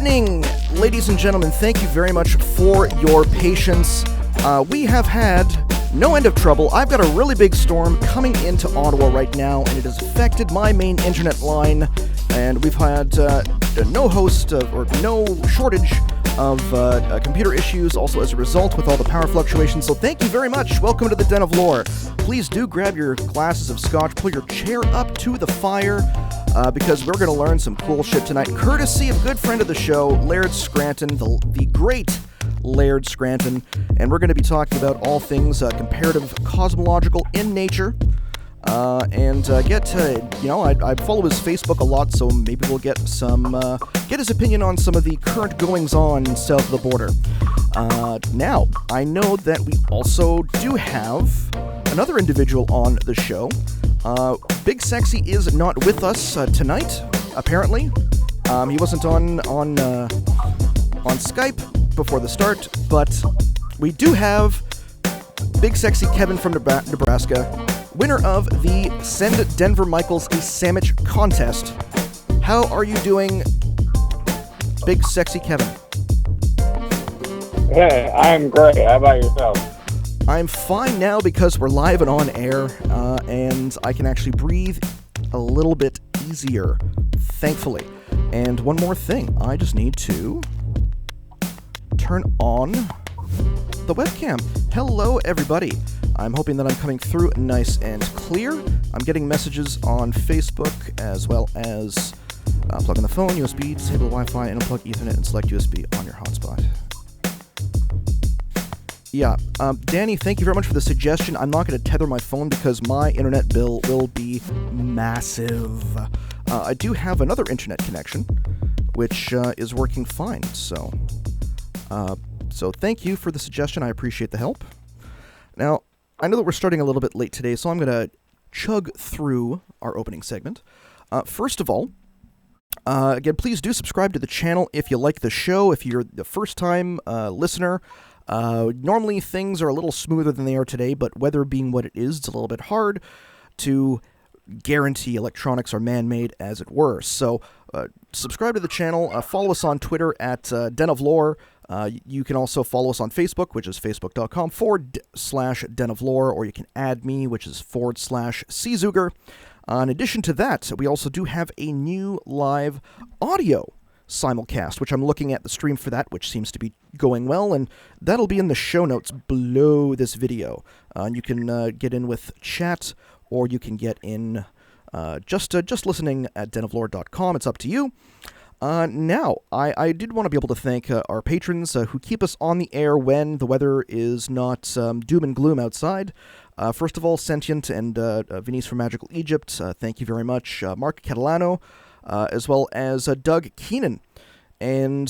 evening, ladies and gentlemen. Thank you very much for your patience. We have had no end of trouble. I've got a really big storm coming into Ottawa right now, and it has affected my main internet line, and we've had no shortage of computer issues also as a result with all the power fluctuations. So thank you very much. Welcome to the Den of Lore. Please do grab your glasses of scotch, pull your chair up to the fire, because we're going to learn some cool shit tonight, courtesy of a good friend of the show, Laird Scranton, the great Laird Scranton, and we're going to be talking about all things comparative cosmological in nature, I follow his Facebook a lot, so maybe we'll get his opinion on some of the current goings-on south of the border. Now, I know that we also do have another individual on the show. Big Sexy is not with us tonight, apparently. He wasn't on Skype before the start, but we do have Big Sexy Kevin from Nebraska, winner of the Send Denver Michaels a Sammich contest. How are you doing, Big Sexy Kevin? Hey, I'm great. How about yourself? I'm fine now because we're live and on air, and I can actually breathe a little bit easier, thankfully. And one more thing, I just need to turn on the webcam. Hello, everybody. I'm hoping that I'm coming through nice and clear. I'm getting messages on Facebook as well as plug in the phone, USB, disable Wi-Fi, and unplug Ethernet and select USB on your hotspot. Yeah, Danny, thank you very much for the suggestion. I'm not going to tether my phone because my internet bill will be massive. I do have another internet connection, which is working fine, so thank you for the suggestion. I appreciate the help. Now, I know that we're starting a little bit late today, so I'm going to chug through our opening segment. First of all, again, please do subscribe to the channel if you like the show. If you're the first-time listener, normally things are a little smoother than they are today, but weather being what it is, it's a little bit hard to guarantee electronics are man-made, as it were. So subscribe to the channel. Follow us on Twitter at Den of Lore. You can also follow us on Facebook, which is facebook.com/Den of Lore, or you can add me, which is /CZuger. In addition to that, we also do have a new live audio simulcast, which I'm looking at the stream for that, which seems to be going well, and that'll be in the show notes below this video. You can get in with chat, or you can get in just listening at denoflore.com. It's up to you. Now, I did want to be able to thank our patrons who keep us on the air when the weather is not doom and gloom outside. First of all, Sentient and Venice from Magical Egypt, thank you very much. Marc Catalano, as well as Doug Keenan. And,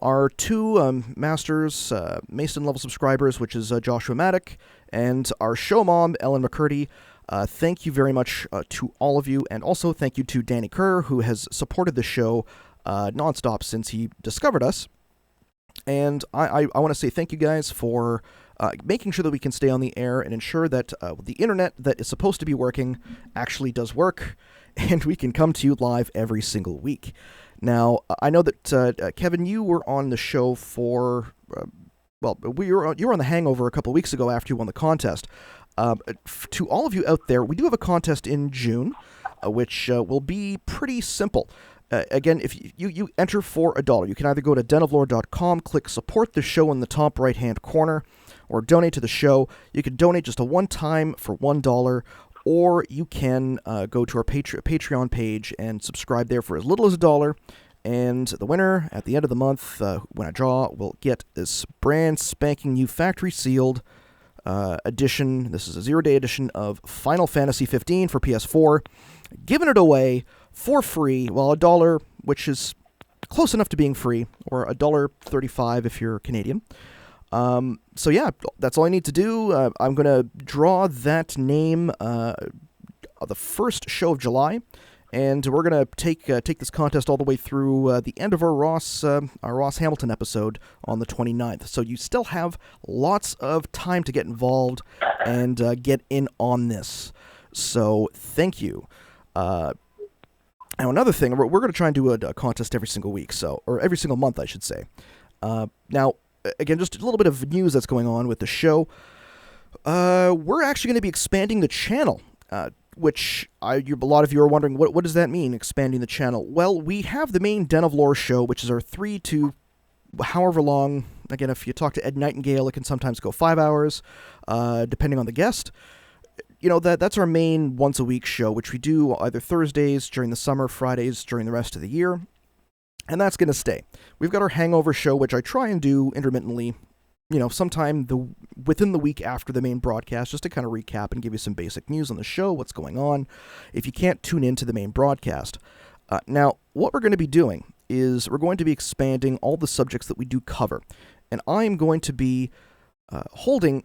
our two masters, Mason-level subscribers, which is Joshua Maddock, and our show mom, Ellen McCurdy. Thank you very much to all of you, and also thank you to Danny Kerr, who has supported the show nonstop since he discovered us. And I want to say thank you guys for making sure that we can stay on the air and ensure that the internet that is supposed to be working actually does work, and we can come to you live every single week. Now, I know that, Kevin, you were on the show for, you were on The Hangover a couple weeks ago after you won the contest. To all of you out there, we do have a contest in June, which will be pretty simple. Again, if you enter for $1, you can either go to denoflore.com, click support the show in the top right-hand corner, or donate to the show. You can donate just a one-time for $1, or you can go to our Patreon page and subscribe there for as little as $1. And the winner, at the end of the month, when I draw, will get this brand spanking new factory-sealed edition. This is a 0-day edition of Final Fantasy 15 for PS4. Giving it away for free. Well, $1, which is close enough to being free, or $1.35 if you're Canadian. So yeah, that's all I need to do. I'm going to draw that name the first show of July, and we're going to take this contest all the way through the end of our Ross Hamilton episode on the 29th. So you still have lots of time to get involved and get in on this. So thank you. Now, another thing, we're going to try and do a contest every single week, or every single month, I should say. Now, again, just a little bit of news that's going on with the show. We're actually going to be expanding the channel, which a lot of you are wondering, what does that mean, expanding the channel? Well, we have the main Den of Lore show, which is our 3 to however long. Again, if you talk to Ed Nightingale, it can sometimes go 5 hours, depending on the guest. That's our main once-a-week show, which we do either Thursdays during the summer, Fridays during the rest of the year, and that's going to stay. We've got our Hangover show, which I try and do intermittently, sometime within the week after the main broadcast, just to kind of recap and give you some basic news on the show, what's going on, if you can't tune into the main broadcast. Now, what we're going to be doing is we're going to be expanding all the subjects that we do cover, and I'm going to be holding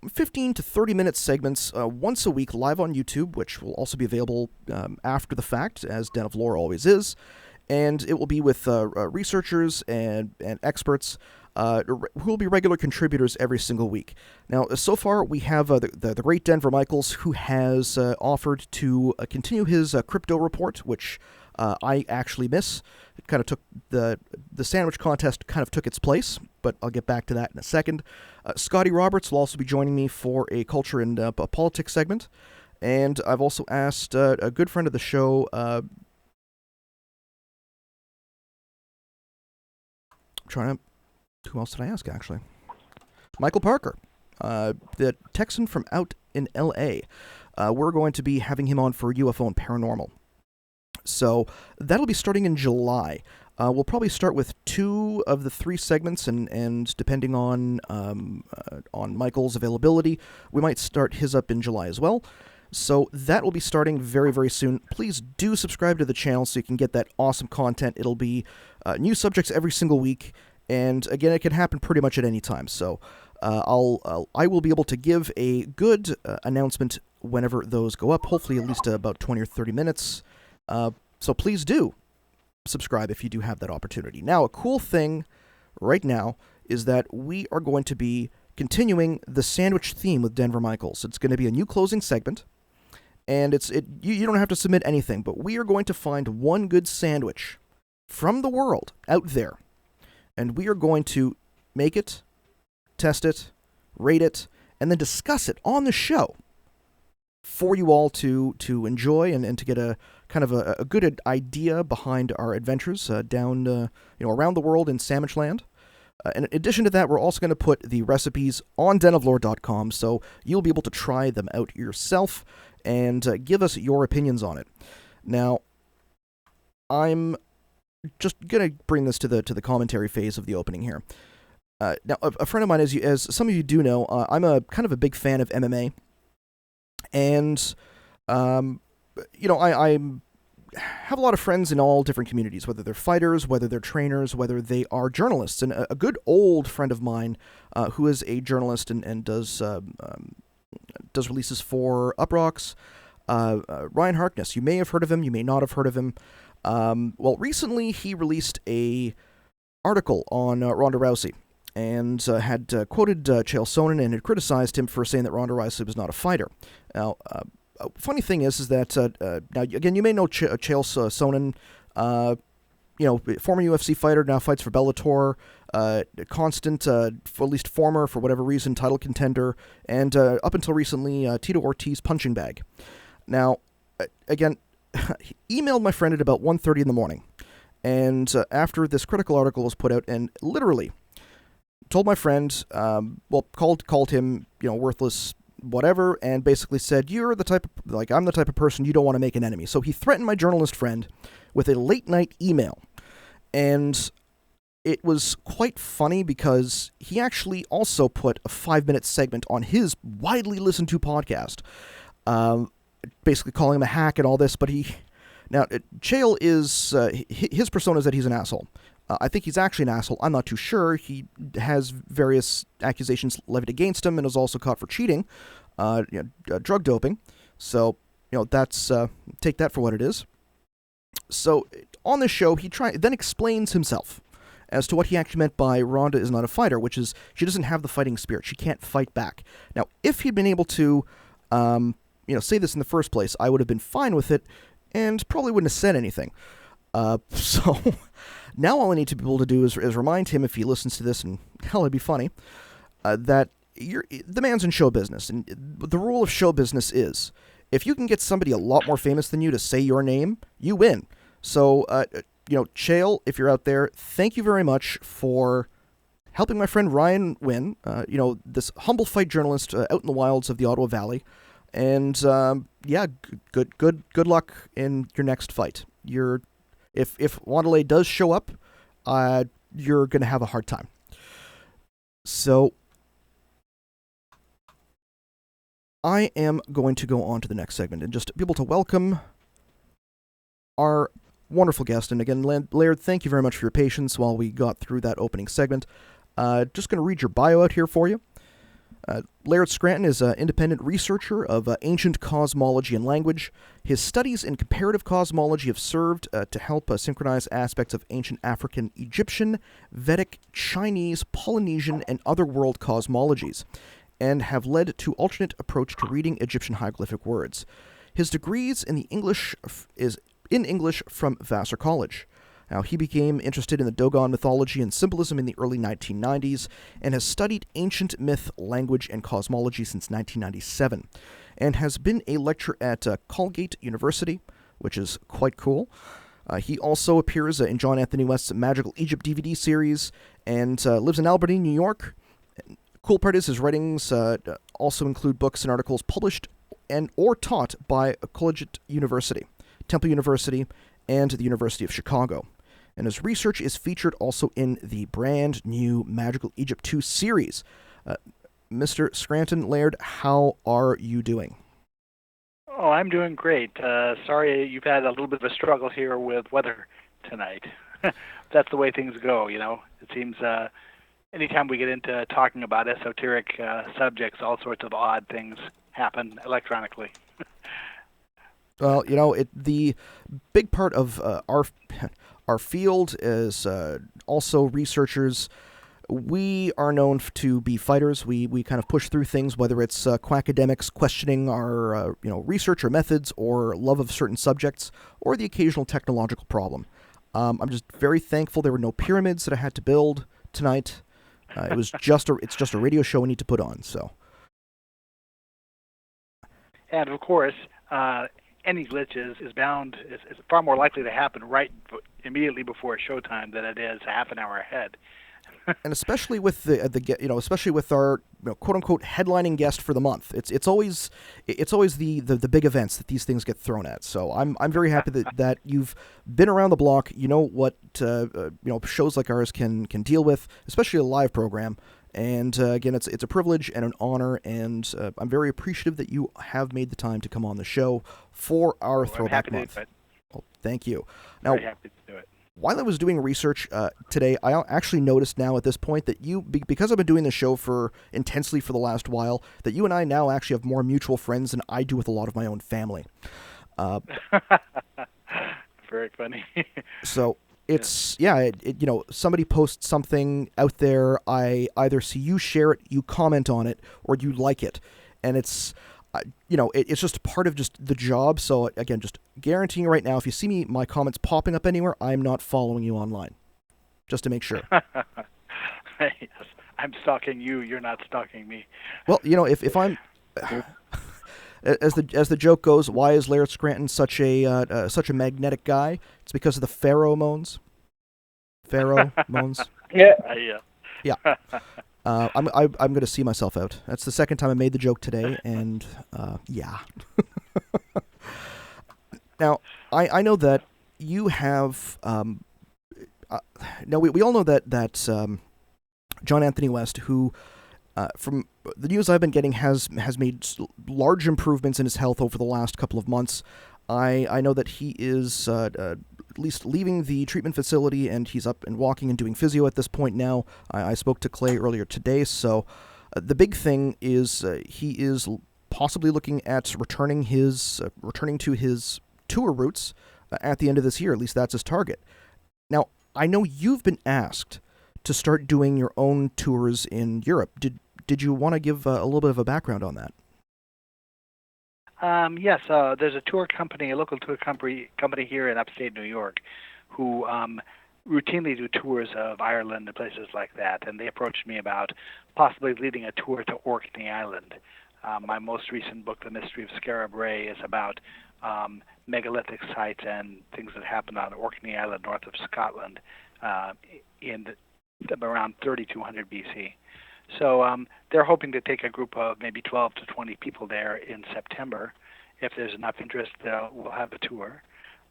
15 to 30-minute segments once a week live on YouTube, which will also be available after the fact, as Den of Lore always is, and it will be with researchers and experts who will be regular contributors every single week. Now, so far, we have the great Denver Michaels, who has offered to continue his crypto report, which I actually miss. It kind of took the sandwich contest kind of took its place, but I'll get back to that in a second. Scotty Roberts will also be joining me for a culture and politics segment, and I've also asked a good friend of the show, who else did I ask, actually? Michael Parker, the Texan from out in L.A. We're going to be having him on for UFO and Paranormal. So that'll be starting in July. We'll probably start with 2 of the 3 segments, and depending on Michael's availability, we might start his up in July as well. So that will be starting very, very soon. Please do subscribe to the channel so you can get that awesome content. It'll be new subjects every single week, and again, it can happen pretty much at any time. So I will be able to give a good announcement whenever those go up, hopefully at least about 20 or 30 minutes. So please do subscribe if you do have that opportunity. Now, a cool thing right now is that we are going to be continuing the sandwich theme with Denver Michaels. It's going to be a new closing segment, and you don't have to submit anything, but we are going to find one good sandwich from the world out there, and we are going to make it, test it, rate it, and then discuss it on the show for you all to enjoy and to get a kind of a good idea behind our adventures down around the world in Sammich land. In addition to that, we're also going to put the recipes on denoflore.com, so you'll be able to try them out yourself and give us your opinions on it. Now, I'm just going to bring this to the commentary phase of the opening here. Now, a friend of mine, as some of you do know, I'm a kind of a big fan of MMA. And, I have a lot of friends in all different communities, whether they're fighters, whether they're trainers, whether they are journalists. And a good old friend of mine who is a journalist and does releases for Uprocks, Ryan Harkness. You may have heard of him, you may not have heard of him. Well, recently he released a article on Ronda Rousey, and had quoted Chael Sonnen and had criticized him for saying that Ronda Rousey was not a fighter. Now, funny thing is that now again, you may know Chael Sonnen, former UFC fighter, now fights for Bellator, constant, for at least former, for whatever reason, title contender, and up until recently, Tito Ortiz punching bag. Now, again, he emailed my friend at about 1:30 in the morning, and after this critical article was put out, and literally told my friend, called him, worthless, whatever, and basically said, I'm the type of person you don't want to make an enemy. So he threatened my journalist friend with a late-night email. And it was quite funny because he actually also put a 5-minute segment on his widely listened to podcast, basically calling him a hack and all this, but Chael is, his persona is that he's an asshole. I think he's actually an asshole. I'm not too sure. He has various accusations levied against him and is also caught for cheating, drug doping. So, that's, take that for what it is. So, on this show, he then explains himself as to what he actually meant by Ronda is not a fighter, which is she doesn't have the fighting spirit. She can't fight back. Now, if he'd been able to, say this in the first place, I would have been fine with it. and probably wouldn't have said anything. So now all I need to be able to do is remind him, if he listens to this, and hell, it'd be funny, that the man's in show business. And the rule of show business is, if you can get somebody a lot more famous than you to say your name, you win. So, Chael, if you're out there, thank you very much for helping my friend Ryan win. This humble fight journalist out in the wilds of the Ottawa Valley. And, good luck in your next fight. If Wanderlei does show up, you're going to have a hard time. So, I am going to go on to the next segment and just be able to welcome our wonderful guest. And again, Laird, thank you very much for your patience while we got through that opening segment. Just going to read your bio out here for you. Laird Scranton is an independent researcher of ancient cosmology and language. His studies in comparative cosmology have served to help synchronize aspects of ancient African, Egyptian, Vedic, Chinese, Polynesian, and other world cosmologies, and have led to alternate approach to reading Egyptian hieroglyphic words. His degrees in English from Vassar College. Now, he became interested in the Dogon mythology and symbolism in the early 1990s, and has studied ancient myth, language, and cosmology since 1997, and has been a lecturer at Colgate University, which is quite cool. He also appears in John Anthony West's Magical Egypt DVD series, and lives in Albany, New York. Cool part is his writings also include books and articles published or taught by Collegiate University, Temple University, and the University of Chicago. And his research is featured also in the brand new Magical Egypt 2 series. Mr. Scranton, Laird, how are you doing? Oh, I'm doing great. Sorry you've had a little bit of a struggle here with weather tonight. That's the way things go, It seems anytime we get into talking about esoteric subjects, all sorts of odd things happen electronically. Well, the big part of our field is also researchers. We are known to be fighters. We kind of push through things, whether it's quackademics questioning our research or methods or love of certain subjects, or the occasional technological problem. I'm just very thankful there were no pyramids that I had to build tonight. It's just a radio show we need to put on. So, and of course, any glitches is far more likely to happen immediately before showtime than it is half an hour ahead. And especially with especially with our quote unquote headlining guest for the month, it's always the big events that these things get thrown at. So I'm very happy that you've been around the block. You know what shows like ours can deal with, especially a live program. And again, it's a privilege and an honor, and I'm very appreciative that you have made the time to come on the show for our Throwback Month. Well, thank you. Now, very happy to do it. While I was doing research today, I actually noticed now at this point that because I've been doing the show intensely for the last while, that you and I now actually have more mutual friends than I do with a lot of my own family. Very funny. So it's somebody posts something out there, I either see you share it, you comment on it, or you like it, and it's it's just part of just the job. So again, just guaranteeing right now, if you see my comments popping up anywhere, I'm not following you online, just to make sure. Yes, I'm stalking you. You're not stalking me. Well, if I'm as the joke goes, why is Laird Scranton such a magnetic guy? It's because of the pheromones. Pheromones. Yeah. Yeah. I'm going to see myself out. That's the second time I made the joke today, and yeah. Now, I know that you have. Now we all know that John Anthony West, who from the news I've been getting, has made large improvements in his health over the last couple of months. I know that he is at least leaving the treatment facility, and he's up and walking and doing physio at this point now. I spoke to Clay earlier today, so the big thing is he is possibly looking at returning to his tour routes at the end of this year. At least that's his target. Now, I know you've been asked to start doing your own tours in Europe. Did you want to give a little bit of a background on that? Yes, there's a tour company, a local tour company here in upstate New York, who routinely do tours of Ireland and places like that. And they approached me about possibly leading a tour to Orkney Island. My most recent book, The Mystery of Skara Brae, is about megalithic sites and things that happened on Orkney Island, north of Scotland, in around 3200 BC. So they're hoping to take a group of maybe 12 to 20 people there in September. If there's enough interest, we'll have a tour.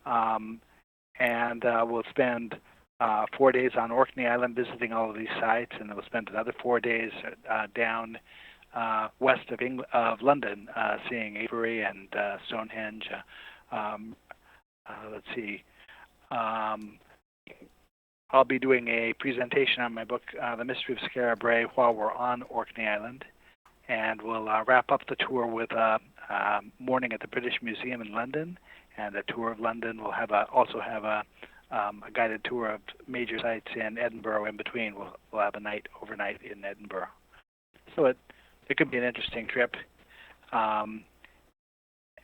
And we'll spend 4 days on Orkney Island visiting all of these sites, and then we'll spend another 4 days down west of London, seeing Avery and Stonehenge. Let's see. I'll be doing a presentation on my book, The Mystery of Skara Brae, while we're on Orkney Island, and we'll wrap up the tour with a morning at the British Museum in London, and a tour of London. We'll also have a guided tour of major sites in Edinburgh in between. We'll have a night overnight in Edinburgh. So it could be an interesting trip.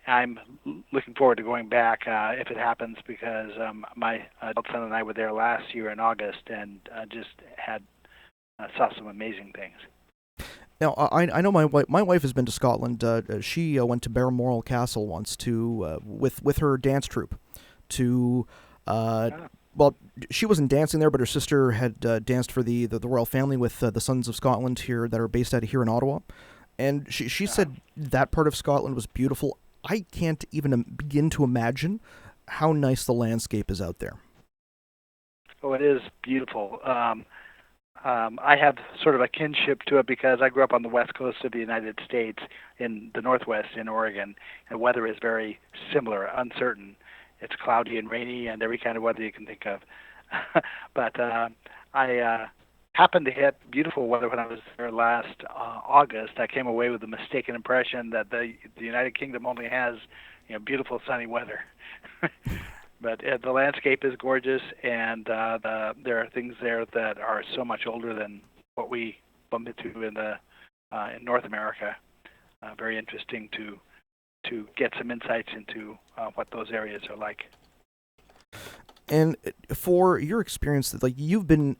I'm looking forward to going back if it happens, because my adult son and I were there last year in August and just saw some amazing things. Now, I know my wife has been to Scotland. She went to Balmoral Castle once with her dance troupe to. Well, she wasn't dancing there, but her sister had danced for the royal family with the Sons of Scotland here that are based out of here in Ottawa, and she said that part of Scotland was beautiful. I can't even begin to imagine how nice the landscape is out there. Oh, it is beautiful. I have sort of a kinship to it because I grew up on the west coast of the United States in the Northwest in Oregon, and weather is very similar, uncertain. It's cloudy and rainy and every kind of weather you can think of. But I happened to hit beautiful weather when I was there last August. I came away with the mistaken impression that the United Kingdom only has beautiful sunny weather. But the landscape is gorgeous, and there are things there that are so much older than what we bump into in North America. Very interesting to get some insights into what those areas are like. And for your experience, like you've been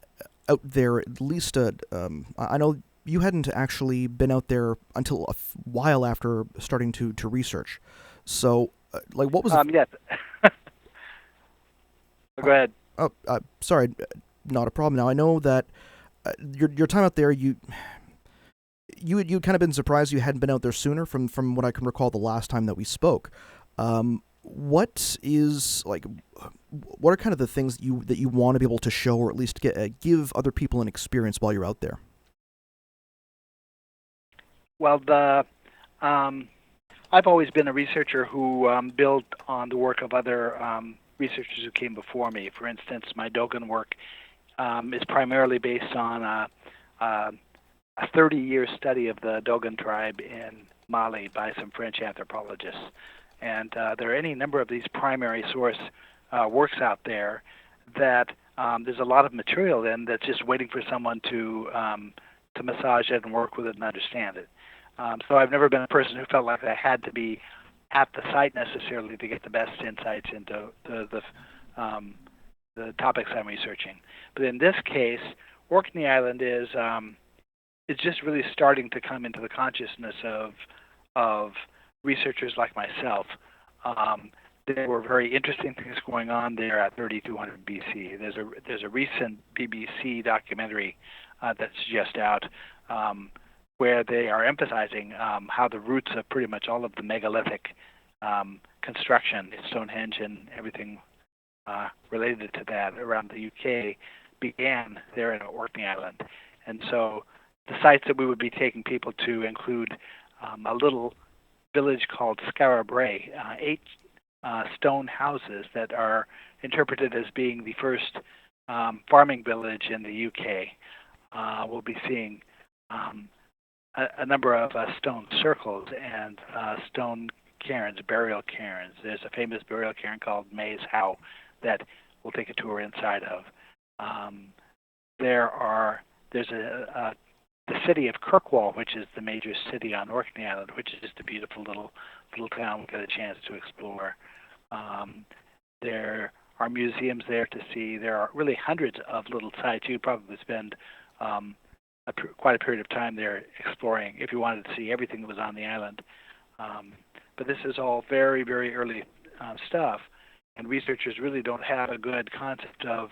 out there at least I know you hadn't actually been out there until a while after starting to research. So, like, what was? Yes. Go ahead. Oh, sorry, not a problem. Now I know that your time out there, you'd kind of been surprised you hadn't been out there sooner. From what I can recall, the last time that we spoke. What are kind of the things that you want to be able to show, or at least give other people an experience while you're out there? Well, I've always been a researcher who built on the work of other researchers who came before me. For instance, my Dogon work is primarily based on a 30-year study of the Dogon tribe in Mali by some French anthropologists. And there are any number of these primary source works out there that there's a lot of material in that's just waiting for someone to massage it and work with it and understand it. So I've never been a person who felt like I had to be at the site necessarily to get the best insights into the topics I'm researching. But in this case, Orkney Island is just really starting to come into the consciousness of researchers like myself. There were very interesting things going on there at 3200 BC. There's a recent BBC documentary that's just out where they are emphasizing how the roots of pretty much all of the megalithic construction, Stonehenge and everything related to that around the UK, began there in Orkney Island. And so the sites that we would be taking people to include a little village called Skara Brae, 8 stone houses that are interpreted as being the first farming village in the UK. We'll be seeing a number of stone circles and stone cairns, burial cairns. There's a famous burial cairn called May's How that we'll take a tour inside of. There's a the city of Kirkwall, which is the major city on Orkney Island, which is just a beautiful little town we got a chance to explore. There are museums there to see. There are really hundreds of little sites. You'd probably spend quite a period of time there exploring if you wanted to see everything that was on the island. But this is all very, very early stuff, and researchers really don't have a good concept of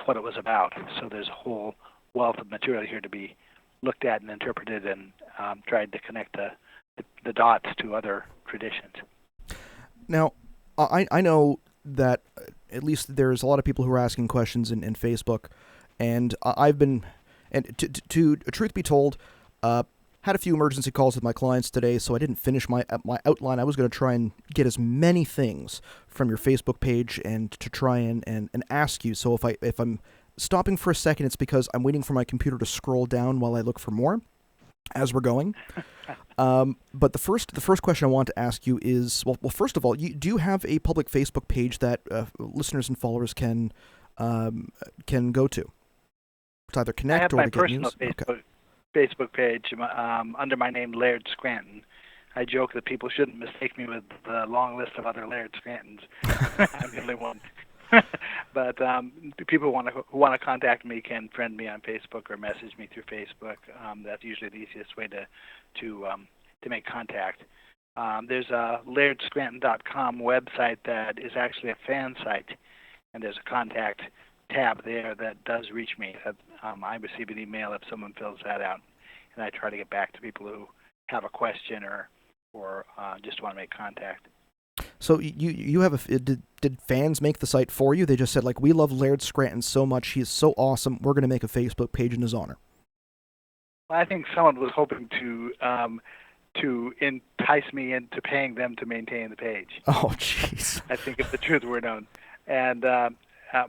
what it was about. So there's a whole wealth of material here to be looked at and interpreted, and tried to connect the dots to other traditions. Now, I know that at least there's a lot of people who are asking questions in Facebook, and I've been, and to truth be told, had a few emergency calls with my clients today, so I didn't finish my outline. I was going to try and get as many things from your Facebook page and to try and ask you. So if I'm stopping for a second, it's because I'm waiting for my computer to scroll down while I look for more as we're going. But the first question I want to ask you is, well, first of all, do you have a public Facebook page that listeners and followers can go to either connect or to get news? I have my personal Facebook page under my name, Laird Scranton. I joke that people shouldn't mistake me with the long list of other Laird Scrantons. I'm the only one. But people who want to contact me can friend me on Facebook or message me through Facebook. That's usually the easiest way to make contact. There's a LairdScranton.com website that is actually a fan site, and there's a contact tab there that does reach me. I receive an email if someone fills that out, and I try to get back to people who have a question or just want to make contact. So you have did fans make the site for you? They just said, like, we love Laird Scranton so much, he's so awesome, we're going to make a Facebook page in his honor. Well, I think someone was hoping to entice me into paying them to maintain the page. Oh, jeez. I think if the truth were known. And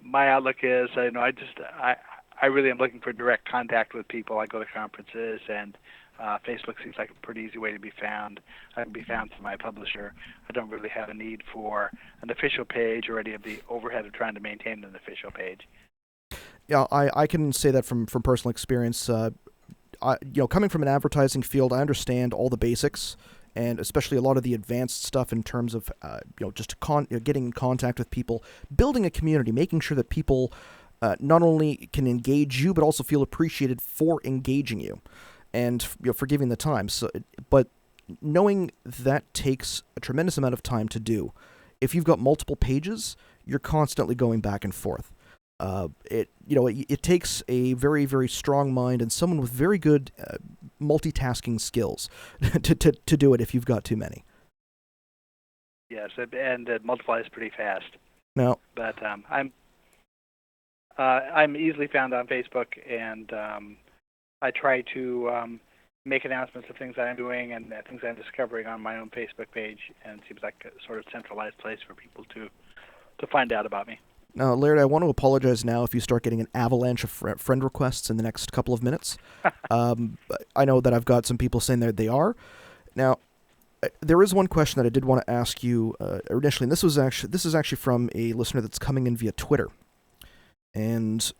my outlook is, I really am looking for direct contact with people. I go to conferences, and Facebook seems like a pretty easy way to be found. I can be found through my publisher. I don't really have a need for an official page or any of the overhead of trying to maintain an official page. Yeah, I can say that from personal experience. Coming from an advertising field, I understand all the basics, and especially a lot of the advanced stuff in terms of just getting in contact with people, building a community, making sure that people not only can engage you but also feel appreciated for engaging you, and for giving the time. So, but knowing that takes a tremendous amount of time to do. If you've got multiple pages, you're constantly going back and forth. It takes a very, very strong mind and someone with very good multitasking skills to do it if you've got too many. Yes, and it multiplies pretty fast. No, but I'm easily found on Facebook, and I try to make announcements of things that I'm doing and things I'm discovering on my own Facebook page, and it seems like a sort of centralized place for people to find out about me. Now, Laird, I want to apologize now if you start getting an avalanche of friend requests in the next couple of minutes. I know that I've got some people saying that they are. Now, there is one question that I did want to ask you initially, and this is actually from a listener that's coming in via Twitter. And let's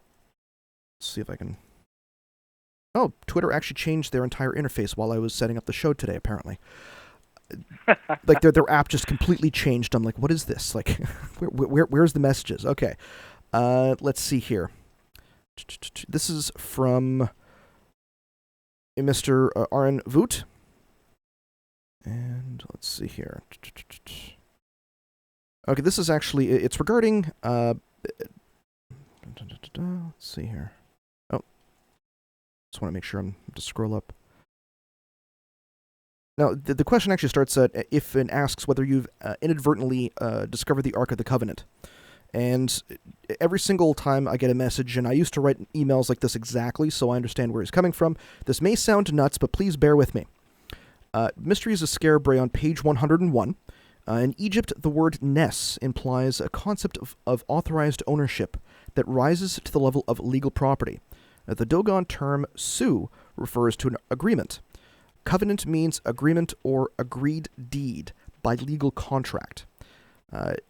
see if I can... Oh, Twitter actually changed their entire interface while I was setting up the show today, apparently. Like their app just completely changed. I'm like, what is this? Like, where's the messages? Okay, let's see here. This is from Mr. Arn Voot, and let's see here. Okay, this is actually it's regarding. Let's see here. Oh, just want to make sure I'm to scroll up. Now, the question actually starts if and asks whether you've inadvertently discovered the Ark of the Covenant. And every single time I get a message, and I used to write emails like this exactly, so I understand where he's coming from. This may sound nuts, but please bear with me. Mysteries of Scarabray on page 101. In Egypt, the word Ness implies a concept of authorized ownership that rises to the level of legal property. The Dogon term Su refers to an agreement. Covenant means agreement or agreed deed by legal contract.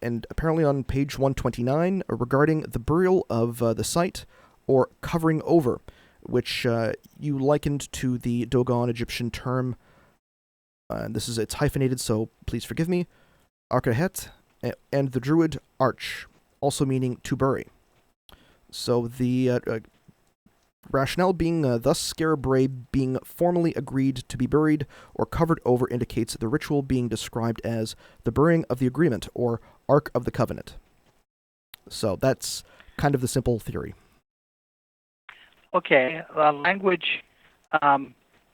And apparently on page 129, regarding the burial of the site or covering over, which you likened to the Dogon Egyptian term. It's hyphenated, so please forgive me. Arkahet, and the Druid arch, also meaning to bury. So the rationale being thus Scarabray being formally agreed to be buried or covered over indicates the ritual being described as the burying of the agreement or Ark of the Covenant. So that's kind of the simple theory. Okay, language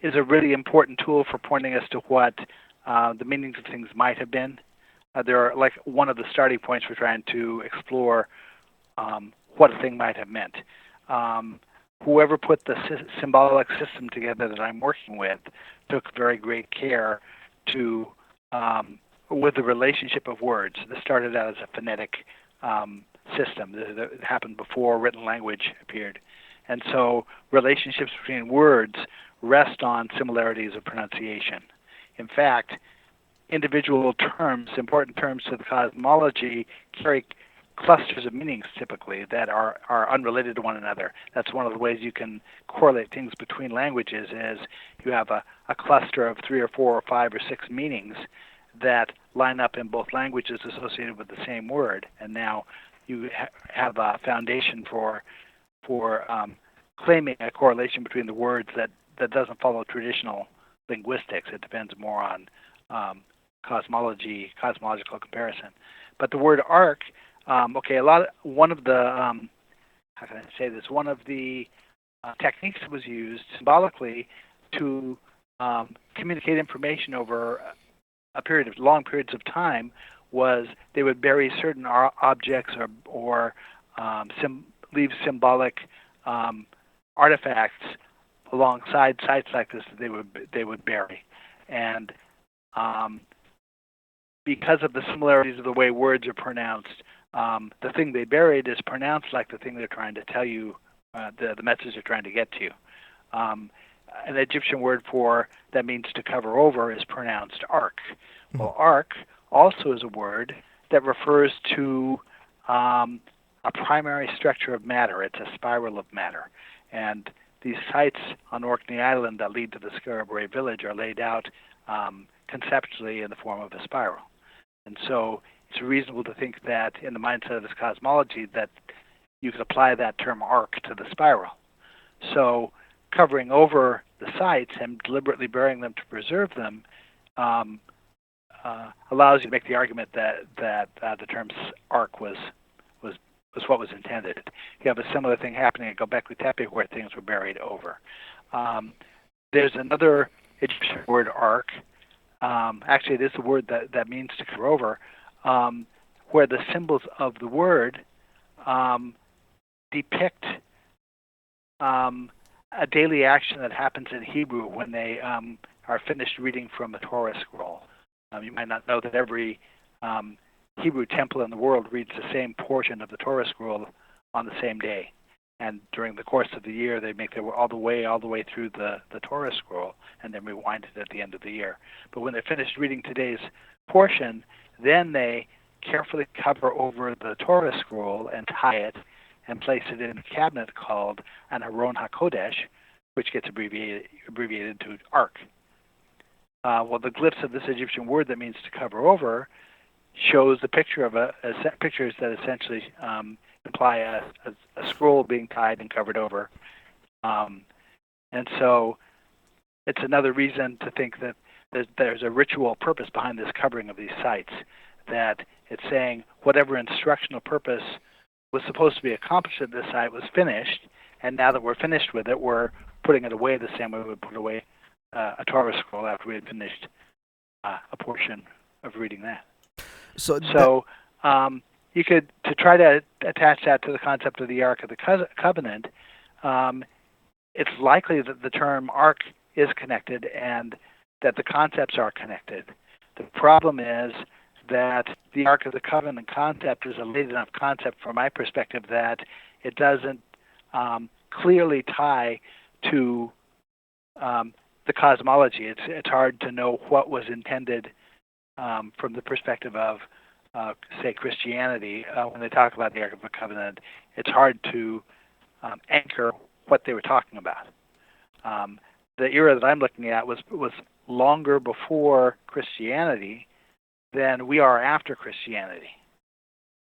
is a really important tool for pointing us to what the meanings of things might have been. They're like one of the starting points for trying to explore what a thing might have meant. Whoever put the symbolic system together that I'm working with took very great care to, with the relationship of words. This started out as a phonetic system that happened before written language appeared. And so relationships between words rest on similarities of pronunciation. In fact, individual terms, important terms to the cosmology, carry clusters of meanings typically that are unrelated to one another. That's one of the ways you can correlate things between languages is you have a cluster of 3 or 4 or 5 or 6 meanings that line up in both languages associated with the same word, and now you have a foundation for claiming a correlation between the words that doesn't follow traditional linguistics. It depends more on cosmological comparison. But the word arc, one of the techniques that was used symbolically to communicate information over long periods of time was they would bury certain objects or leave symbolic artifacts alongside sites like this that they would bury, and because of the similarities of the way words are pronounced, the thing they buried is pronounced like the thing they're trying to tell you, the message they're trying to get to you. An Egyptian word for that means to cover over is pronounced arc. Well, arc also is a word that refers to a primary structure of matter. It's a spiral of matter. And these sites on Orkney Island that lead to the Scarabray village are laid out conceptually in the form of a spiral. And so it's reasonable to think that in the mindset of this cosmology that you could apply that term arc to the spiral. So covering over the sites and deliberately burying them to preserve them allows you to make the argument that the term arc was what was intended. You have a similar thing happening at Gobekli Tepe where things were buried over. There's another Egyptian word arc. Actually, it is the word that means to cover over, where the symbols of the word depict a daily action that happens in Hebrew when they are finished reading from a Torah scroll. You might not know that every Hebrew temple in the world reads the same portion of the Torah scroll on the same day. And during the course of the year, they make their way all the way through the Torah scroll and then rewind it at the end of the year. But when they're finished reading today's portion, then they carefully cover over the Torah scroll and tie it and place it in a cabinet called an Aron HaKodesh, which gets abbreviated to ark. Well, the glyphs of this Egyptian word that means to cover over shows the picture of pictures that essentially imply a scroll being tied and covered over. And so it's another reason to think that there's a ritual purpose behind this covering of these sites, that it's saying whatever instructional purpose was supposed to be accomplished at this site was finished, and now that we're finished with it, we're putting it away the same way we would put away a Torah scroll after we had finished a portion of reading that. So you could, to try to attach that to the concept of the Ark of the Covenant, it's likely that the term Ark is connected and that the concepts are connected. The problem is that the Ark of the Covenant concept is a late enough concept from my perspective that it doesn't clearly tie to the cosmology. It's hard to know what was intended from the perspective of, say, Christianity. When they talk about the Ark of the Covenant, it's hard to anchor what they were talking about. The era that I'm looking at was longer before Christianity than we are after Christianity.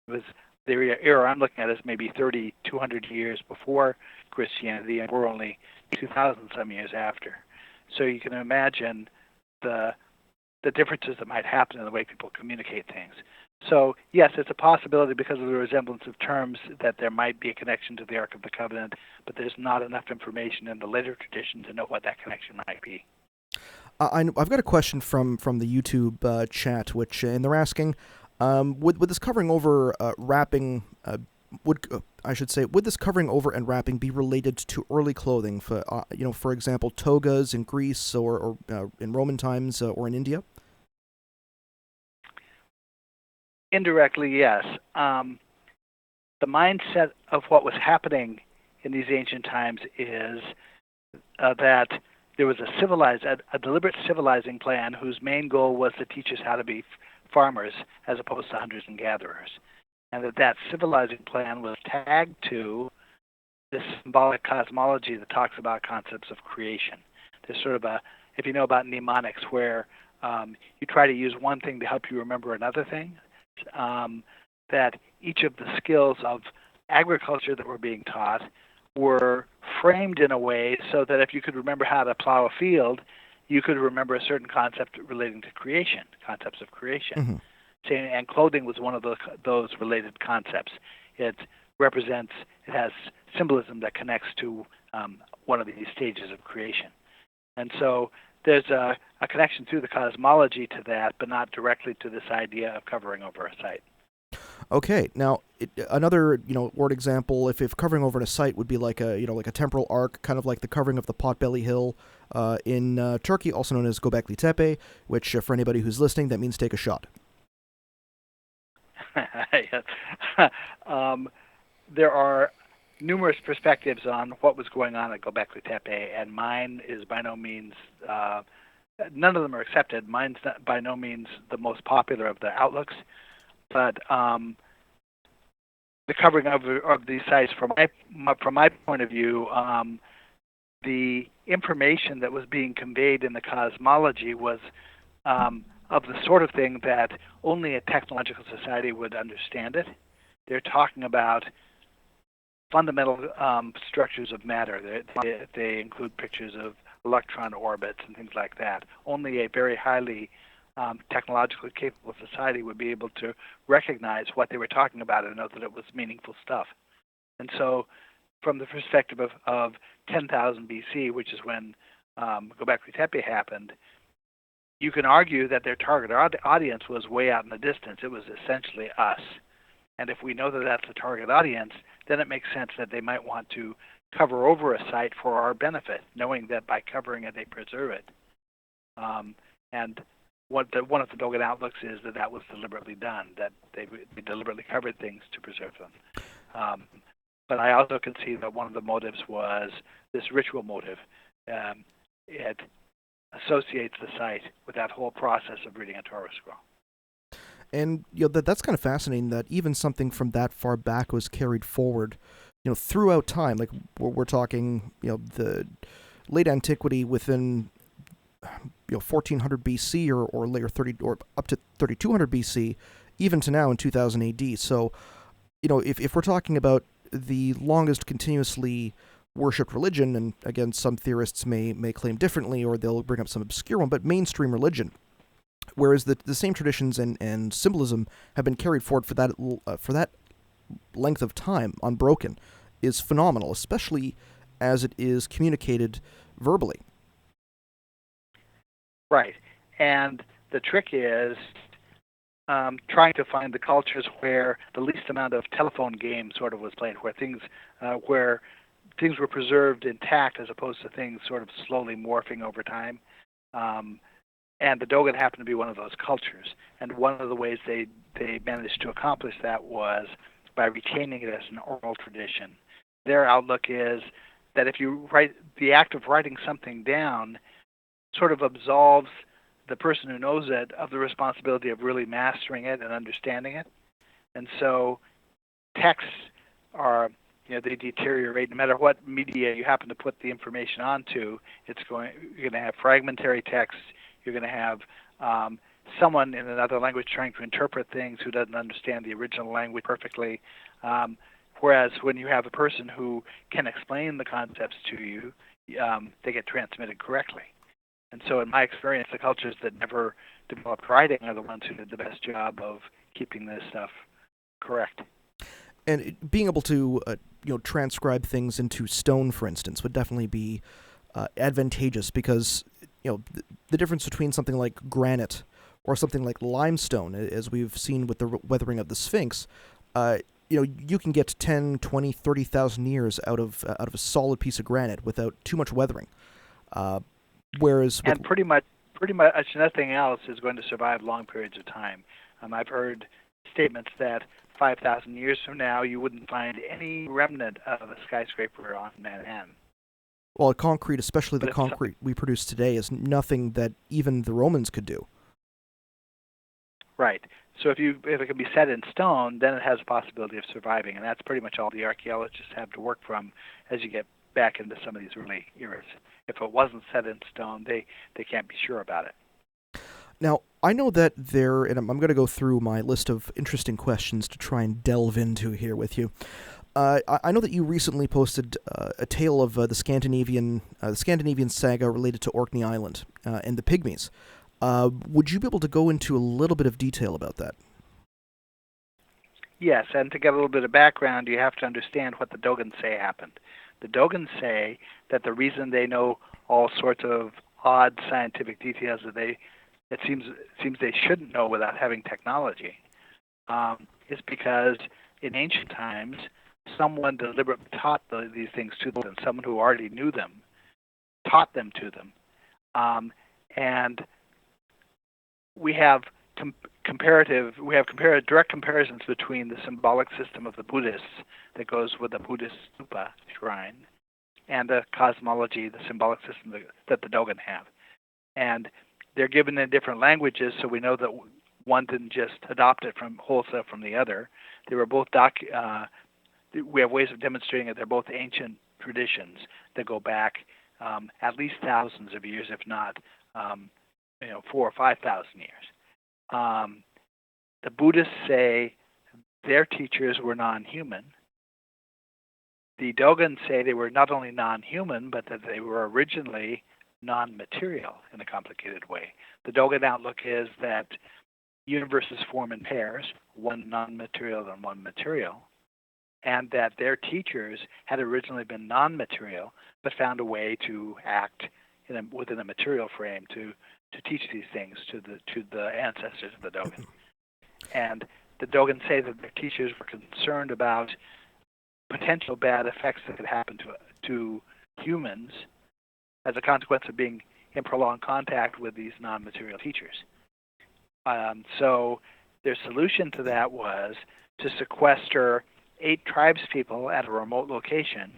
It was the era I'm looking at is maybe 200 years before Christianity, and we're only 2,000 some years after. So you can imagine the differences that might happen in the way people communicate things. So yes, it's a possibility because of the resemblance of terms that there might be a connection to the Ark of the Covenant, but there's not enough information in the later tradition to know what that connection might be. I've got a question from the YouTube chat, and they're asking, would this covering over wrapping would this covering over and wrapping be related to early clothing, for example, togas in Greece or in Roman times or in India? Indirectly, yes. The mindset of what was happening in these ancient times is that there was a deliberate civilizing plan whose main goal was to teach us how to be farmers as opposed to hunters and gatherers. And that civilizing plan was tagged to this symbolic cosmology that talks about concepts of creation. There's sort of if you know about mnemonics, where you try to use one thing to help you remember another thing, that each of the skills of agriculture that were being taught were framed in a way so that if you could remember how to plow a field, you could remember a certain concept relating to creation, concepts of creation. Mm-hmm. And clothing was one of those related concepts. It has symbolism that connects to one of these stages of creation. And so there's a connection through the cosmology to that, but not directly to this idea of covering over a site. Okay, now another word example, if covering over a site would be like a temporal arc, kind of like the covering of the Potbelly Hill in Turkey, also known as Gobekli Tepe, which for anybody who's listening, that means take a shot. There are numerous perspectives on what was going on at Gobekli Tepe, and mine is by no means, none of them are accepted. Mine's by no means the most popular of the outlooks, but the covering of these sites, from my point of view, the information that was being conveyed in the cosmology was of the sort of thing that only a technological society would understand it. They're talking about fundamental structures of matter. They include pictures of electron orbits and things like that. Only a very highly technologically capable society would be able to recognize what they were talking about and know that it was meaningful stuff. And so from the perspective of 10,000 BC, which is when Gobekli Tepe happened, you can argue that their target audience was way out in the distance. It was essentially us. And if we know that that's the target audience, then it makes sense that they might want to cover over a site for our benefit, knowing that by covering it, they preserve it. And one of the Dogon outlooks is that was deliberately done, that they deliberately covered things to preserve them. But I also can see that one of the motives was this ritual motive. It associates the site with that whole process of reading a Torah scroll. And that's kind of fascinating that even something from that far back was carried forward, throughout time. Like we're talking, the late antiquity within 1400 BC or later 30 or up to 3200 BC, even to now in 2000 AD. So, if we're talking about the longest continuously worshipped religion, and again, some theorists may claim differently, or they'll bring up some obscure one, but mainstream religion, whereas the same traditions and symbolism have been carried forward for that length of time unbroken, is phenomenal, especially as it is communicated verbally. Right, and the trick is trying to find the cultures where the least amount of telephone game sort of was played, where things were preserved intact as opposed to things sort of slowly morphing over time. And the Dogon happened to be one of those cultures. And one of the ways they managed to accomplish that was by retaining it as an oral tradition. Their outlook is that if you the act of writing something down sort of absolves the person who knows it of the responsibility of really mastering it and understanding it. And so texts are they deteriorate. No matter what media you happen to put the information onto, you're going to have fragmentary text. You're going to have someone in another language trying to interpret things who doesn't understand the original language perfectly. Whereas when you have a person who can explain the concepts to you, they get transmitted correctly. And so in my experience, the cultures that never developed writing are the ones who did the best job of keeping this stuff correct. And being able to transcribe things into stone, for instance, would definitely be advantageous, because the difference between something like granite or something like limestone, as we've seen with the weathering of the Sphinx, you can get 10, 20, 30,000 years out of a solid piece of granite without too much weathering. Whereas pretty much nothing else is going to survive long periods of time. I've heard statements that 5,000 years from now, you wouldn't find any remnant of a skyscraper on Manhattan. Well, concrete, especially the concrete we produce today, is nothing that even the Romans could do. Right. So if it can be set in stone, then it has a possibility of surviving, and that's pretty much all the archaeologists have to work from as you get back into some of these early eras. If it wasn't set in stone, they can't be sure about it. Now, I know that and I'm going to go through my list of interesting questions to try and delve into here with you. I know that you recently posted a tale of the Scandinavian saga related to Orkney Island and the pygmies. Would you be able to go into a little bit of detail about that? Yes, and to get a little bit of background, you have to understand what the Dogon say happened. The Dogon say that the reason they know all sorts of odd scientific details that it seems they shouldn't know without having technology is because in ancient times, someone deliberately taught these things to them. Someone who already knew them taught them to them, and we have direct comparisons between the symbolic system of the Buddhists that goes with the Buddhist stupa shrine and the cosmology, the symbolic system that the Dogon have. And they're given in different languages, so we know that one didn't just adopt it from wholesale from the other. They were both we have ways of demonstrating that they're both ancient traditions that go back at least thousands of years, if not 4,000 or 5,000 years. The Buddhists say their teachers were non-human. The Dogon say they were not only non-human, but that they were originally non-material in a complicated way. The Dogon outlook is that universes form in pairs, one non-material and one material, and that their teachers had originally been non-material, but found a way to act within a material frame to teach these things to the ancestors of the Dogon. And the Dogon say that their teachers were concerned about potential bad effects that could happen to humans as a consequence of being in prolonged contact with these non-material teachers. So their solution to that was to sequester 8 tribespeople at a remote location,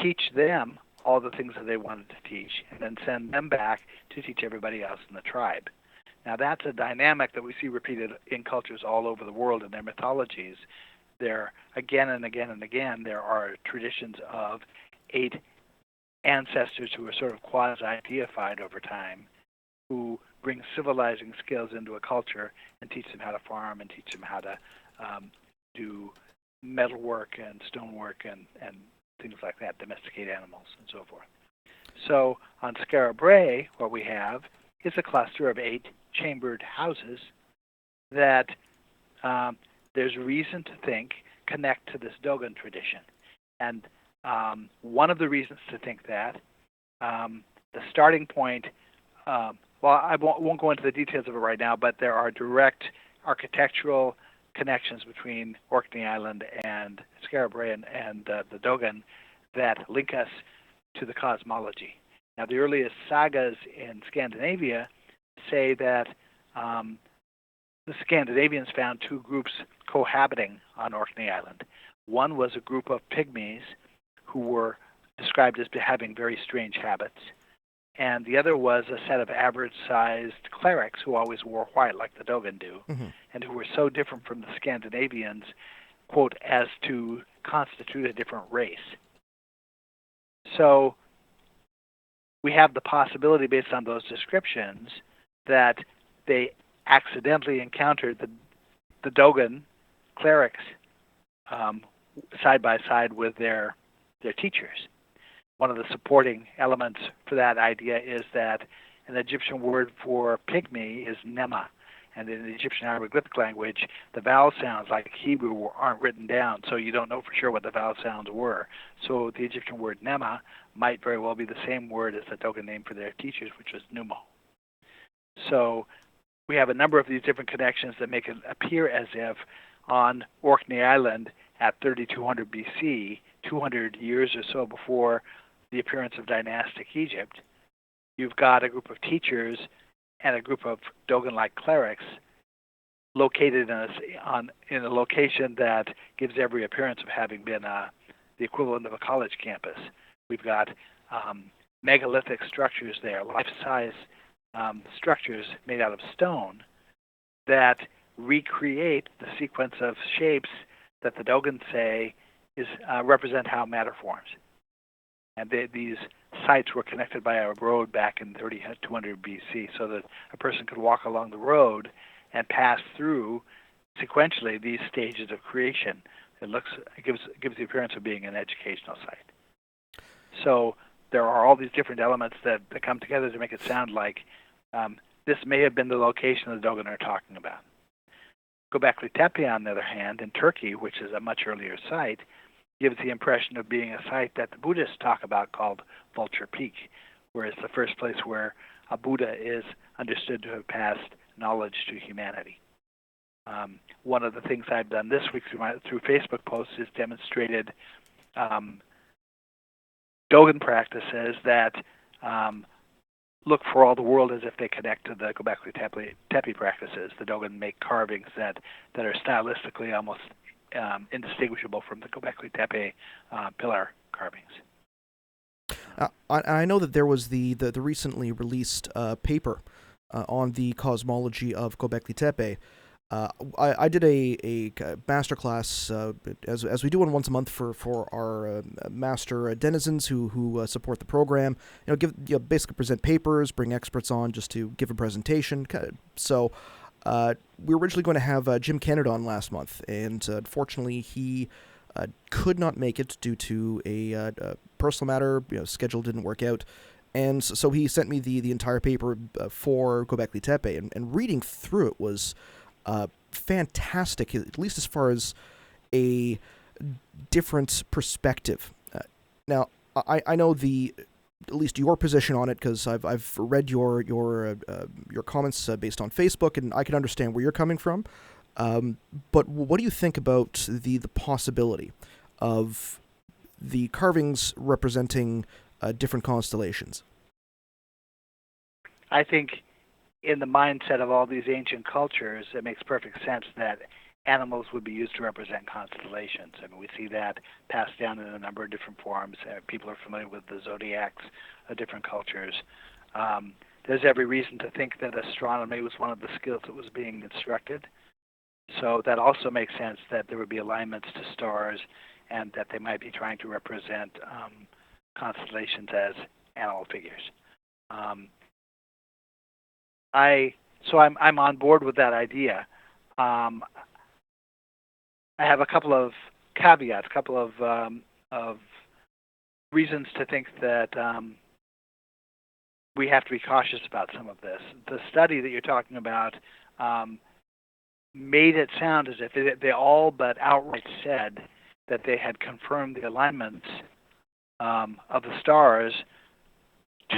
teach them all the things that they wanted to teach, and then send them back to teach everybody else in the tribe. Now that's a dynamic that we see repeated in cultures all over the world in their mythologies. There, again and again and again, there are traditions of 8 ancestors who are sort of quasi-deified over time, who bring civilizing skills into a culture and teach them how to farm and teach them how to do metalwork and stonework and things like that, domesticate animals and so forth. So on Skara Brae, what we have is a cluster of 8 chambered houses that there's reason to think connect to this Dogon tradition. And one of the reasons to think that, the starting point, well, I won't go into the details of it right now, but there are direct architectural connections between Orkney Island and Skara Brae and the Dogon that link us to the cosmology. Now, the earliest sagas in Scandinavia say that the Scandinavians found 2 groups cohabiting on Orkney Island. One was a group of pygmies who were described as having very strange habits, and the other was a set of average-sized clerics who always wore white like the Dogon do, and who were so different from the Scandinavians, quote, as to constitute a different race. So we have the possibility, based on those descriptions, that they accidentally encountered the Dogon clerics side by side with their teachers. One of the supporting elements for that idea is that an Egyptian word for pygmy is nema, and in the Egyptian hieroglyphic language, the vowel sounds like Hebrew aren't written down, so you don't know for sure what the vowel sounds were. So the Egyptian word nema might very well be the same word as the Dogon name for their teachers, which was Numo. So we have a number of these different connections that make it appear as if on Orkney Island at 3200 BC, 200 years or so before the appearance of dynastic Egypt, you've got a group of teachers and a group of Dogon-like clerics located in a location that gives every appearance of having been the equivalent of a college campus. We've got megalithic structures there, life-size structures made out of stone that recreate the sequence of shapes that the Dogon say represent how matter forms. And these sites were connected by a road back in 3200 BC, so that a person could walk along the road and pass through sequentially these stages of creation. It gives the appearance of being an educational site. So there are all these different elements that come together to make it sound like this may have been the location the Dogon are talking about. Gobekli Tepe, on the other hand, in Turkey, which is a much earlier site, gives the impression of being a site that the Buddhists talk about called Vulture Peak, where it's the first place where a Buddha is understood to have passed knowledge to humanity. One of the things I've done this week through Facebook posts is demonstrated Dogon practices that look for all the world as if they connect to the Gobekli Tepe practices. The Dogon make carvings that are stylistically almost indistinguishable from the Gobekli Tepe pillar carvings. I know that there was the recently released paper on the cosmology of Gobekli Tepe. I did a masterclass as we do one once a month for our master denizens who support the program. Basically present papers, bring experts on just to give a presentation. So we were originally going to have Jim Kennedy on last month, and unfortunately he could not make it due to a personal matter. Schedule didn't work out. And so he sent me the entire paper for Gobekli Tepe, and reading through it was fantastic, at least as far as a different perspective. Now, I know at least your position on it, because I've read your comments based on Facebook, and I can understand where you're coming from. But what do you think about the possibility of the carvings representing different constellations? I think in the mindset of all these ancient cultures, it makes perfect sense that animals would be used to represent constellations. I mean, we see that passed down in a number of different forms. People are familiar with the zodiacs of different cultures. There's every reason to think that astronomy was one of the skills that was being instructed. So that also makes sense that there would be alignments to stars and that they might be trying to represent constellations as animal figures. I'm on board with that idea. I have a couple of caveats, a couple of reasons to think that we have to be cautious about some of this. The study that you're talking about made it sound as if they all but outright said that they had confirmed the alignments of the stars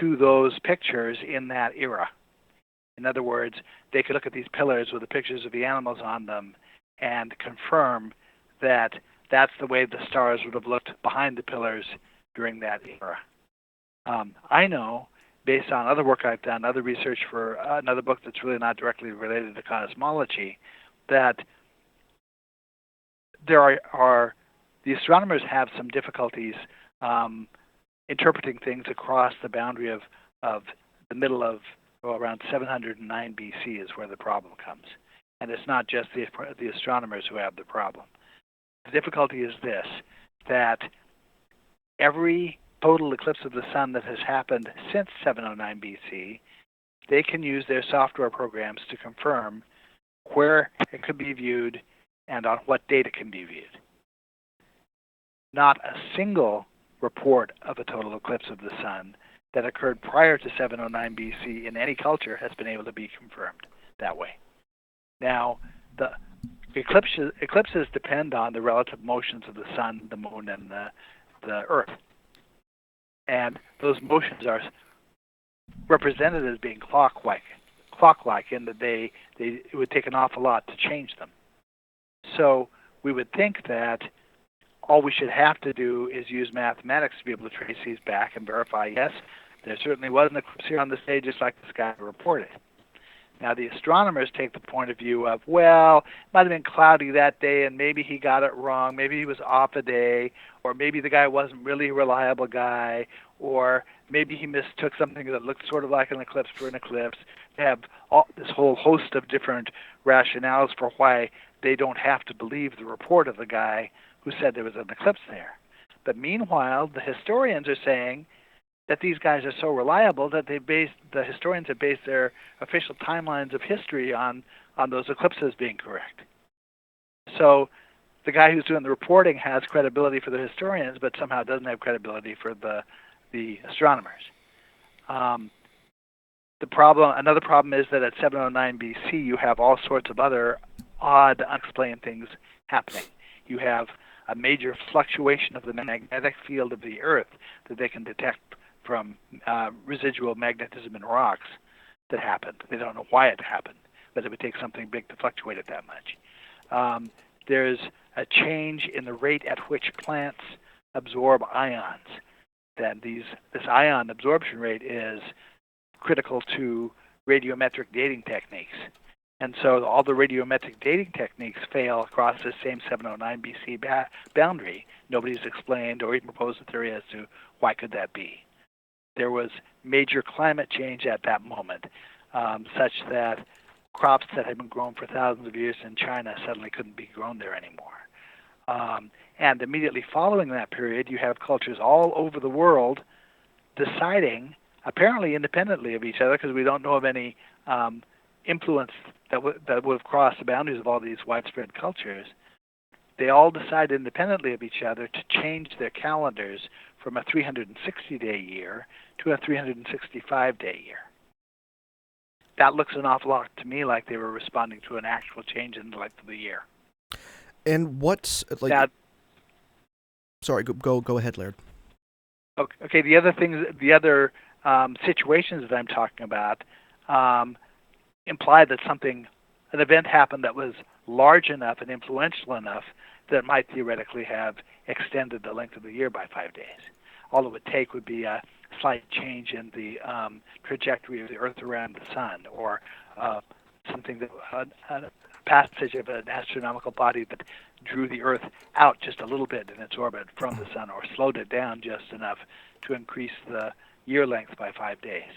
to those pictures in that era. In other words, they could look at these pillars with the pictures of the animals on them and confirm that that's the way the stars would have looked behind the pillars during that era. I know, based on other work I've done, other research for another book that's really not directly related to cosmology, that there are the astronomers have some difficulties interpreting things across the boundary of the middle of around 709 BC is where the problem comes. And it's not just the astronomers who have the problem. The difficulty is this, that every total eclipse of the sun that has happened since 709 BC, they can use their software programs to confirm where it could be viewed and on what date it can be viewed. Not a single report of a total eclipse of the sun that occurred prior to 709 BC in any culture has been able to be confirmed that way. Now, the eclipses depend on the relative motions of the sun, the moon, and the earth. And those motions are represented as being clock-like in that it would take an awful lot to change them. So we would think that all we should have to do is use mathematics to be able to trace these back and verify, yes, there certainly was an eclipse here on the stage just like the sky reported. Now, the astronomers take the point of view of, well, it might have been cloudy that day, and maybe he got it wrong. Maybe he was off a day, or maybe the guy wasn't really a reliable guy, or maybe he mistook something that looked sort of like an eclipse for an eclipse. They have this whole host of different rationales for why they don't have to believe the report of the guy who said there was an eclipse there. But meanwhile, the historians are saying that these guys are so reliable that the historians have based their official timelines of history on those eclipses being correct. So the guy who's doing the reporting has credibility for the historians, but somehow doesn't have credibility for the astronomers. Another problem is that at 709 BC, you have all sorts of other odd, unexplained things happening. You have a major fluctuation of the magnetic field of the Earth that they can detect from residual magnetism in rocks that happened. They don't know why it happened, but it would take something big to fluctuate it that much. There's a change in the rate at which plants absorb ions. This ion absorption rate is critical to radiometric dating techniques. And so all the radiometric dating techniques fail across this same 709 BC boundary. Nobody's explained or even proposed a theory as to why could that be. There was major climate change at that moment, such that crops that had been grown for thousands of years in China suddenly couldn't be grown there anymore. And immediately following that period, you have cultures all over the world deciding, apparently independently of each other, because we don't know of any influence that would have crossed the boundaries of all these widespread cultures. They all decide independently of each other to change their calendars from a 360-day year to a 365-day year. That looks an awful lot to me like they were responding to an actual change in the length of the year. And what's like? Now, sorry, go ahead, Laird. Okay. The other situations that I'm talking about imply that an event happened that was large enough and influential enough that it might theoretically have extended the length of the year by 5 days. All it would take would be a slight change in the trajectory of the Earth around the Sun, or something that a passage of an astronomical body that drew the Earth out just a little bit in its orbit from the Sun, or slowed it down just enough to increase the year length by 5 days.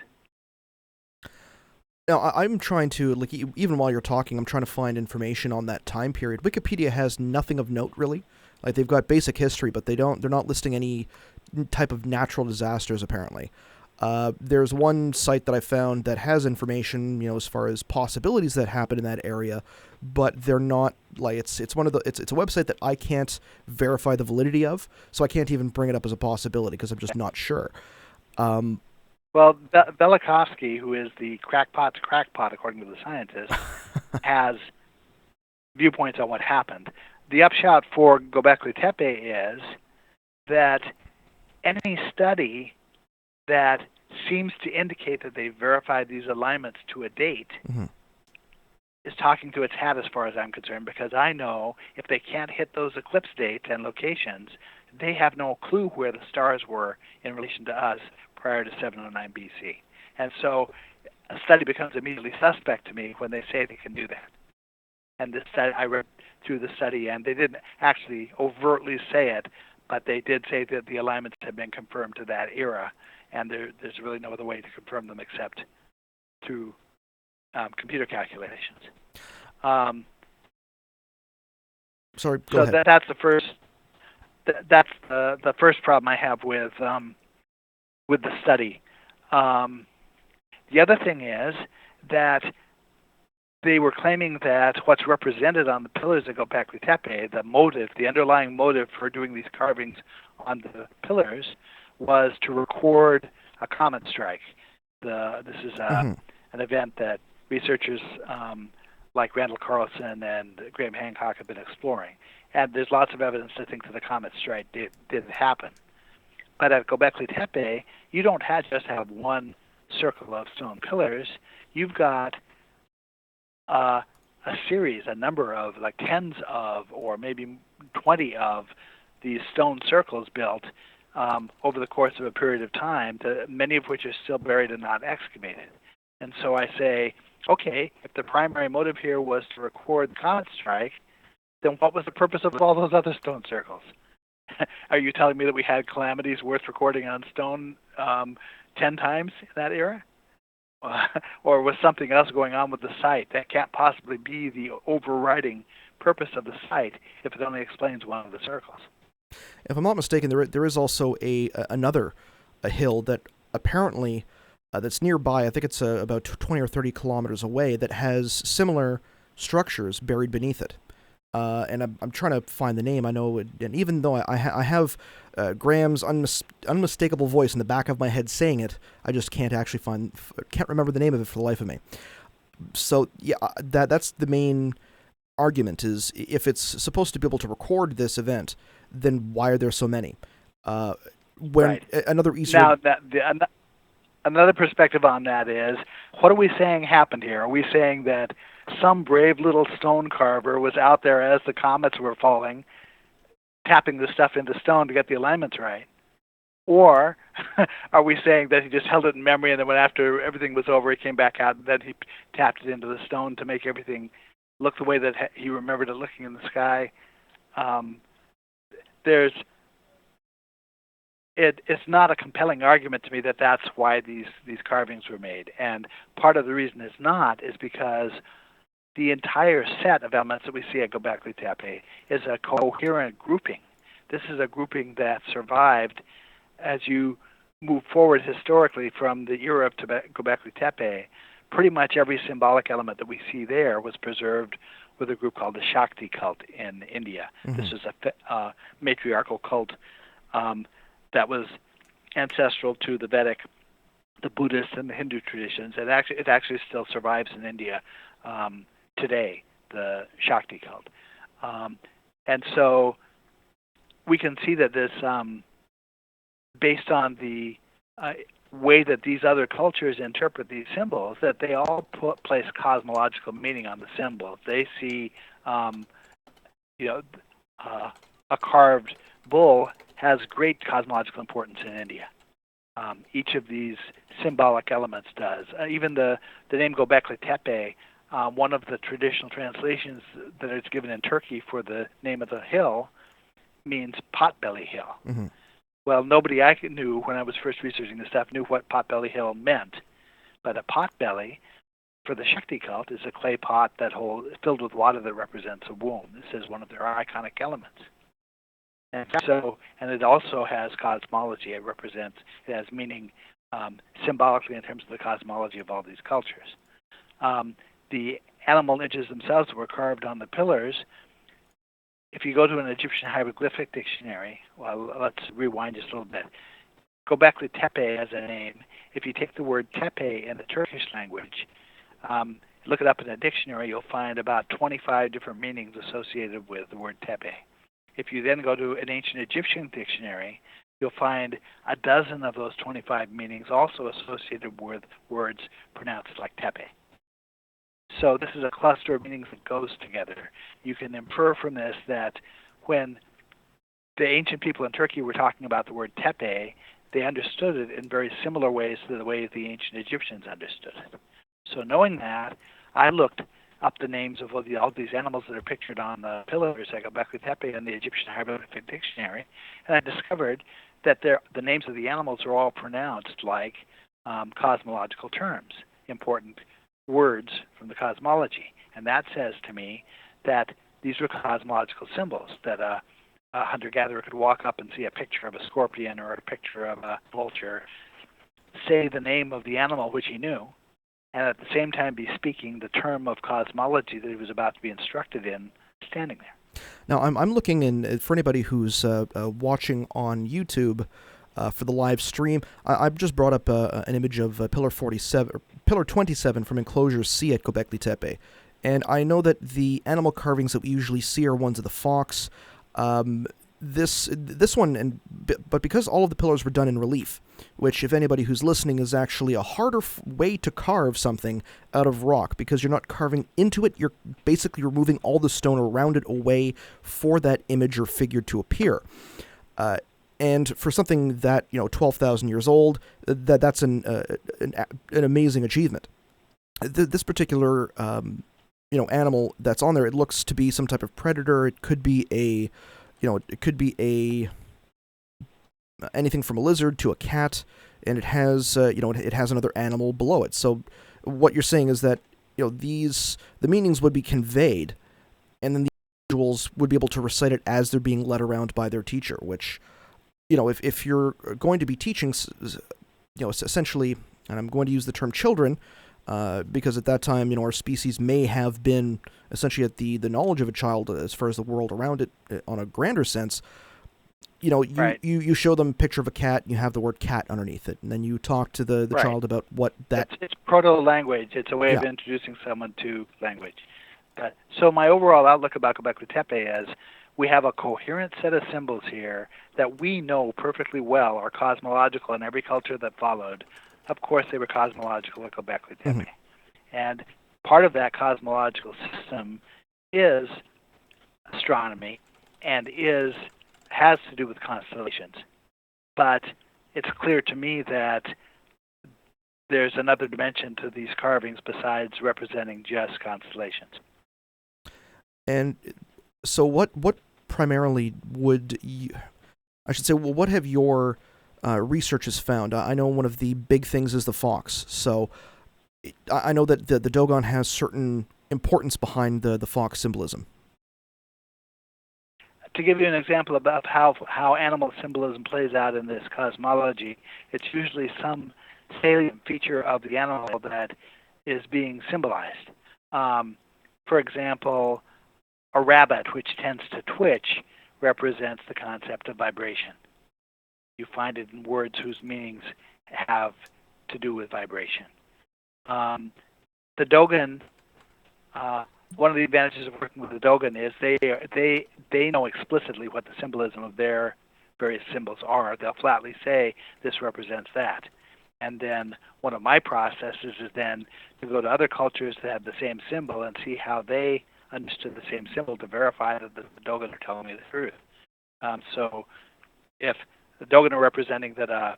Now, I'm trying to, even while you're talking, I'm trying to find information on that time period. Wikipedia has nothing of note, really. Like, they've got basic history, but they're not listing any type of natural disasters, apparently. There's one site that I found that has information, as far as possibilities that happen in that area, but they're not, it's a website that I can't verify the validity of, so I can't even bring it up as a possibility, because I'm just not sure. Well, Velikovsky, who is the crackpot's crackpot, according to the scientists, has viewpoints on what happened. The upshot for Gobekli Tepe is that any study that seems to indicate that they verified these alignments to a date is talking to its hat as far as I'm concerned, because I know if they can't hit those eclipse dates and locations, they have no clue where the stars were in relation to us prior to 709 BC. And so a study becomes immediately suspect to me when they say they can do that. And this study, I read through the study, and they didn't actually overtly say it, but they did say that the alignments had been confirmed to that era, and there's really no other way to confirm them except through computer calculations. Sorry, go ahead. So that's the first. That's the first problem I have with the study. The other thing is that they were claiming that what's represented on the pillars of Gobekli Tepe, the motive, the underlying motive for doing these carvings on the pillars, was to record a comet strike. This is an event that researchers like Randall Carlson and Graham Hancock have been exploring. And there's lots of evidence to think that the comet strike did happen. But at Gobekli Tepe, you don't just have one circle of stone pillars. You've got a series, a number of, like tens of, or maybe 20 of these stone circles built over the course of a period of time, many of which are still buried and not excavated. And so I say, okay, if the primary motive here was to record the comet strike, then what was the purpose of all those other stone circles? Are you telling me that we had calamities worth recording on stone 10 times in that era? Or was something else going on with the site? That can't possibly be the overriding purpose of the site if it only explains one of the circles. If I'm not mistaken, there is also another hill that apparently that's nearby. I think it's about 20 or 30 kilometers away that has similar structures buried beneath it. And I'm trying to find the name. I know, and even though I have Graham's unmistakable voice in the back of my head saying it, I just can't remember the name of it for the life of me. So yeah, that's the main argument, is if it's supposed to be able to record this event, then why are there so many? Right. Another Easter... Now, another perspective on that is, what are we saying happened here? Are we saying that some brave little stone carver was out there as the comets were falling, tapping the stuff into stone to get the alignments right? Or are we saying that he just held it in memory, and then when after everything was over, he came back out and then he tapped it into the stone to make everything look the way that he remembered it looking in the sky? It's not a compelling argument to me that that's why these carvings were made. And part of the reason it's not is because the entire set of elements that we see at Gobekli Tepe is a coherent grouping. This is a grouping that survived as you move forward historically from the era of Gobekli Tepe. Pretty much every symbolic element that we see there was preserved with a group called the Shakti cult in India. Mm-hmm. This is a matriarchal cult that was ancestral to the Vedic, the Buddhist, and the Hindu traditions. It actually still survives in India today, the Shakti cult. And so we can see that this, based on the way that these other cultures interpret these symbols, that they all place cosmological meaning on the symbols. They see, a carved bull has great cosmological importance in India. Each of these symbolic elements does. Even the name Gobekli Tepe, one of the traditional translations that is given in Turkey for the name of the hill means potbelly hill. Mm-hmm. Well, nobody I knew when I was first researching this stuff knew what potbelly hill meant. But a potbelly for the Shakti cult is a clay pot filled with water that represents a womb. This is one of their iconic elements. And it also has cosmology. It has meaning symbolically in terms of the cosmology of all these cultures. The animal images themselves were carved on the pillars. If you go to an Egyptian hieroglyphic dictionary, well, let's rewind just a little bit. Gobekli Tepe as a name. If you take the word Tepe in the Turkish language, look it up in a dictionary, you'll find about 25 different meanings associated with the word Tepe. If you then go to an ancient Egyptian dictionary, you'll find a dozen of those 25 meanings also associated with words pronounced like Tepe. So this is a cluster of meanings that goes together. You can infer from this that when the ancient people in Turkey were talking about the word Tepe, they understood it in very similar ways to the way the ancient Egyptians understood it. So knowing that, I looked up the names of all these animals that are pictured on the pillars at Gobekli Tepe in the Egyptian hieroglyphic dictionary, and I discovered that the names of the animals are all pronounced like cosmological terms, important words from the cosmology. And that says to me that these were cosmological symbols that a hunter-gatherer could walk up and see a picture of a scorpion or a picture of a vulture, say the name of the animal which he knew, and at the same time be speaking the term of cosmology that he was about to be instructed in, standing there. Now, I'm looking in, for anybody who's watching on YouTube for the live stream, I've just brought up an image of Pillar 27 from Enclosure C at Gobekli Tepe. And I know that the animal carvings that we usually see are ones of the fox. This one, but because all of the pillars were done in relief, which, if anybody who's listening, is actually a harder way to carve something out of rock, because you're not carving into it, you're basically removing all the stone around it away for that image or figure to appear. And for something that, 12,000 years old, that's an amazing achievement. This particular animal that's on there, it looks to be some type of predator. It could be anything from a lizard to a cat, and it has it has another animal below it. So what you're saying is that the meanings would be conveyed, and then the individuals would be able to recite it as they're being led around by their teacher. Which, if you're going to be teaching, essentially, and I'm going to use the term children, because at that time, our species may have been essentially at the knowledge of a child as far as the world around it on a grander sense. Right. You show them a picture of a cat, you have the word cat underneath it, and then you talk to the Right. child about what that... It's proto-language. It's a way of introducing someone to language. So my overall outlook about Gobekli Tepe is we have a coherent set of symbols here that we know perfectly well are cosmological in every culture that followed. Of course, they were cosmological at Gobekli Tepe. Mhm. And part of that cosmological system is astronomy and has to do with constellations. But it's clear to me that there's another dimension to these carvings besides representing just constellations. And so what primarily would you... I should say, well, what have your researches found? I know one of the big things is the fox. So I know that the Dogon has certain importance behind the fox symbolism. To give you an example about how animal symbolism plays out in this cosmology, it's usually some salient feature of the animal that is being symbolized. For example, a rabbit, which tends to twitch, represents the concept of vibration. You find it in words whose meanings have to do with vibration. The Dogon, one of the advantages of working with the Dogon is they know explicitly what the symbolism of their various symbols are. They'll flatly say, this represents that. And then one of my processes is then to go to other cultures that have the same symbol and see how they understood the same symbol to verify that the Dogon are telling me the truth. So if the Dogon are representing that a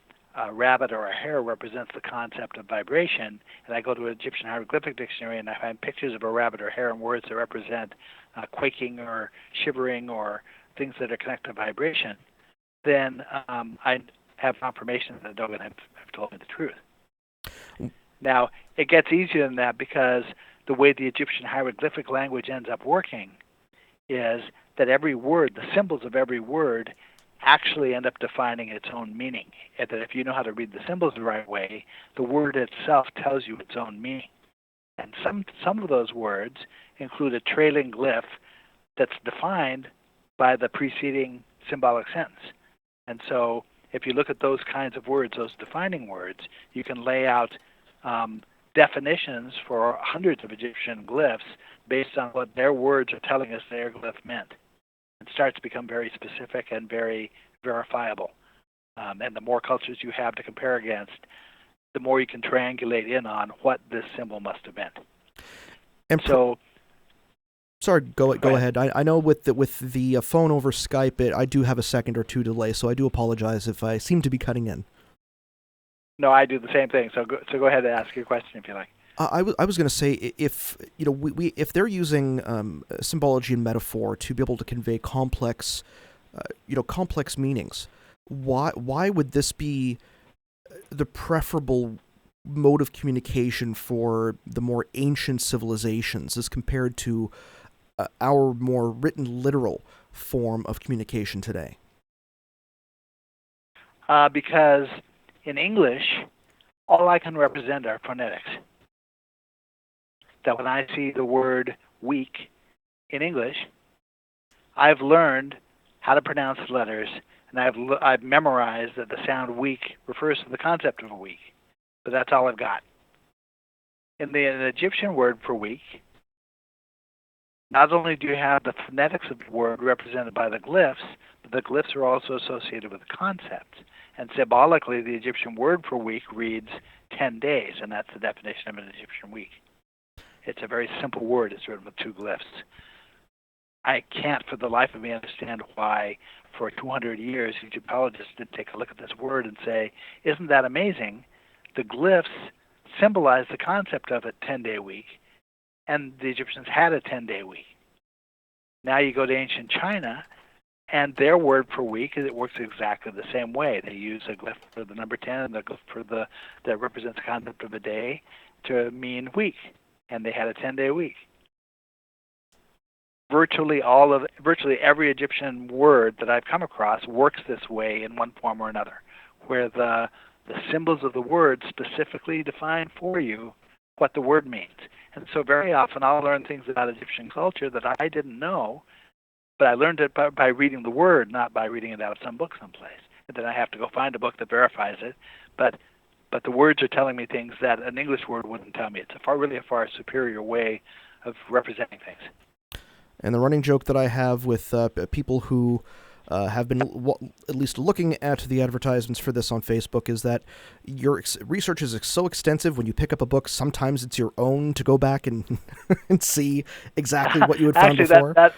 rabbit or a hare represents the concept of vibration, and I go to an Egyptian hieroglyphic dictionary and I find pictures of a rabbit or hare and words that represent quaking or shivering or things that are connected to vibration, then I have confirmation that the Dogon have told me the truth. Now, it gets easier than that because the way the Egyptian hieroglyphic language ends up working is that every word, the symbols of every word, actually end up defining its own meaning. And that if you know how to read the symbols the right way, the word itself tells you its own meaning. And some of those words include a trailing glyph that's defined by the preceding symbolic sentence. And so if you look at those kinds of words, those defining words, you can lay out definitions for hundreds of Egyptian glyphs based on what their words are telling us their glyph meant. It starts to become very specific and very verifiable. And the more cultures you have to compare against, the more you can triangulate in on what this symbol must have meant. And so, sorry, go ahead. I know with the phone over Skype, I do have a second or two delay, so I do apologize if I seem to be cutting in. No, I do the same thing. So go ahead and ask your question if you like. I was going to say, if if they're using symbology and metaphor to be able to convey complex meanings, why would this be the preferable mode of communication for the more ancient civilizations as compared to our more written, literal form of communication today? Because in English, all I can represent are phonetics. That when I see the word week in English, I've learned how to pronounce letters, and I've memorized that the sound week refers to the concept of a week. But that's all I've got. In the Egyptian word for week, not only do you have the phonetics of the word represented by the glyphs, but the glyphs are also associated with concepts. And symbolically, the Egyptian word for week reads 10 days, and that's the definition of an Egyptian week. It's a very simple word. It's written with 2 glyphs. I can't for the life of me understand why for 200 years Egyptologists didn't take a look at this word and say, isn't that amazing? The glyphs symbolize the concept of a 10-day week, and the Egyptians had a 10-day week. Now you go to ancient China, and their word for week, it works exactly the same way. They use a glyph for the number 10 and a glyph for that represents the concept of a day to mean week, and they had a 10-day week. Virtually every Egyptian word that I've come across works this way in one form or another, where the symbols of the word specifically define for you what the word means. And so very often I'll learn things about Egyptian culture that I didn't know, but I learned it by reading the word, not by reading it out of some book someplace. And then I have to go find a book that verifies it. But the words are telling me things that an English word wouldn't tell me. It's really a far superior way of representing things. And the running joke that I have with people who have been at least looking at the advertisements for this on Facebook is that your research is so extensive. When you pick up a book, sometimes it's your own to go back and and see exactly what you had found before. That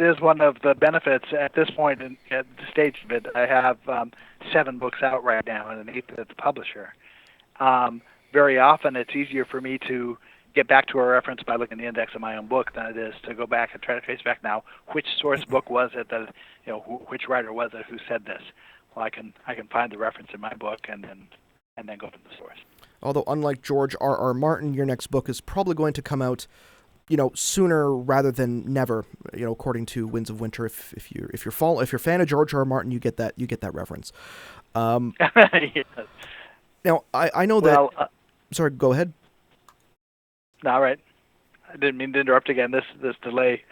is one of the benefits at this point at the stage of it. I have 7 books out right now and an 8th at the publisher. Very often it's easier for me to get back to a reference by looking at the index of my own book than it is to go back and try to trace back now which source book was it that, which writer was it who said this. Well, I can find the reference in my book and then go to the source. Although unlike George R.R. Martin, your next book is probably going to come out, sooner rather than never. According to Winds of Winter, if you're a fan of George R.R. Martin, you get that reference. Yes. Now I know that. Sorry, go ahead. No, all right. I didn't mean to interrupt again. This delay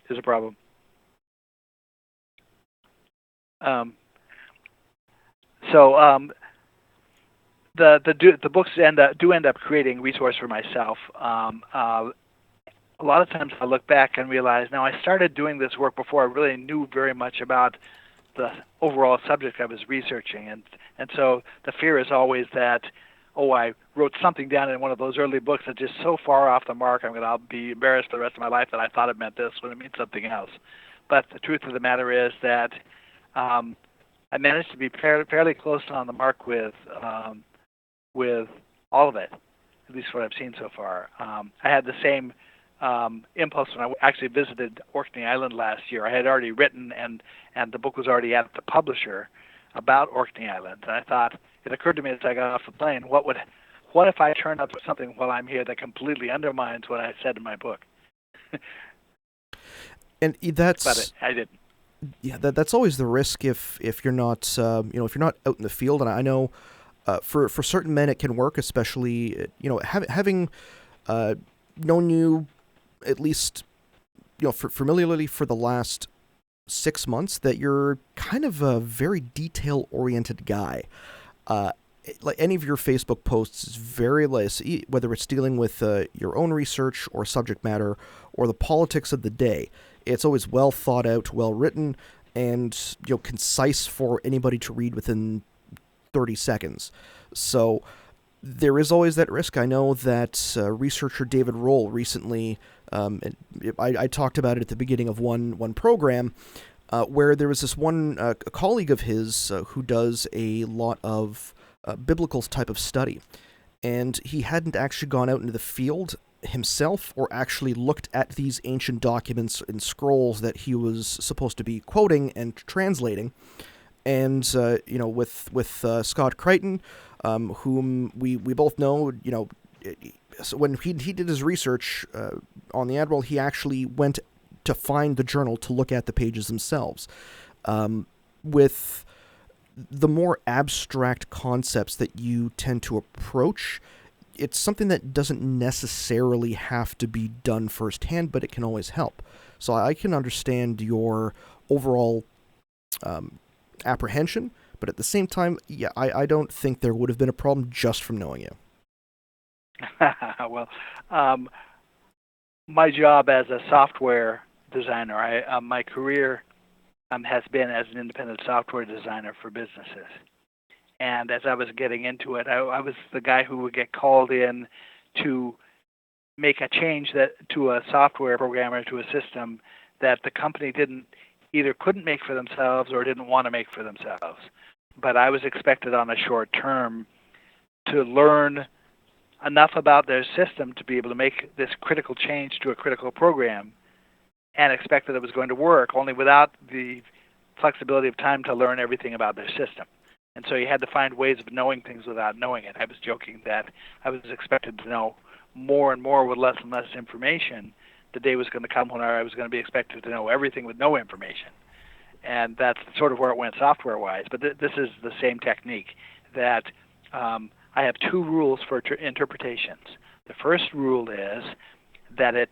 is a problem. The books do end up creating a resource for myself. A lot of times I look back and realize, now I started doing this work before I really knew very much about the overall subject I was researching, and so the fear is always that, I wrote something down in one of those early books that's just so far off the mark, I'll be embarrassed for the rest of my life that I thought it meant this when it means something else. But the truth of the matter is that I managed to be fairly close on the mark with all of it, at least what I've seen so far. I had the same impulse when I actually visited Orkney Island last year. I had already written, and the book was already at the publisher about Orkney Island, and I thought, it occurred to me as I got off the plane, what if I turn up with something while I'm here that completely undermines what I said in my book? And that's. But I didn't. Yeah, that's always the risk if you're not if you're not out in the field. And I know for certain men it can work, especially having known you at least familiarly for the last 6 months, that you're kind of a very detail-oriented guy. Like any of your Facebook posts is very less, whether it's dealing with your own research or subject matter or the politics of the day. It's always well thought out, well written, and concise for anybody to read within 30 seconds. So there is always that risk. I know that researcher David Roll recently, I talked about it at the beginning of one program, where there was this one a colleague of his who does a lot of biblical type of study, and he hadn't actually gone out into the field himself or actually looked at these ancient documents and scrolls that he was supposed to be quoting and translating. And with Scott Crichton, whom we both know, so when he did his research on the Admiral, he actually went to find the journal to look at the pages themselves. With the more abstract concepts that you tend to approach, it's something that doesn't necessarily have to be done firsthand, but it can always help. So I can understand your overall apprehension, but at the same time, yeah, I don't think there would have been a problem just from knowing you. Well, my job as a software designer, my career has been as an independent software designer for businesses. And as I was getting into it, I was the guy who would get called in to make a change to a software program or to a system that the company couldn't make for themselves or didn't want to make for themselves. But I was expected on a short term to learn enough about their system to be able to make this critical change to a critical program, and expect that it was going to work, only without the flexibility of time to learn everything about their system. And so you had to find ways of knowing things without knowing it. I was joking that I was expected to know more and more with less and less information. The day was going to come when I was going to be expected to know everything with no information. And that's sort of where it went software-wise. But this is the same technique, that I have two rules for interpretations. The first rule is that it's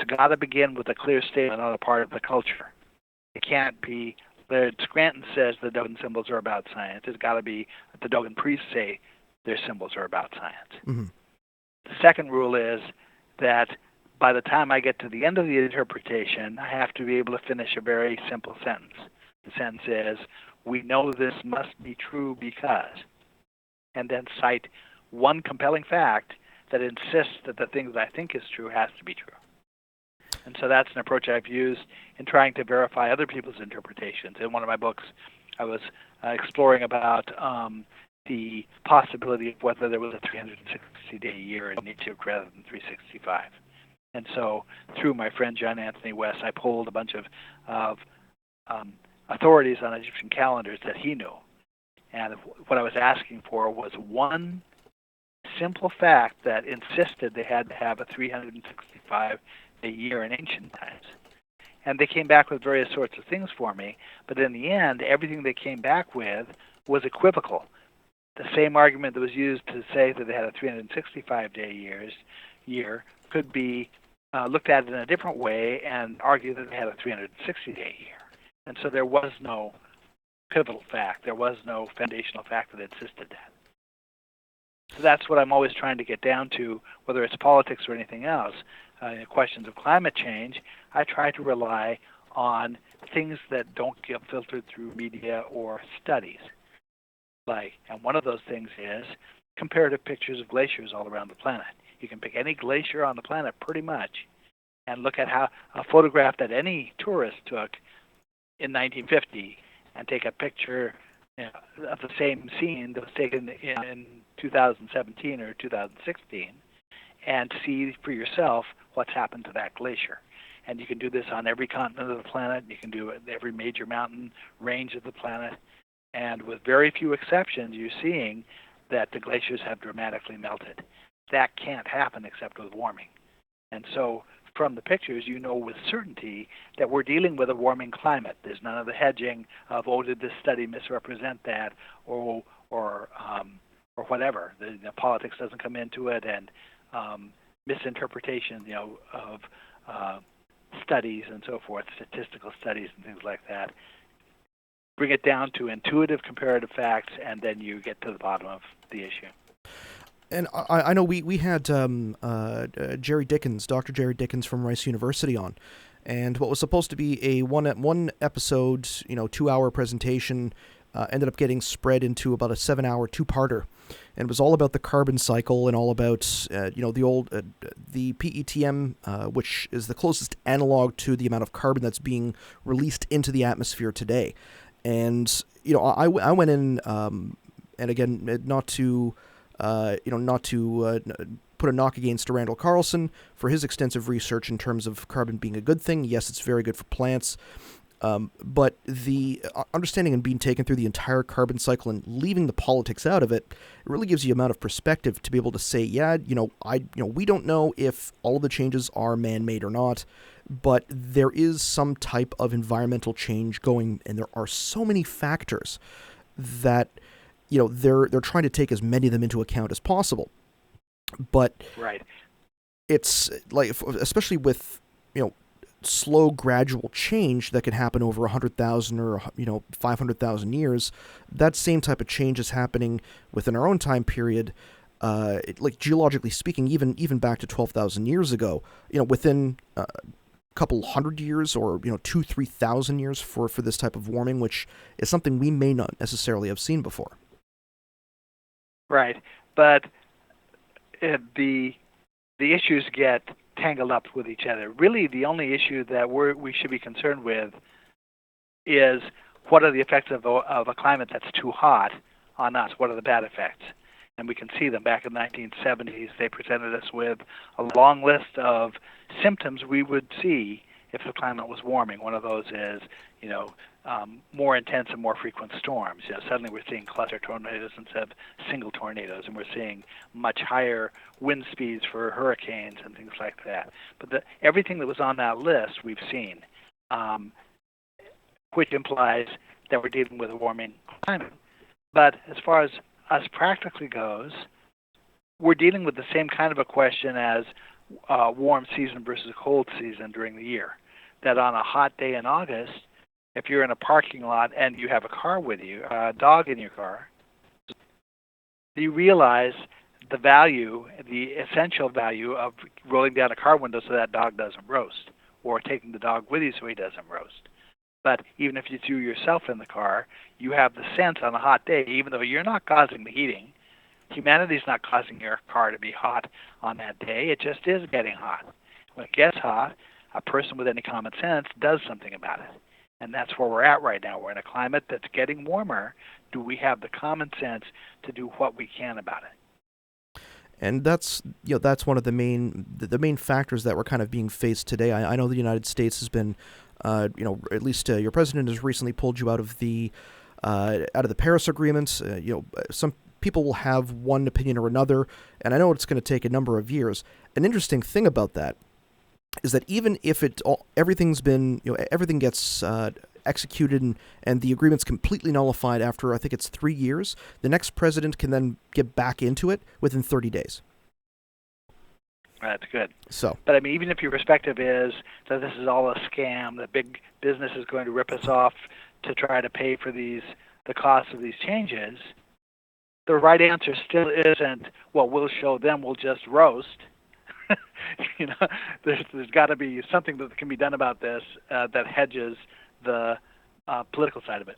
got to begin with a clear statement on the part of the culture. It can't be, Laird Scranton says the Dogon symbols are about science. It's got to be the Dogon priests say their symbols are about science. Mm-hmm. The second rule is that by the time I get to the end of the interpretation, I have to be able to finish a very simple sentence. The sentence is, we know this must be true because, and then cite one compelling fact that insists that the thing that I think is true has to be true. And so that's an approach I've used in trying to verify other people's interpretations. In one of my books, I was exploring about the possibility of whether there was a 360-day year in Egypt rather than 365. And so through my friend John Anthony West, I pulled a bunch of authorities on Egyptian calendars that he knew. And what I was asking for was one simple fact that insisted they had to have a 365-day year in ancient times. And they came back with various sorts of things for me, but in the end, everything they came back with was equivocal. The same argument that was used to say that they had a 365-day year could be looked at in a different way and argue that they had a 360-day year. And so there was no pivotal fact. There was no foundational fact that insisted that. So that's what I'm always trying to get down to, whether it's politics or anything else. In questions of climate change, I try to rely on things that don't get filtered through media or studies. And one of those things is comparative pictures of glaciers all around the planet. You can pick any glacier on the planet pretty much and look at how a photograph that any tourist took in 1950 and take a picture of the same scene that was taken in 2017 or 2016 and see for yourself what's happened to that glacier. And you can do this on every continent of the planet. You can do it in every major mountain range of the planet. And with very few exceptions, you're seeing that the glaciers have dramatically melted. That can't happen except with warming. And so from the pictures, you know with certainty that we're dealing with a warming climate. There's none of the hedging of, oh, did this study misrepresent that, or whatever. The politics doesn't come into it, and misinterpretation, of studies and so forth, statistical studies and things like that. Bring it down to intuitive comparative facts, and then you get to the bottom of the issue. And I know we had Jerry Dickens, Dr. Jerry Dickens from Rice University on, and what was supposed to be a one episode, 2-hour presentation, ended up getting spread into about a 7-hour 2-parter, and it was all about the carbon cycle and all about the PETM, which is the closest analog to the amount of carbon that's being released into the atmosphere today. And I went in, and again, not to put a knock against Randall Carlson for his extensive research in terms of carbon being a good thing. Yes, it's very good for plants. But the understanding and being taken through the entire carbon cycle and leaving the politics out of it, it really gives you amount of perspective to be able to say, yeah, we don't know if all of the changes are man-made or not, but there is some type of environmental change going, and there are so many factors that, they're trying to take as many of them into account as possible. But right. It's like, especially with, slow, gradual change that can happen over 100,000 or 500,000 years. That same type of change is happening within our own time period. Like geologically speaking, even back to 12,000 years ago. Within a couple hundred years, or 2,000-3,000 years for this type of warming, which is something we may not necessarily have seen before. Right, but the issues get tangled up with each other. Really, the only issue that we should be concerned with is what are the effects of a climate that's too hot on us? What are the bad effects? And we can see them. Back in the 1970s, they presented us with a long list of symptoms we would see if the climate was warming. One of those is, more intense and more frequent storms. Suddenly we're seeing cluster tornadoes instead of single tornadoes, and we're seeing much higher wind speeds for hurricanes and things like that. But everything that was on that list we've seen, which implies that we're dealing with a warming climate. But as far as us practically goes, we're dealing with the same kind of a question as warm season versus cold season during the year. That on a hot day in August, if you're in a parking lot and you have a car with you, a dog in your car, you realize the essential value of rolling down a car window so that dog doesn't roast, or taking the dog with you so he doesn't roast. But even if you threw yourself in the car, you have the sense on a hot day, even though you're not causing the heating, humanity's not causing your car to be hot on that day, it just is getting hot. When it gets hot, a person with any common sense does something about it. And that's where we're at right now. We're in a climate that's getting warmer. Do we have the common sense to do what we can about it? And that's one of the main factors that we're kind of being faced today. I know the United States has been, at least your president has recently pulled you out of the Paris Agreement. Some people will have one opinion or another, and I know it's going to take a number of years. An interesting thing about that is that even if everything gets executed and the agreement's completely nullified after, I think it's 3 years, the next president can then get back into it within 30 days. That's good. So, but I mean, even if your perspective is that this is all a scam, that big business is going to rip us off to try to pay for the cost of these changes, the right answer still isn't, well, we'll show them, we'll just roast. There's got to be something that can be done about this that hedges the political side of it.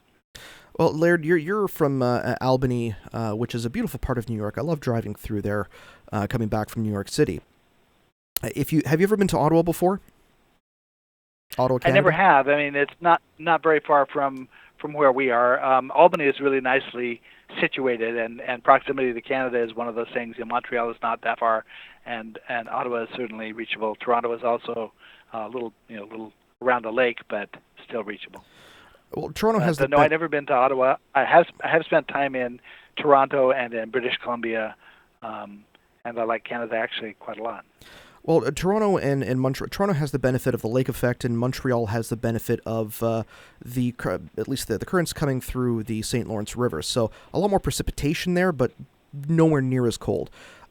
Well, Laird, you're from Albany, which is a beautiful part of New York. I love driving through there, coming back from New York City. Have you ever been to Ottawa before? Ottawa, Canada? I never have. I mean, it's not very far from where we are. Albany is really nicely situated, and proximity to Canada is one of those things. Montreal is not that far, and Ottawa is certainly reachable. Toronto is also a little around the lake, but still reachable. Well, Toronto has No, I've never been to Ottawa. I have spent time in Toronto and in British Columbia, and I like Canada actually quite a lot. Well, Toronto and Montreal. Toronto has the benefit of the lake effect, and Montreal has the benefit of at least the currents coming through the St. Lawrence River. So a lot more precipitation there, but nowhere near as cold.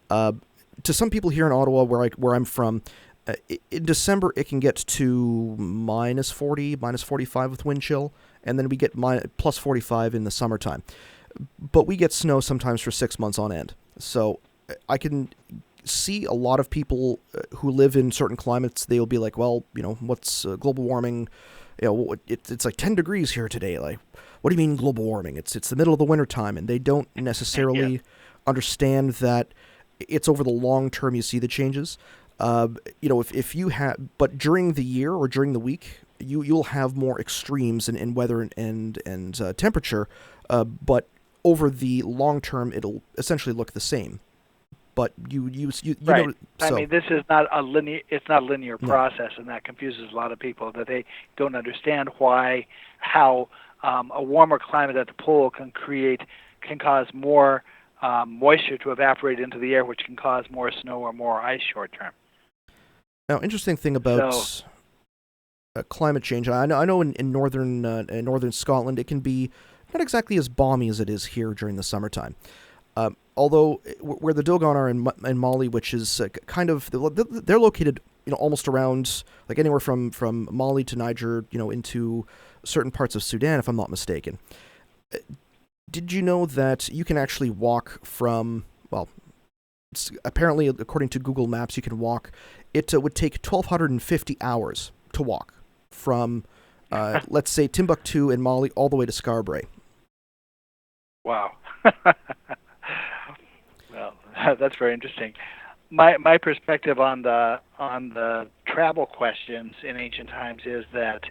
To some people here in Ottawa, where I'm from, in December it can get to minus 40, minus 45 with wind chill, and then we get plus 45 in the summertime. But we get snow sometimes for 6 months on end. So I can see a lot of people who live in certain climates. They'll be like, well, what's global warming? It's like 10 degrees here today. Like, what do you mean global warming? It's the middle of the winter time, and they don't necessarily understand that it's over the long term you see the changes. If you have, but during the year or during the week, you'll have more extremes in weather and temperature. But over the long term, it'll essentially look the same. but you Right. know, I so mean, this is not a linear. It's not a linear no. process, and that confuses a lot of people. That they don't understand how a warmer climate at the pole can cause more moisture to evaporate into the air, which can cause more snow or more ice short term. Now, interesting thing about climate change. I know in northern Scotland it can be not exactly as balmy as it is here during the summertime. Although where the Dogon are in Mali, which is kind of they're located almost around like anywhere from Mali to Niger, into certain parts of Sudan, if I'm not mistaken. Did you know that you can actually walk from, well, apparently according to Google Maps you can walk, it would take 1,250 hours to walk from let's say Timbuktu in Mali all the way to Scarborough. Wow. Well, that's very interesting. My perspective on the travel questions in ancient times is that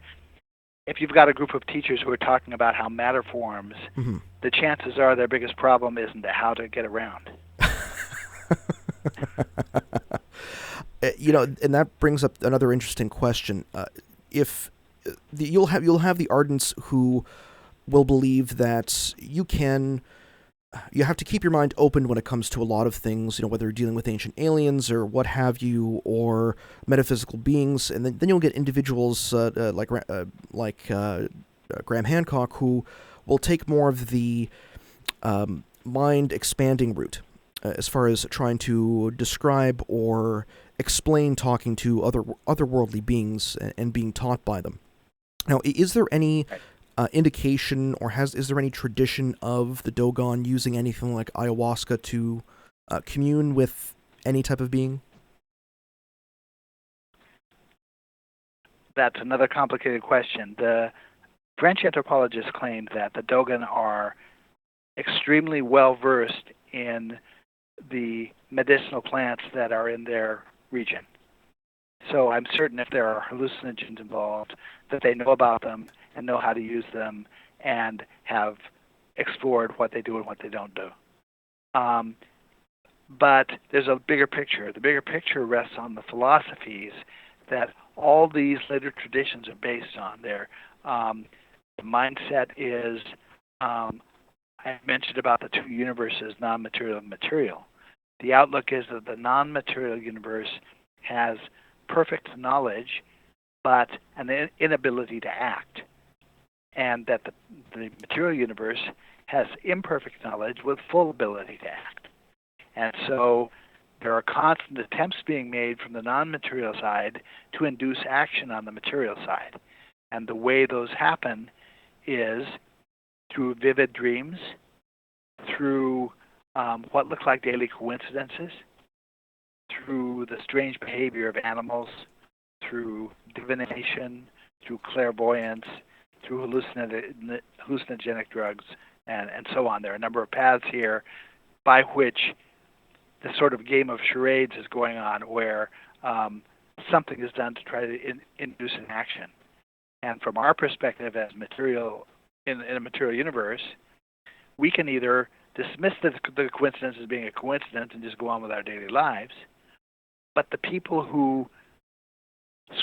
if you've got a group of teachers who are talking about how matter forms, Mm-hmm. the chances are their biggest problem isn't how to get around. And that brings up another interesting question. If you'll have the ardents who will believe that you have to keep your mind open when it comes to a lot of things, whether you're dealing with ancient aliens or what have you, or metaphysical beings, and then you'll get individuals like Graham Hancock who will take more of the mind expanding route as far as trying to describe or explain talking to otherworldly beings and being taught by them. Now, is there any indication, or is there any tradition of the Dogon using anything like ayahuasca to commune with any type of being? That's another complicated question. The French anthropologists claim that the Dogon are extremely well versed in the medicinal plants that are in their region. So I'm certain if there are hallucinogens involved, that they know about them and know how to use them and have explored what they do and what they don't do. But there's a bigger picture. The bigger picture rests on the philosophies that all these later traditions are based on. The mindset is, I mentioned about the two universes, non-material and material. The outlook is that the non-material universe has perfect knowledge, but an inability to act. And that the material universe has imperfect knowledge with full ability to act. And so there are constant attempts being made from the non-material side to induce action on the material side. And the way those happen is through vivid dreams, through what look like daily coincidences, through the strange behavior of animals, through divination, through clairvoyance, through hallucinogenic drugs, and so on. There are a number of paths here by which the sort of game of charades is going on, where something is done to try to induce an action. And from our perspective as material in a material universe, we can either dismiss the coincidence as being a coincidence and just go on with our daily lives, but the people who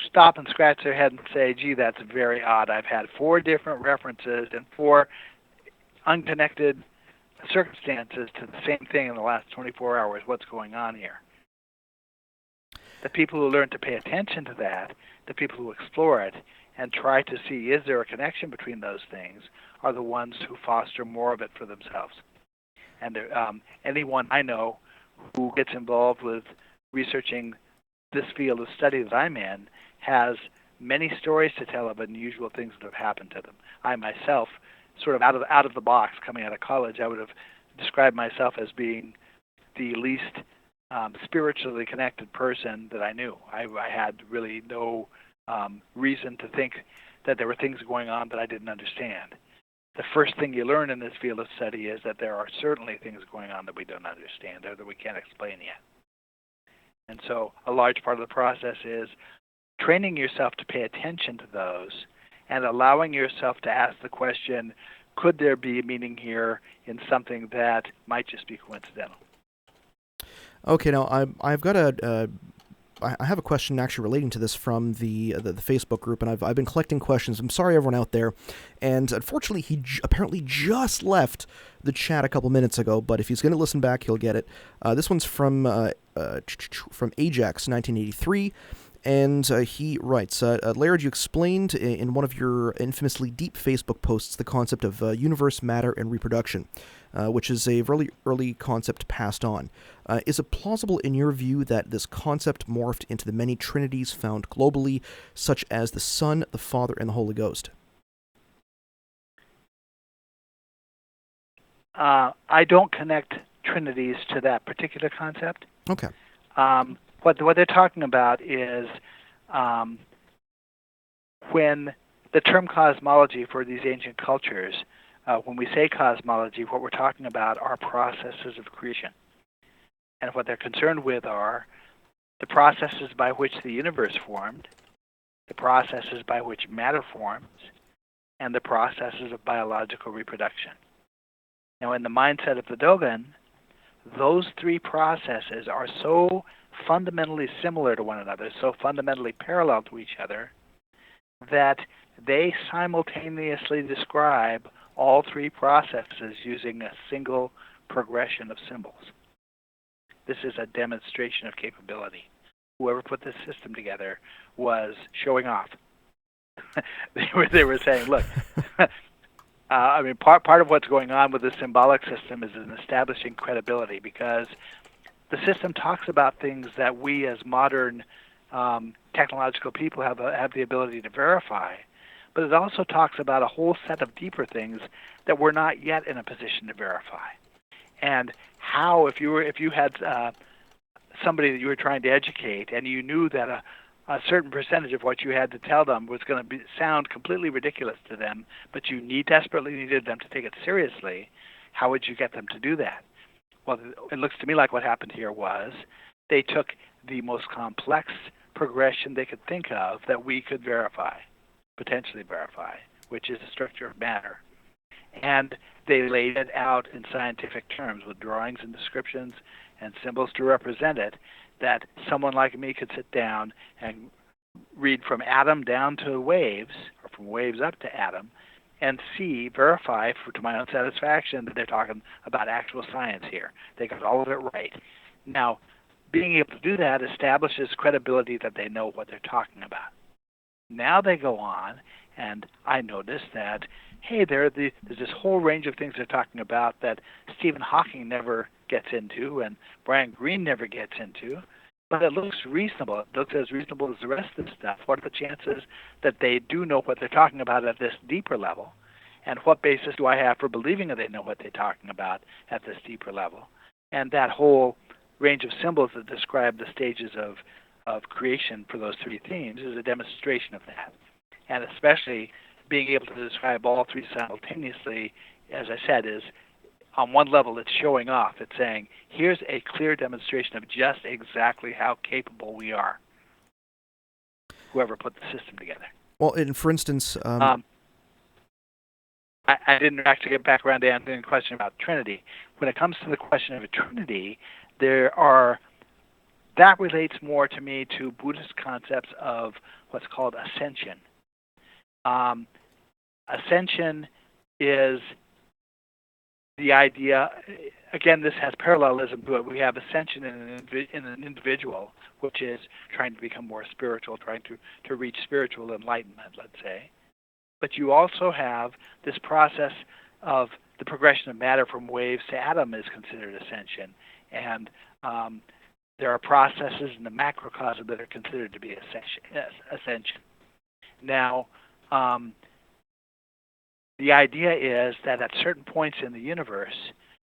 stop and scratch their head and say, gee, that's very odd. I've had 4 different references and 4 unconnected circumstances to the same thing in the last 24 hours. What's going on here? The people who learn to pay attention to that, the people who explore it and try to see, is there a connection between those things, are the ones who foster more of it for themselves. And anyone I know who gets involved with researching this field of study that I'm in has many stories to tell of unusual things that have happened to them. I myself, sort of out of the box, coming out of college, I would have described myself as being the least spiritually connected person that I knew. I had really no reason to think that there were things going on that I didn't understand. The first thing you learn in this field of study is that there are certainly things going on that we don't understand or that we can't explain yet. And so a large part of the process is training yourself to pay attention to those and allowing yourself to ask the question, could there be a meaning here in something that might just be coincidental? Okay, now I've got I have a question actually relating to this from the Facebook group, and I've been collecting questions. I'm sorry, everyone out there, and unfortunately, he apparently just left the chat a couple minutes ago. But if he's going to listen back, he'll get it. This one's from Ajax, 1983. And he writes, Laird, you explained in one of your infamously deep Facebook posts the concept of universe, matter, and reproduction, which is a really early concept passed on. Is it plausible in your view that this concept morphed into the many trinities found globally, such as the Son, the Father, and the Holy Ghost? I don't connect trinities to that particular concept. Okay. What they're talking about is when the term cosmology for these ancient cultures, when we say cosmology, what we're talking about are processes of creation. And what they're concerned with are the processes by which the universe formed, the processes by which matter forms, and the processes of biological reproduction. Now, in the mindset of the Dogon, those three processes are so fundamentally similar to one another, so fundamentally parallel to each other, that they simultaneously describe all three processes using a single progression of symbols. This is a demonstration of capability. Whoever put this system together was showing off. They were saying, look, part of what's going on with the symbolic system is in establishing credibility, because the system talks about things that we as modern technological people have the ability to verify, but it also talks about a whole set of deeper things that we're not yet in a position to verify. And how, if you had somebody that you were trying to educate, and you knew that a certain percentage of what you had to tell them was going to sound completely ridiculous to them, but you desperately needed them to take it seriously, how would you get them to do that? Well, it looks to me like what happened here was they took the most complex progression they could think of that we could potentially verify, which is the structure of matter. And they laid it out in scientific terms with drawings and descriptions and symbols to represent it, that someone like me could sit down and read from atom down to waves, or from waves up to atom, and verify to my own satisfaction that they're talking about actual science here. They got all of it right. Now, being able to do that establishes credibility that they know what they're talking about. Now they go on, and I notice that, hey, there's this whole range of things they're talking about that Stephen Hawking never gets into and Brian Greene never gets into, but it looks reasonable. It looks as reasonable as the rest of the stuff. What are the chances that they do know what they're talking about at this deeper level? And what basis do I have for believing that they know what they're talking about at this deeper level? And that whole range of symbols that describe the stages of creation for those three themes is a demonstration of that. And especially being able to describe all three simultaneously, as I said, is on one level it's showing off. It's saying, here's a clear demonstration of just exactly how capable we are, whoever put the system together. Well, and for instance... I didn't actually get back around to answering the question about Trinity. When it comes to the question of a Trinity, that relates more to me to Buddhist concepts of what's called Ascension. Ascension is the idea, again, this has parallelism to it. We have ascension in an individual, which is trying to become more spiritual, trying to reach spiritual enlightenment, let's say. But you also have this process of the progression of matter from waves to atom is considered ascension. And there are processes in the macrocosm that are considered to be ascension. Now, the idea is that at certain points in the universe,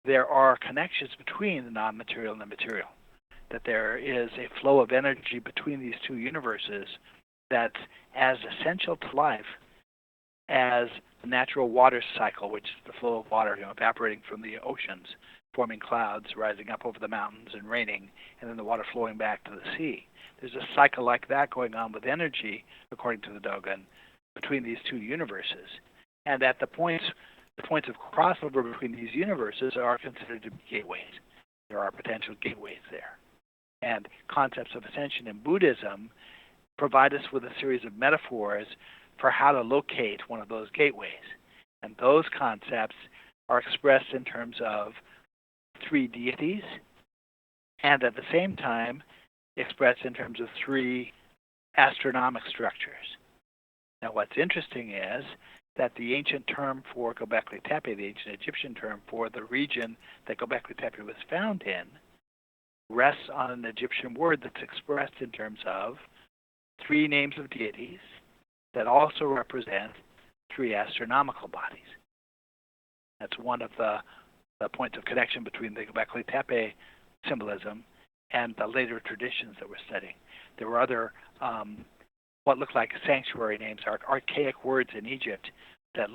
there are connections between the non-material and the material, that there is a flow of energy between these two universes that's as essential to life as the natural water cycle, which is the flow of water evaporating from the oceans, forming clouds, rising up over the mountains and raining, and then the water flowing back to the sea. There's a cycle like that going on with energy, according to the Dogon, between these two universes. And at the points of crossover between these universes are considered to be gateways. there are potential gateways there. And concepts of ascension in Buddhism provide us with a series of metaphors for how to locate one of those gateways. And those concepts are expressed in terms of three deities, and at the same time expressed in terms of three astronomic structures. Now what's interesting is that the ancient term for Gobekli Tepe, the ancient Egyptian term for the region that Gobekli Tepe was found in, rests on an Egyptian word that's expressed in terms of three names of deities that also represent three astronomical bodies. That's one of the points of connection between the Gobekli Tepe symbolism and the later traditions that we're studying. There were other what look like sanctuary names, archaic words in Egypt that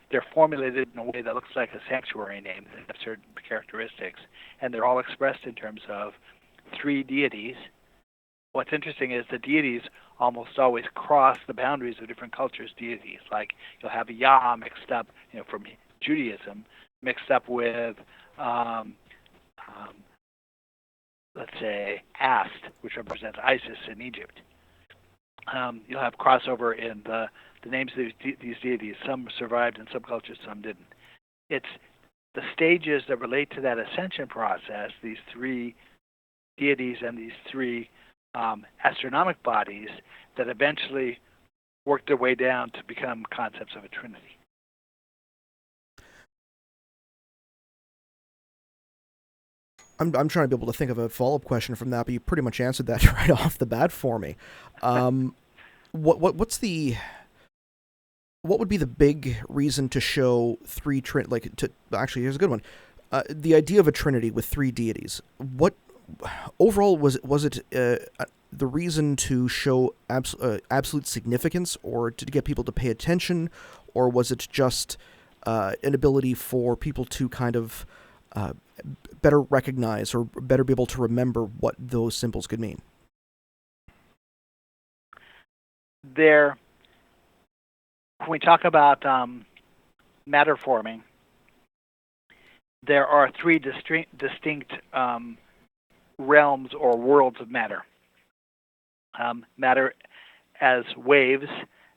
they're formulated in a way that looks like a sanctuary name that have certain characteristics, and they're all expressed in terms of three deities. What's interesting is the deities almost always cross the boundaries of different cultures' deities. Like you'll have Yah mixed up, from Judaism, mixed up with, let's say, Ast, which represents Isis in Egypt. You'll have crossover in the names of these deities. Some survived in some cultures, some didn't. It's the stages that relate to that ascension process, these three deities and these three astronomic bodies, that eventually work their way down to become concepts of a trinity. I'm trying to be able to think of a follow-up question from that, but you pretty much answered that right off the bat for me. What would be the big reason to show three actually, here's a good one. The idea of a trinity with three deities. What overall was it the reason to show absolute significance, or to get people to pay attention, or was it just an ability for people to kind of better recognize or better be able to remember what those symbols could mean? When we talk about matter forming, there are three distinct realms or worlds of matter. Matter as waves,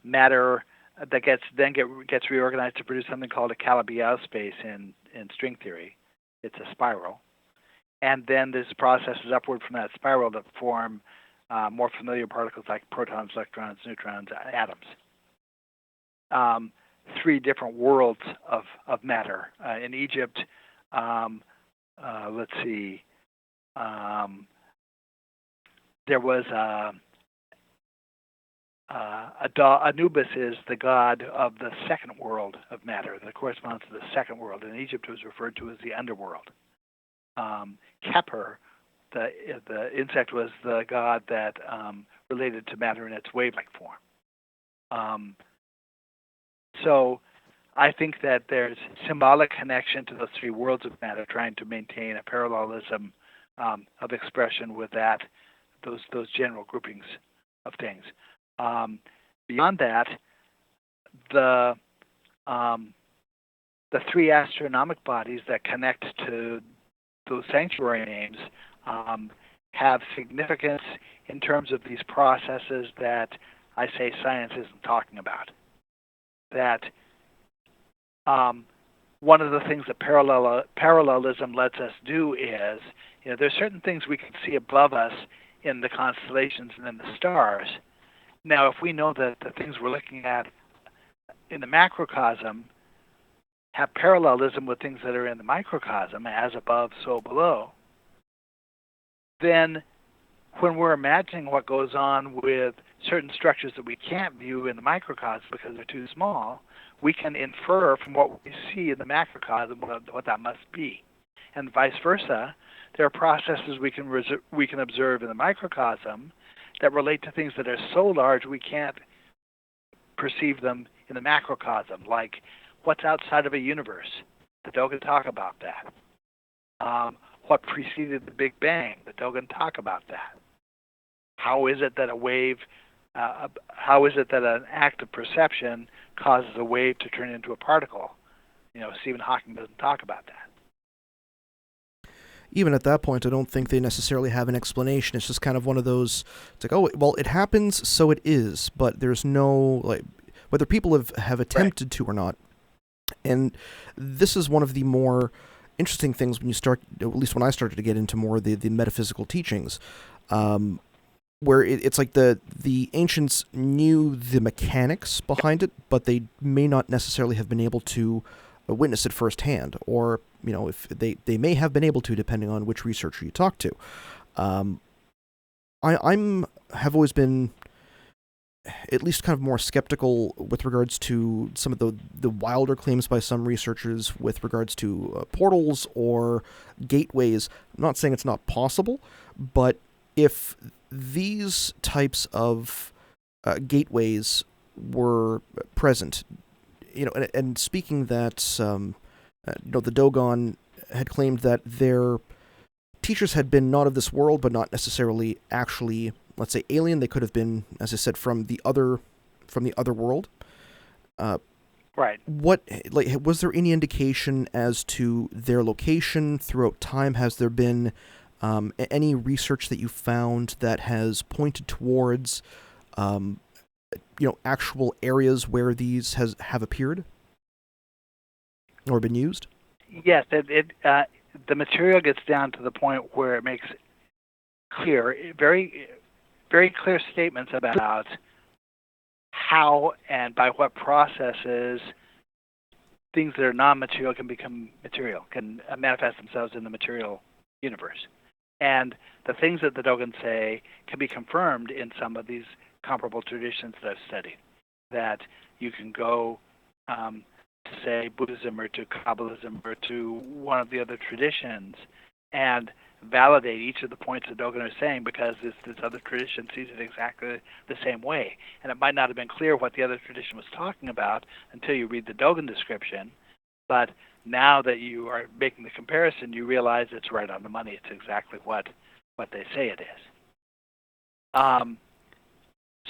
matter that gets reorganized to produce something called a Calabi-Yau space in string theory. It's a spiral. And then there's processes upward from that spiral that form more familiar particles like protons, electrons, neutrons, atoms. Three different worlds of matter. In Egypt, let's see, there was Anubis is the god of the second world of matter that corresponds to the second world. In Egypt, it was referred to as the underworld. Keper, the insect, was the god that related to matter in its wave-like form. So I think that there's symbolic connection to those three worlds of matter, trying to maintain a parallelism of expression with those general groupings of things. Beyond that, the three astronomic bodies that connect to those sanctuary names have significance in terms of these processes that I say science isn't talking about. That one of the things that parallelism lets us do is, there's certain things we can see above us in the constellations and in the stars. Now, if we know that the things we're looking at in the macrocosm have parallelism with things that are in the microcosm, as above, so below, then when we're imagining what goes on with certain structures that we can't view in the microcosm because they're too small, we can infer from what we see in the macrocosm what that must be. And vice versa, there are processes we can observe in the microcosm that relate to things that are so large we can't perceive them in the macrocosm, like what's outside of a universe. The Dogon talk about that. What preceded the Big Bang. The Dogon talk about that. How is it that an act of perception causes a wave to turn into a particle? Stephen Hawking doesn't talk about that. even at that point, I don't think they necessarily have an explanation. It's just kind of one of those, it's like, oh, well, it happens, so it is, but there's no, like, whether people have attempted to or not. And this is one of the more interesting things when you start, at least when I started to get into more of the metaphysical teachings, where it's like the ancients knew the mechanics behind it, but they may not necessarily have been able to witness it firsthand, or if they may have been able to, depending on which researcher you talk to. Have always been at least kind of more skeptical with regards to some of the wilder claims by some researchers with regards to portals or gateways. I'm not saying it's not possible, but if these types of gateways were present, and speaking that, the Dogon had claimed that their teachers had been not of this world, but not necessarily actually, let's say, alien. They could have been, as I said, from the other world. Right. Was there any indication as to their location throughout time? Has there been any research that you found that has pointed towards, actual areas where these have appeared or been used? Yes, the material gets down to the point where it makes clear, very, very clear statements about how and by what processes things that are non-material can become material, can manifest themselves in the material universe. And the things that the Dogon say can be confirmed in some of these comparable traditions that I've studied. That you can go to, say, Buddhism or to Kabbalism or to one of the other traditions and validate each of the points the Dogon are saying, because this other tradition sees it exactly the same way. And it might not have been clear what the other tradition was talking about until you read the Dogon description, but now that you are making the comparison, you realize it's right on the money. It's exactly what they say it is.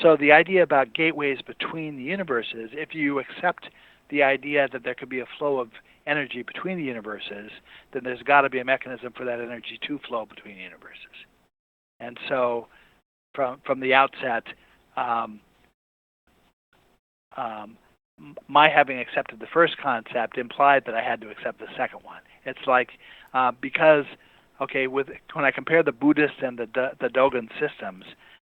So the idea about gateways between the universes, if you accept the idea that there could be a flow of energy between the universes, then there's got to be a mechanism for that energy to flow between the universes. And so from the outset, my having accepted the first concept implied that I had to accept the second one. It's like, because, when I compare the Buddhist and the Dogon systems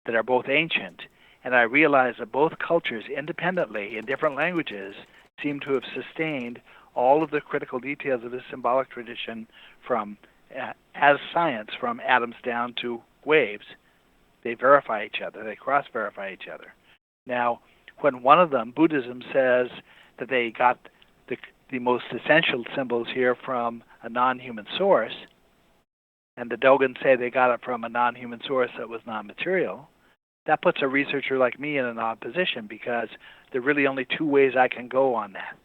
that are both ancient, and I realize that both cultures independently in different languages seem to have sustained all of the critical details of this symbolic tradition from, as science, from atoms down to waves. They verify each other. They cross-verify each other. Now, when one of them, Buddhism, says that they got the most essential symbols here from a non-human source, and the Dogon say they got it from a non-human source that was non-material, that puts a researcher like me in an odd position, because there are really only two ways I can go on that.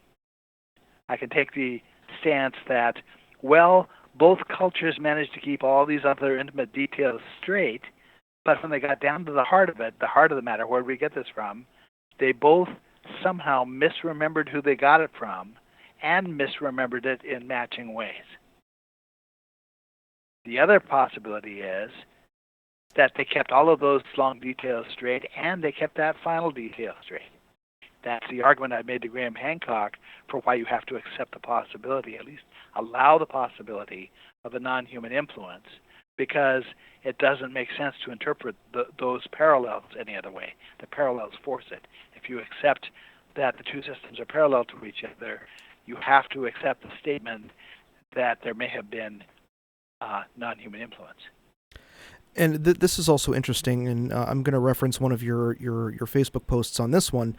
I can take the stance that, well, both cultures managed to keep all these other intimate details straight, but when they got down to the heart of it, the heart of the matter, where did we get this from, they both somehow misremembered who they got it from and misremembered it in matching ways. The other possibility is that they kept all of those long details straight and they kept that final detail straight. That's the argument I made to Graham Hancock for why you have to accept the possibility, at least allow the possibility of a non-human influence, because it doesn't make sense to interpret those parallels any other way. The parallels force it. If you accept that the two systems are parallel to each other, you have to accept the statement that there may have been non-human influence. And this is also interesting, and I'm going to reference one of your Facebook posts on this one.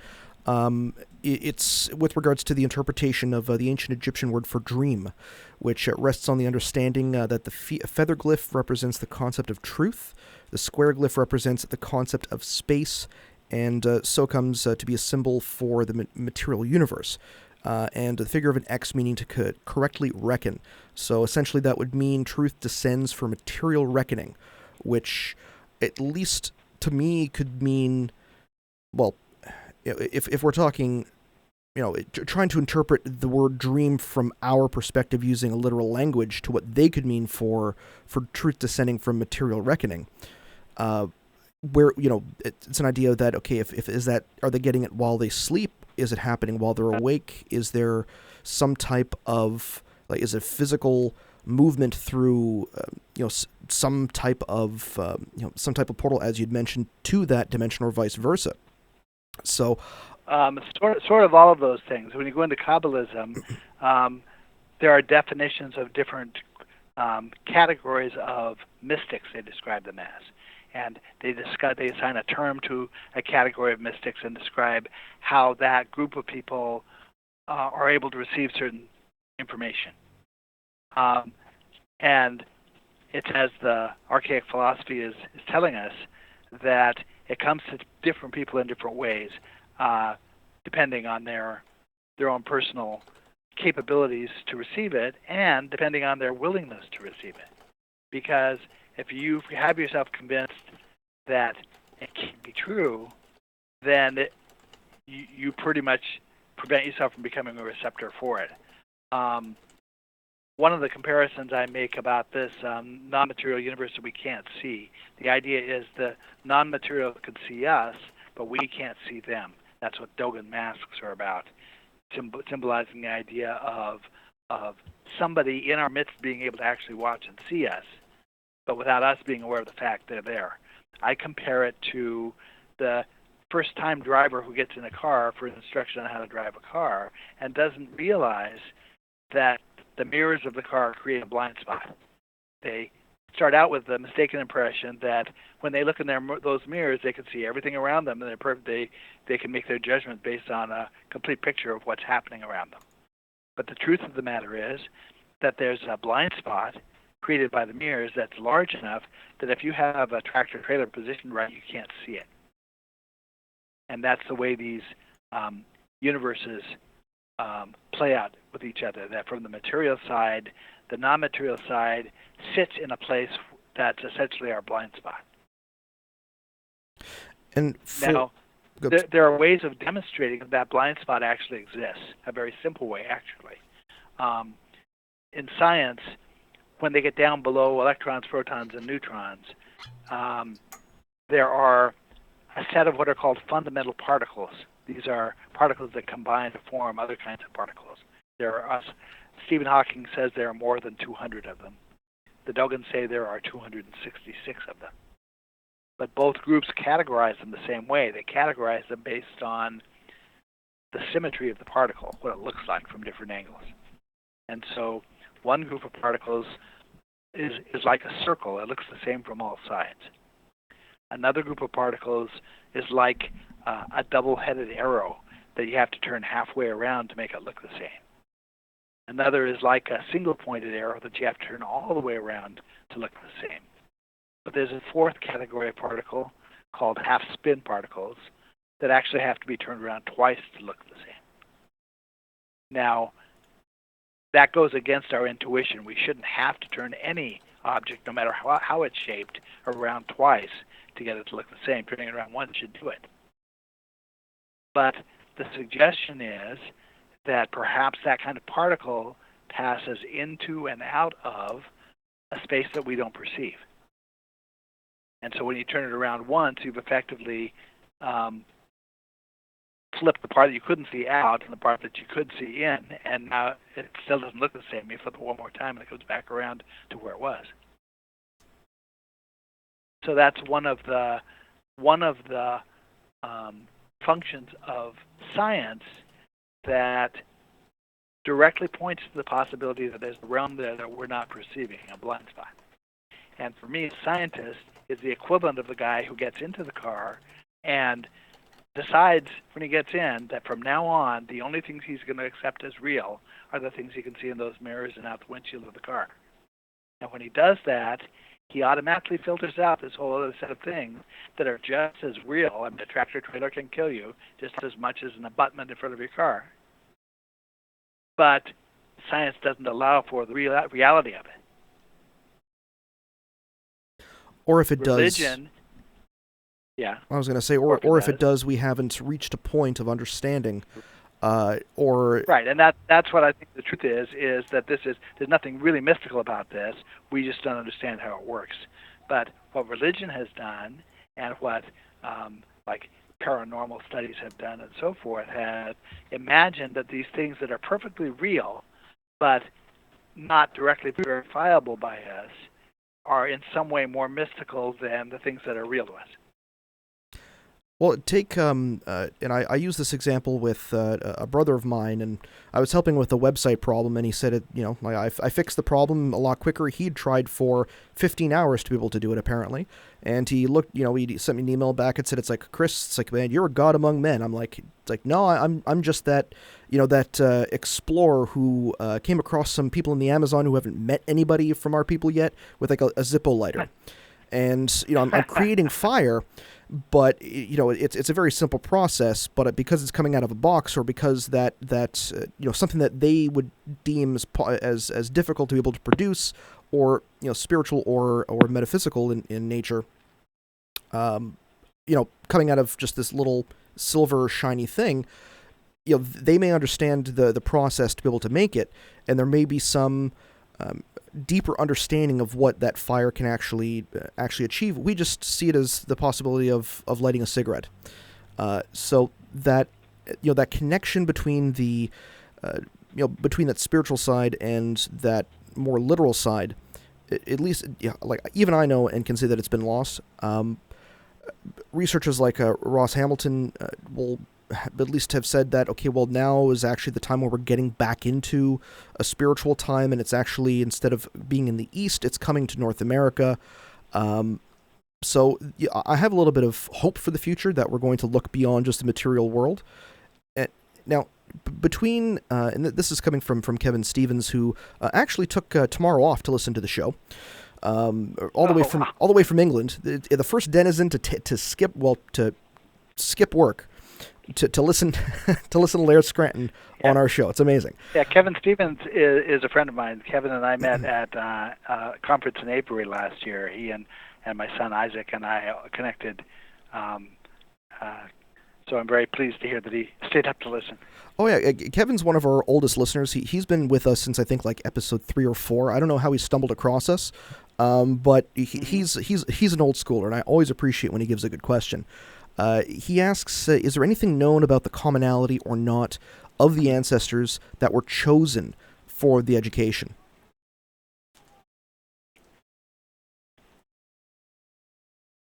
It's with regards to the interpretation of the ancient Egyptian word for dream, which rests on the understanding that the feather glyph represents the concept of truth, the square glyph represents the concept of space, and so comes to be a symbol for the material universe. And the figure of an X meaning to correctly reckon. So essentially that would mean truth descends for material reckoning, which, at least to me, could mean, well, if we're talking trying to interpret the word dream from our perspective using a literal language to what they could mean for truth descending from material reckoning. Where, it's an idea that, okay, if is that, are they getting it while they sleep? Is it happening while they're awake? Is there some type of, is it physical movement through, some type of portal, as you'd mentioned, to that dimension, or vice versa? So, sort of all of those things. When you go into Kabbalism, there are definitions of different categories of mystics. They describe them as, and they assign a term to a category of mystics and describe how that group of people are able to receive certain information. And it's as the archaic philosophy is telling us that it comes to different people in different ways, depending on their own personal capabilities to receive it, and depending on their willingness to receive it. Because if you have yourself convinced that it can't be true, then you pretty much prevent yourself from becoming a receptor for it. One of the comparisons I make about this non-material universe that we can't see, the idea is the non-material can see us, but we can't see them. That's what Dogon masks are about, symbolizing the idea of somebody in our midst being able to actually watch and see us, but without us being aware of the fact they're there. I compare it to the first-time driver who gets in a car for instruction on how to drive a car and doesn't realize that the mirrors of the car create a blind spot. They start out with the mistaken impression that when they look in those mirrors, they can see everything around them, and they can make their judgment based on a complete picture of what's happening around them. But the truth of the matter is that there's a blind spot created by the mirrors that's large enough that if you have a tractor trailer positioned right, you can't see it. And that's the way these universes play out with each other, that from the material side, the non-material side sits in a place that's essentially our blind spot. And now, there are ways of demonstrating that blind spot actually exists, a very simple way, actually. In science, when they get down below electrons, protons, and neutrons, there are a set of what are called fundamental particles. These are particles that combine to form other kinds of particles. Stephen Hawking says there are more than 200 of them. The Dogons say there are 266 of them. But both groups categorize them the same way. They categorize them based on the symmetry of the particle, what it looks like from different angles. And so one group of particles is like a circle. It looks the same from all sides. Another group of particles is like a double-headed arrow that you have to turn halfway around to make it look the same. Another is like a single-pointed arrow that you have to turn all the way around to look the same. But there's a fourth category of particle called half-spin particles that actually have to be turned around twice to look the same. Now, that goes against our intuition. We shouldn't have to turn any object, no matter how it's shaped, around twice to get it to look the same. Turning it around once should do it. But the suggestion is that perhaps that kind of particle passes into and out of a space that we don't perceive. And so when you turn it around once, you've effectively flipped the part that you couldn't see out and the part that you could see in, and now it still doesn't look the same. You flip it one more time and it goes back around to where it was. So that's one of the functions of science that directly points to the possibility that there's a realm there that we're not perceiving, a blind spot. And for me, a scientist is the equivalent of the guy who gets into the car and decides when he gets in that from now on, the only things he's going to accept as real are the things he can see in those mirrors and out the windshield of the car. And when he does that, he automatically filters out this whole other set of things that are just as real. I mean, a tractor trailer can kill you just as much as an abutment in front of your car. But science doesn't allow for the reality of it. Or if it Religion, does... Yeah. I was going to say, or if it does, we haven't reached a point of understanding or Right, and that's what I think the truth is that there's nothing really mystical about this. We just don't understand how it works. But what religion has done, and what like paranormal studies have done, and so forth, have imagined that these things that are perfectly real, but not directly verifiable by us, are in some way more mystical than the things that are real to us. Well, take and I use this example with a brother of mine, and I was helping with a website problem, and he said I fixed the problem a lot quicker. He'd tried for 15 hours to be able to do it, apparently, and he looked, he sent me an email back and said, it's like, Chris, it's like, man, you're a god among men. I'm like, it's like, no, I'm just that, that explorer who came across some people in the Amazon who haven't met anybody from our people yet with like a Zippo lighter, and I'm creating fire. But it's a very simple process. But because it's coming out of a box, or because that something that they would deem as difficult to be able to produce, or spiritual or metaphysical in nature, coming out of just this little silver shiny thing, they may understand the process to be able to make it, and there may be some deeper understanding of what that fire can actually achieve. We just see it as the possibility of lighting a cigarette. So that that connection between the between that spiritual side and that more literal side, at least like even I know and can say that it's been lost. Researchers like Ross Hamilton will at least have said that, okay, well, now is actually the time where we're getting back into a spiritual time, and it's actually, instead of being in the East, it's coming to North America. So I have a little bit of hope for the future that we're going to look beyond just the material world. Now, between, and this is coming from Kevin Stevens, who actually took tomorrow off to listen to the show. All the way from England, the first denizen to skip work to listen to Laird Scranton on our show. It's amazing. Yeah, Kevin Stevens is a friend of mine. Kevin and I met at a conference in Avery last year. He and my son Isaac and I connected. So I'm very pleased to hear that he stayed up to listen. Oh yeah, Kevin's one of our oldest listeners. He's been with us since I think like episode 3 or 4. I don't know how he stumbled across us, but he's an old schooler, and I always appreciate when he gives a good question. He asks, is there anything known about the commonality or not of the ancestors that were chosen for the education?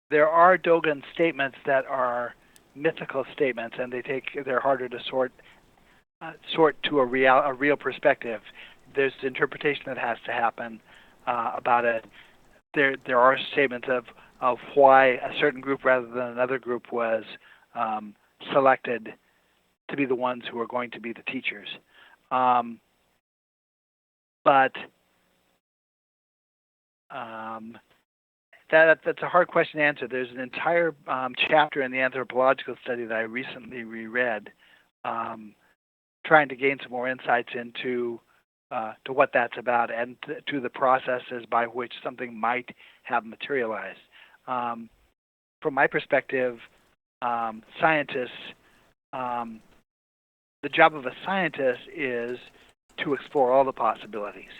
There are Dogon statements that are mythical statements, and they're harder to sort to a real perspective. There's interpretation that has to happen about it. There are statements of why a certain group rather than another group was selected to be the ones who are going to be the teachers. But that's a hard question to answer. There's an entire chapter in the anthropological study that I recently reread, trying to gain some more insights into to what that's about and to the processes by which something might have materialized. From my perspective, scientists, the job of a scientist is to explore all the possibilities.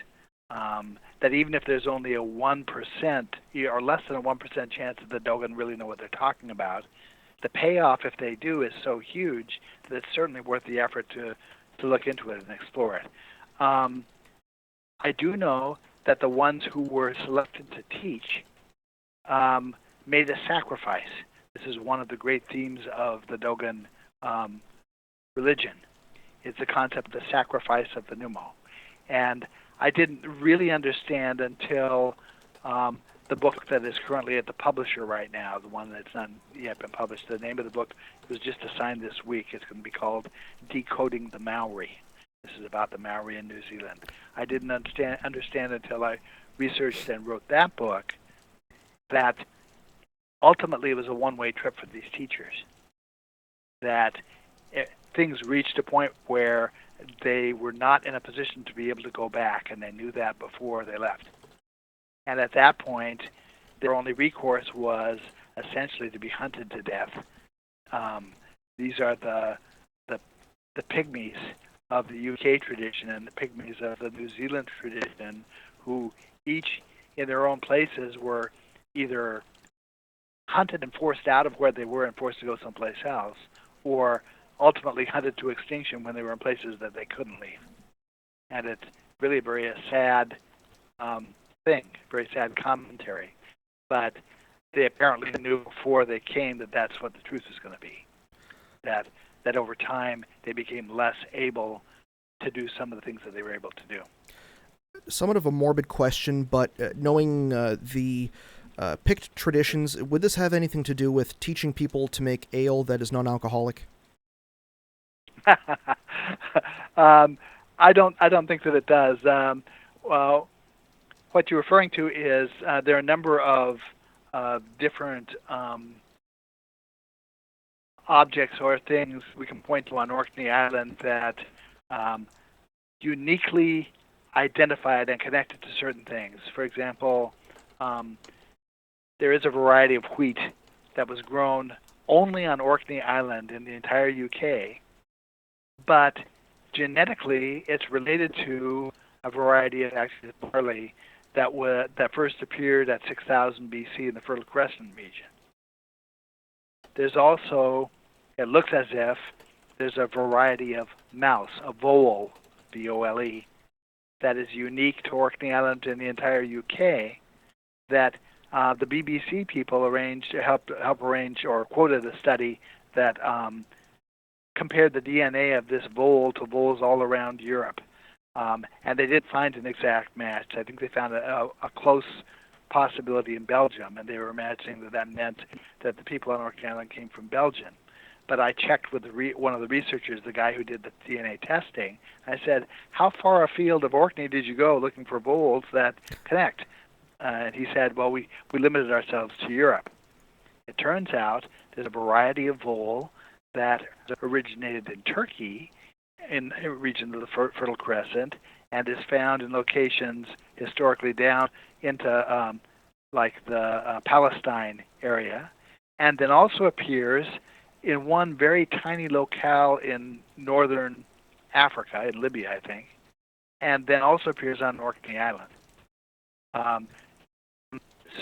That even if there's only a 1% or less than a 1% chance that the Dogon really know what they're talking about, the payoff, if they do, is so huge that it's certainly worth the effort to look into it and explore it. I do know that the ones who were selected to teach made a sacrifice. This is one of the great themes of the Dogon religion. It's the concept of the sacrifice of the pneumo. And I didn't really understand until the book that is currently at the publisher right now, the one that's not yet been published. The name of the book was just assigned this week. It's going to be called Decoding the Maori. This is about the Maori in New Zealand. I didn't understand until I researched and wrote that book that ultimately it was a one-way trip for these teachers. That things reached a point where they were not in a position to be able to go back, and they knew that before they left. And at that point, their only recourse was essentially to be hunted to death. These are the the pygmies of the UK tradition and the pygmies of the New Zealand tradition, who each in their own places were either hunted and forced out of where they were and forced to go someplace else, or ultimately hunted to extinction when they were in places that they couldn't leave. And it's really a very sad thing, very sad commentary. But they apparently knew before they came that that's what the truth is going to be. That over time they became less able to do some of the things that they were able to do. Somewhat of a morbid question, but knowing the Pict traditions, would this have anything to do with teaching people to make ale that is non-alcoholic? I don't think that it does. Well, what you're referring to is there are a number of different objects or things we can point to on Orkney Island that uniquely identified and connected to certain things. For example, there is a variety of wheat that was grown only on Orkney Island in the entire UK, but genetically it's related to a variety of actually barley that first appeared at 6000 BC in the Fertile Crescent region. There's also, it looks as if there's a variety of mouse, a vole, V-O-L-E, that is unique to Orkney Island in the entire UK, that the BBC people helped arrange or quoted a study that compared the DNA of this vole to voles all around Europe. And they did find an exact match. I think they found a close possibility in Belgium, and they were imagining that meant that the people on Orkney Island came from Belgium. But I checked with one of the researchers, the guy who did the DNA testing. I said, how far afield of Orkney did you go looking for voles that connect? And he said, well, we limited ourselves to Europe. It turns out there's a variety of vole that originated in Turkey, in a region of the Fertile Crescent, and is found in locations historically down into like the Palestine area, and then also appears in one very tiny locale in northern Africa, in Libya, I think, and then also appears on Orkney Island.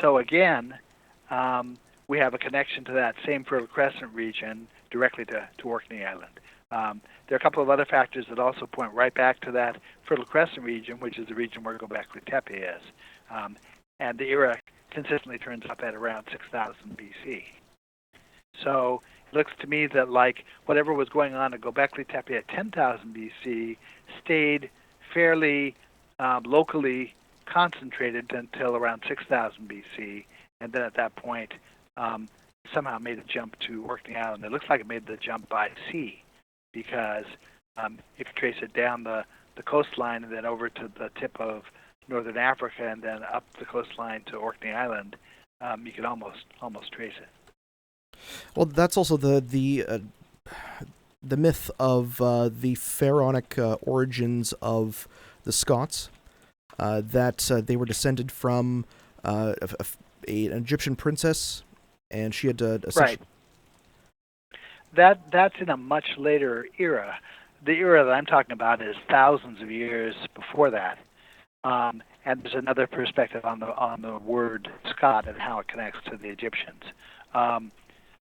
So again, we have a connection to that same Fertile Crescent region directly to Orkney Island. There are a couple of other factors that also point right back to that Fertile Crescent region, which is the region where Gobekli Tepe is. And the era consistently turns up at around 6000 BC. So it looks to me that like whatever was going on at Gobekli Tepe at 10,000 BC stayed fairly locally concentrated until around 6000 BC, and then at that point somehow made a jump to Orkney Island. It looks like it made the jump by sea, because if you trace it down the coastline and then over to the tip of northern Africa and then up the coastline to Orkney Island, you can almost trace it. Well, that's also the myth of the pharaonic origins of the Scots, that they were descended from an Egyptian princess, and she had right. That's in a much later era. The era that I'm talking about is thousands of years before that. And there's another perspective on the word Scot and how it connects to the Egyptians.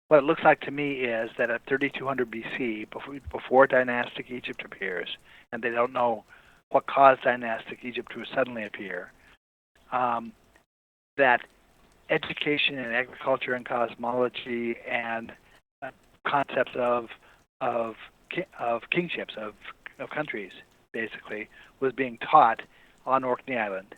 What it looks like to me is that at 3200 BC, before dynastic Egypt appears, and they don't know what caused dynastic Egypt to suddenly appear, that education and agriculture and cosmology and concepts of kingships, of countries, basically, was being taught on Orkney Island.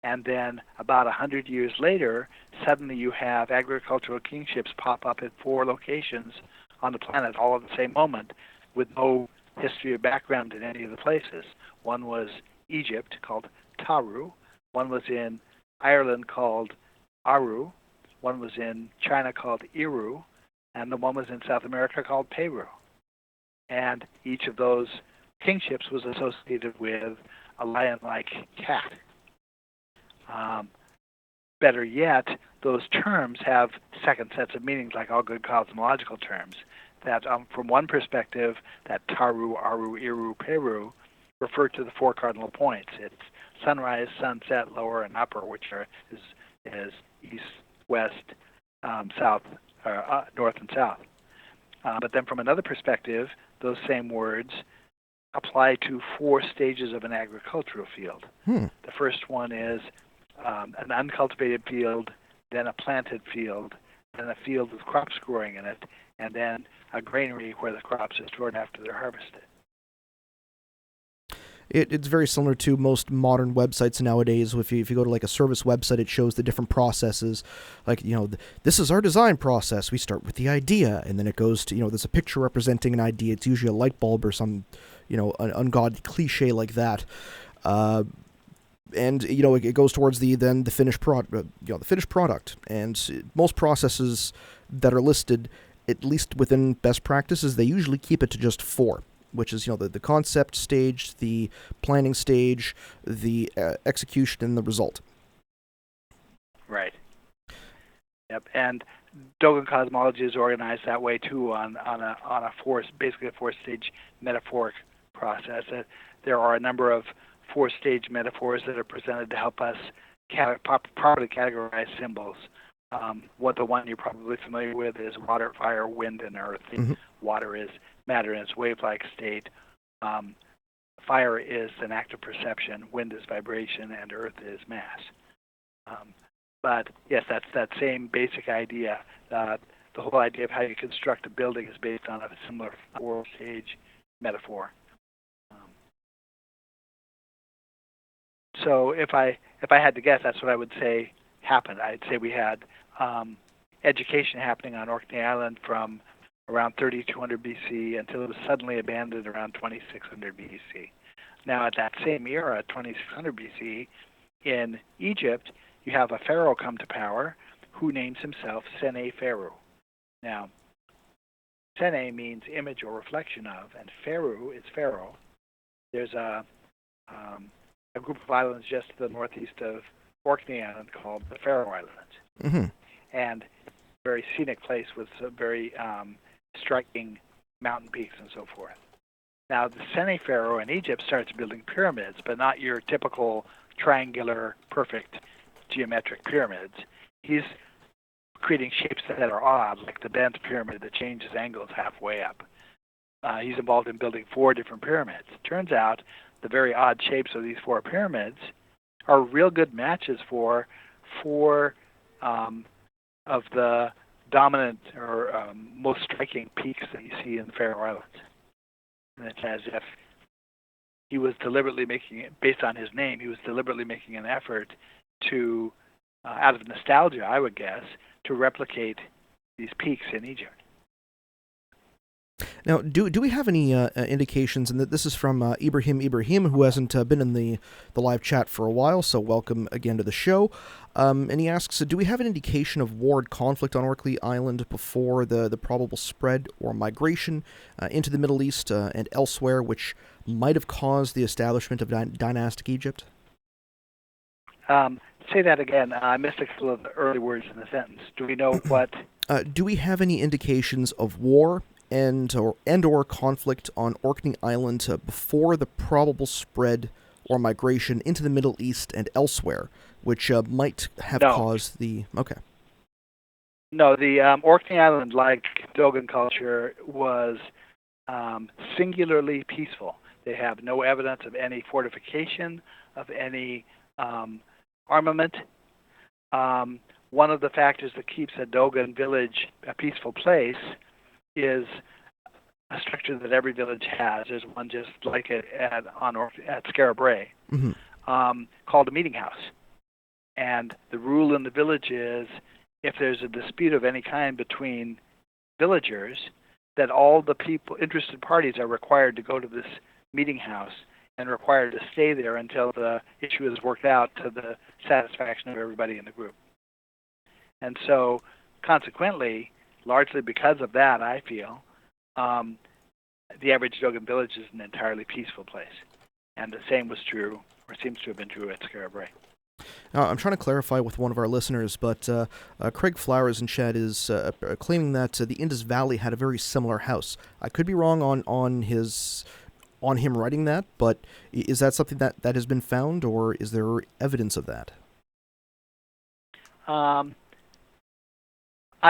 And then about 100 years later, suddenly you have agricultural kingships pop up at 4 locations on the planet all at the same moment with no history or background in any of the places. One was Egypt, called Taru. One was in Ireland, called Aru. One was in China, called Iru. And the one was in South America, called Peru. And each of those kingships was associated with a lion-like cat. Better yet, those terms have second sets of meanings, like all good cosmological terms. that from one perspective, that Taru, Aru, Iru, Peru refer to the four cardinal points. It's sunrise, sunset, lower, and upper, which is east, west, south, north, and south. But then from another perspective, those same words apply to four stages of an agricultural field. The first one is an uncultivated field, then a planted field, then a field with crops growing in it, and then a granary where the crops are stored after they're harvested. It's very similar to most modern websites nowadays. If you go to like a service website, it shows the different processes. Like, this is our design process. We start with the idea, and then it goes to, there's a picture representing an idea. It's usually a light bulb or some, an ungodly cliche like that. And it goes towards the finished product. The finished product. And most processes that are listed, at least within best practices, they usually keep it to just four, which is the concept stage, the planning stage, the execution, and the result. Right. Yep. And Dogon cosmology is organized that way too, on basically a four-stage metaphoric process. There are a number of four-stage metaphors that are presented to help us properly categorize symbols. The one you're probably familiar with is water, fire, wind, and earth. Mm-hmm. Water is matter in its wave-like state. Fire is an act of perception. Wind is vibration, and earth is mass. But yes, that's that same basic idea. The whole idea of how you construct a building is based on a similar four-stage metaphor. So if I had to guess, that's what I would say happened. I'd say we had education happening on Orkney Island from around 3200 BC until it was suddenly abandoned around 2600 BC. Now, at that same era, 2600 BC, in Egypt, you have a pharaoh come to power who names himself Sene-Pharaoh. Now, Sene means image or reflection of, and Pharaoh is pharaoh. There's a group of islands just to the northeast of Orkney Island called the Faroe Islands. Mm-hmm. And a very scenic place with some very striking mountain peaks and so forth. Now, the Sene-Pharaoh in Egypt starts building pyramids, but not your typical triangular, perfect geometric pyramids. He's creating shapes that are odd, like the bent pyramid that changes angles halfway up. He's involved in building 4 different pyramids. Turns out the very odd shapes of these 4 pyramids are real good matches for 4 of the dominant or most striking peaks that you see in the Faroe Islands. And it's as if he was deliberately making it, based on his name, he was deliberately making an effort to, out of nostalgia, I would guess, to replicate these peaks in Egypt. Now, do we have any indications, and that this is from Ibrahim, who hasn't been in the live chat for a while, so welcome again to the show. And he asks, do we have an indication of warred conflict on Orkney Island before the probable spread or migration into the Middle East and elsewhere, which might have caused the establishment of dynastic Egypt? Say that again. I missed a couple of the early words in the sentence. Do we know what? Do we have any indications of war and or conflict on Orkney Island before the probable spread or migration into the Middle East and elsewhere, which might have caused the... Okay. No, the Orkney Island, like Dogon culture, was singularly peaceful. They have no evidence of any fortification, of any armament. One of the factors that keeps a Dogon village a peaceful place is a structure that every village has. There's one just like it at Skara Brae, called a meeting house. And the rule in the village is, if there's a dispute of any kind between villagers, that all the interested parties are required to go to this meeting house and required to stay there until the issue is worked out to the satisfaction of everybody in the group. And so, consequently, largely because of that, I feel, the average Dogon village is an entirely peaceful place. And the same was true, or seems to have been true, at Skara Brae. Now, I'm trying to clarify with one of our listeners, but Craig Flowers in chat is claiming that the Indus Valley had a very similar house. I could be wrong on him writing that, but is that something that has been found, or is there evidence of that? I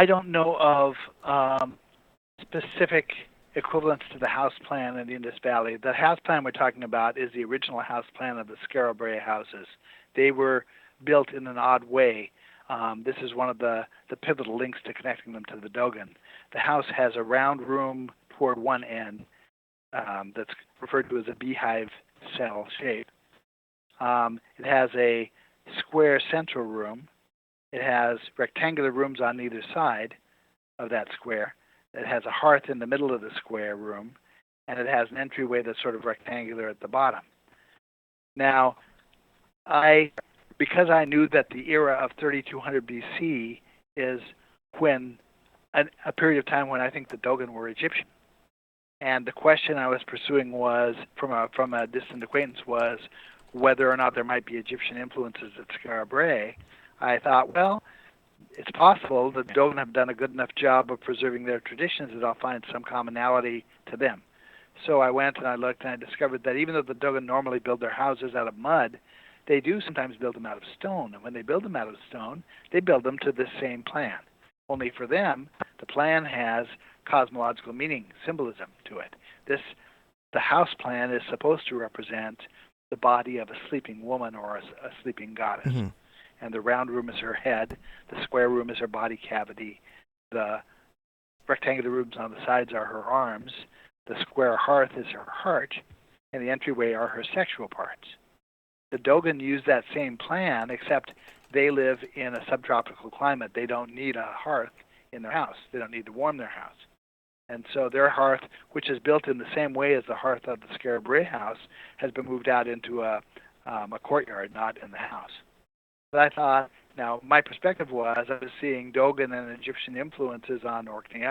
don't know of specific equivalents to the house plan in the Indus Valley. The house plan we're talking about is the original house plan of the Skara Brae houses. They were built in an odd way. This is one of the pivotal links to connecting them to the Dogon. The house has a round room toward one end that's referred to as a beehive cell shape. It has a square central room. It has rectangular rooms on either side of that square. It has a hearth in the middle of the square room, and it has an entryway that's sort of rectangular at the bottom. Now, because I knew that the era of 3200 BC is when a period of time when I think the Dogon were Egyptian, and the question I was pursuing was from a distant acquaintance was whether or not there might be Egyptian influences at Skara Brae. I thought, well, it's possible that the Dogon have done a good enough job of preserving their traditions that I'll find some commonality to them. So I went and I looked and I discovered that even though the Dogon normally build their houses out of mud, they do sometimes build them out of stone. And when they build them out of stone, they build them to this same plan. Only for them, the plan has cosmological meaning, symbolism to it. The house plan is supposed to represent the body of a sleeping woman or a sleeping goddess. Mm-hmm. And the round room is her head, the square room is her body cavity, the rectangular rooms on the sides are her arms, the square hearth is her heart, and the entryway are her sexual parts. The Dogon use that same plan, except they live in a subtropical climate. They don't need a hearth in their house. They don't need to warm their house. And so their hearth, which is built in the same way as the hearth of the Skara Brae house, has been moved out into a courtyard, not in the house. But I thought, now my perspective was I was seeing Dogon and Egyptian influences on Orkney,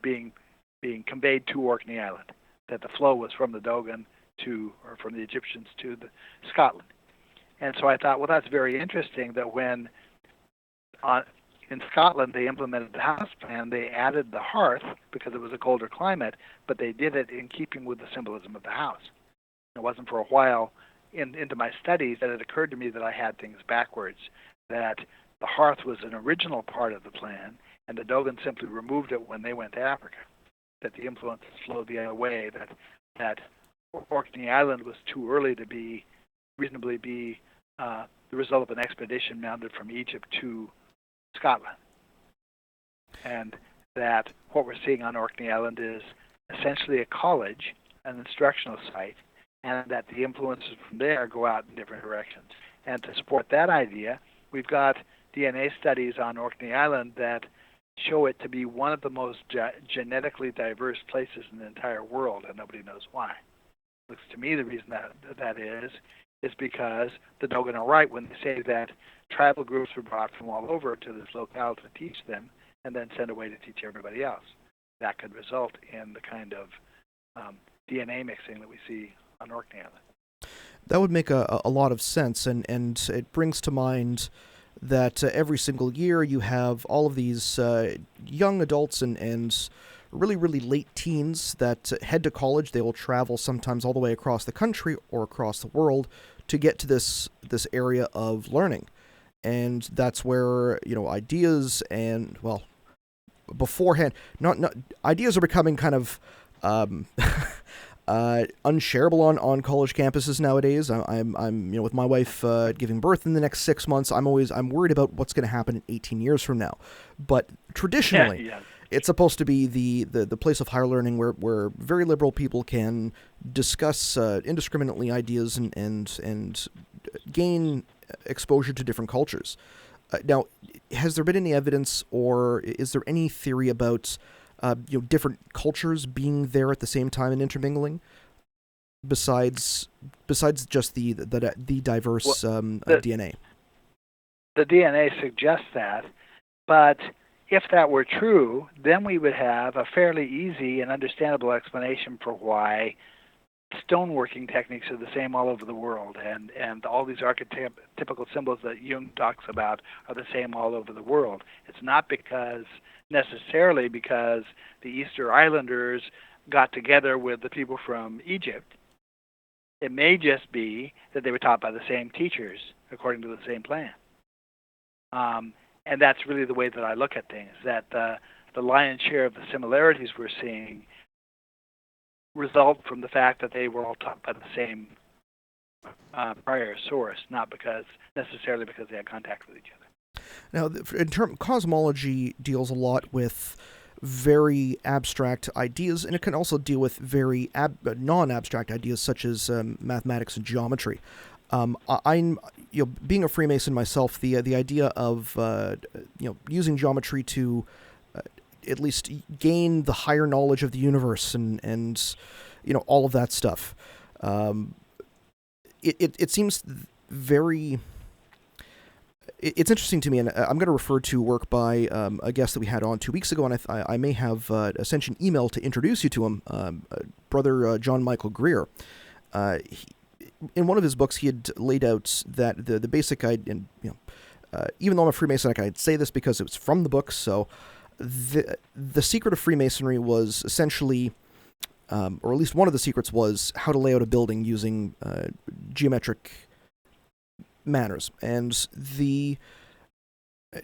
being conveyed to Orkney Island. That the flow was from the Dogon or from the Egyptians to Scotland. And so I thought, well, that's very interesting that when in Scotland they implemented the house plan, they added the hearth because it was a colder climate, but they did it in keeping with the symbolism of the house. It wasn't for a while into my studies that it occurred to me that I had things backwards, that the hearth was an original part of the plan, and the Dogon simply removed it when they went to Africa, that the influences flowed the other way, that Orkney Island was too early to reasonably be the result of an expedition mounted from Egypt to Scotland. And that what we're seeing on Orkney Island is essentially a college, an instructional site, and that the influences from there go out in different directions. And to support that idea, we've got DNA studies on Orkney Island that show it to be one of the most genetically diverse places in the entire world, and nobody knows why. Looks to me the reason that is because the Dogon are right when they say that tribal groups were brought from all over to this locale to teach them and then sent away to teach everybody else. That could result in the kind of DNA mixing that we see on Orkney Island. That would make a lot of sense, and it brings to mind that every single year you have all of these young adults and really, really late teens that head to college. They will travel sometimes all the way across the country or across the world to get to this area of learning. And that's where, ideas and, well, beforehand, not ideas are becoming kind of unshareable on college campuses nowadays. I'm with my wife giving birth in the next 6 months. I'm worried about what's going to happen in 18 years from now. But traditionally, it's supposed to be the place of higher learning where very liberal people can discuss indiscriminately ideas and gain exposure to different cultures. Now, has there been any evidence, or is there any theory about different cultures being there at the same time and intermingling, besides just the diverse DNA? The DNA suggests that, but if that were true, then we would have a fairly easy and understandable explanation for why stoneworking techniques are the same all over the world, and all these archetypical symbols that Jung talks about are the same all over the world. It's not necessarily because the Easter Islanders got together with the people from Egypt. It may just be that they were taught by the same teachers according to the same plan. And that's really the way that I look at things, that the lion's share of the similarities we're seeing result from the fact that they were all taught by the same prior source, not necessarily because they had contact with each other. Now, cosmology deals a lot with very abstract ideas, and it can also deal with very non-abstract ideas such as mathematics and geometry. I'm, being a Freemason myself, the idea of using geometry to at least gain the higher knowledge of the universe and all of that stuff. It seems very. It's interesting to me, and I'm going to refer to work by a guest that we had on 2 weeks ago, and I may have Ascension email to introduce you to him, Brother John Michael Greer. In one of his books, he had laid out that the basic idea, and even though I'm a Freemason, I'd say this because it was from the book. So, the secret of Freemasonry was essentially, or at least one of the secrets was how to lay out a building using geometric manners, and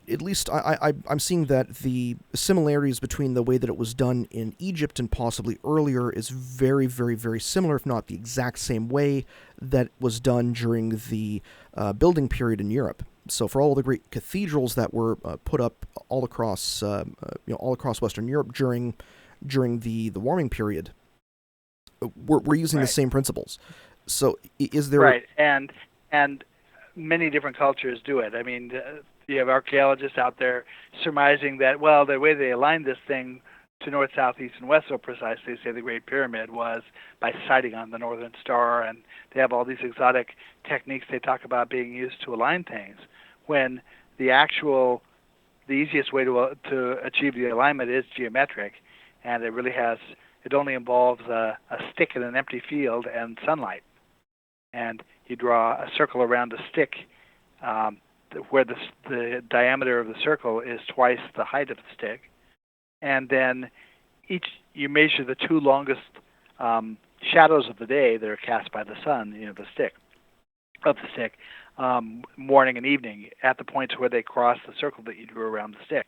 at least I'm seeing that the similarities between the way that it was done in Egypt and possibly earlier is very, very, very similar, if not the exact same way that was done during the building period in Europe. So for all the great cathedrals that were put up all across Western Europe during the warming period, we're using the same principles. So is there right and many different cultures do it. I mean, you have archaeologists out there surmising that, well, the way they aligned this thing to north, south, east, and west so precisely, say the Great Pyramid, was by sighting on the Northern Star, and they have all these exotic techniques they talk about being used to align things, when the easiest way to achieve the alignment is geometric, and it only involves a stick in an empty field and sunlight. And you draw a circle around a stick where the diameter of the circle is twice the height of the stick. And then you measure the two longest shadows of the day that are cast by the sun, the stick, morning and evening, at the points where they cross the circle that you drew around the stick.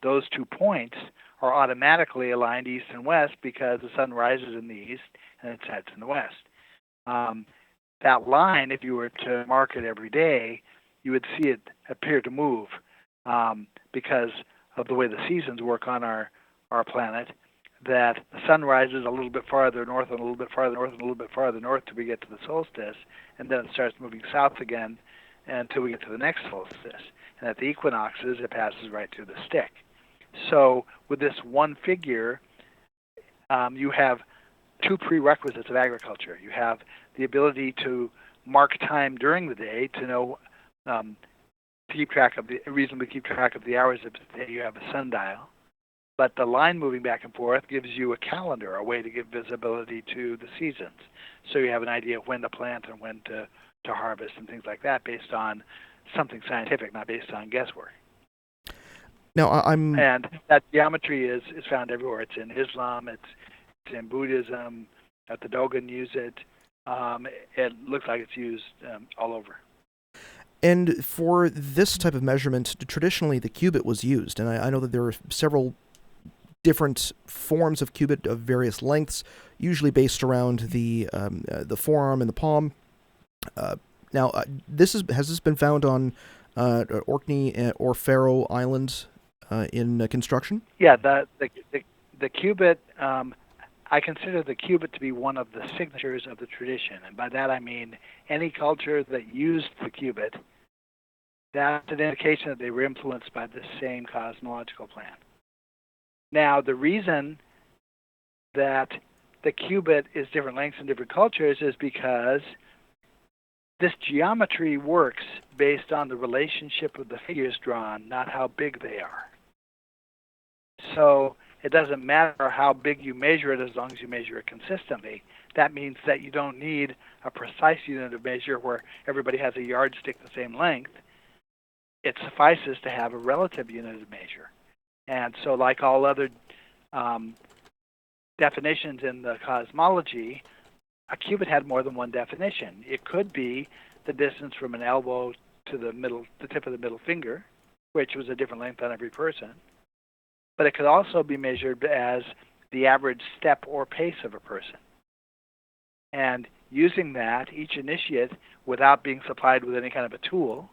Those 2 points are automatically aligned east and west because the sun rises in the east and it sets in the west. That line, if you were to mark it every day, you would see it appear to move because of the way the seasons work on our planet, that the sun rises a little bit farther north and a little bit farther north and a little bit farther north till we get to the solstice, and then it starts moving south again until we get to the next solstice. And at the equinoxes, it passes right through the stick. So with this one figure, you have 2 prerequisites of agriculture. You have the ability to mark time during the day to know, reasonably keep track of the hours of the day. You have a sundial, but the line moving back and forth gives you a calendar, a way to give visibility to the seasons. So you have an idea of when to plant and when to harvest and things like that, based on something scientific, not based on guesswork. Now and that geometry is found everywhere. It's in Islam. It's in Buddhism. The Dogon use it. It looks like it's used all over. And for this type of measurement, traditionally the cubit was used, and I know that there are several different forms of cubit of various lengths, usually based around the forearm and the palm. Now, has this been found on Orkney or Faroe Island in construction? Yeah, the cubit. I consider the cubit to be one of the signatures of the tradition, and by that I mean any culture that used the cubit, that's an indication that they were influenced by the same cosmological plan. Now, the reason that the cubit is different lengths in different cultures is because this geometry works based on the relationship of the figures drawn, not how big they are. So it doesn't matter how big you measure it as long as you measure it consistently. That means that you don't need a precise unit of measure where everybody has a yardstick the same length. It suffices to have a relative unit of measure. And so like all other definitions in the cosmology, a cubit had more than one definition. It could be the distance from an elbow to the tip of the middle finger, which was a different length on every person. But it could also be measured as the average step or pace of a person. And using that, each initiate, without being supplied with any kind of a tool,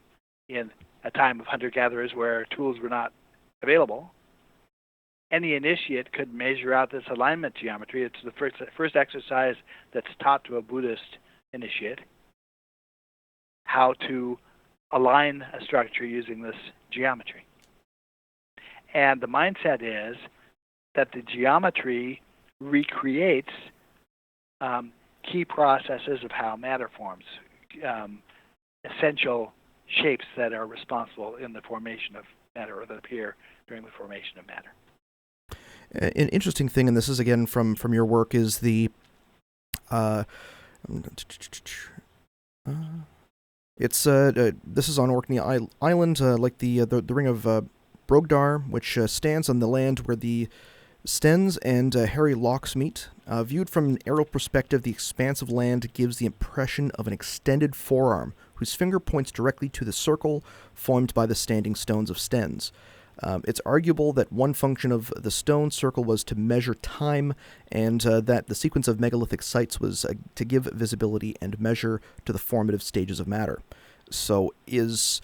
in a time of hunter-gatherers where tools were not available, any initiate could measure out this alignment geometry. It's the first exercise that's taught to a Buddhist initiate, how to align a structure using this geometry. And the mindset is that the geometry recreates key processes of how matter forms, essential shapes that are responsible in the formation of matter or that appear during the formation of matter. An interesting thing, and this is again from your work, is the this is on Orkney Island, like the ring of Brogdar, which stands on the land where the Stens and hairy locks meet. Viewed from an aerial perspective, the expanse of land gives the impression of an extended forearm, whose finger points directly to the circle formed by the standing stones of Stens. It's arguable that one function of the stone circle was to measure time, and that the sequence of megalithic sites was to give visibility and measure to the formative stages of matter. So is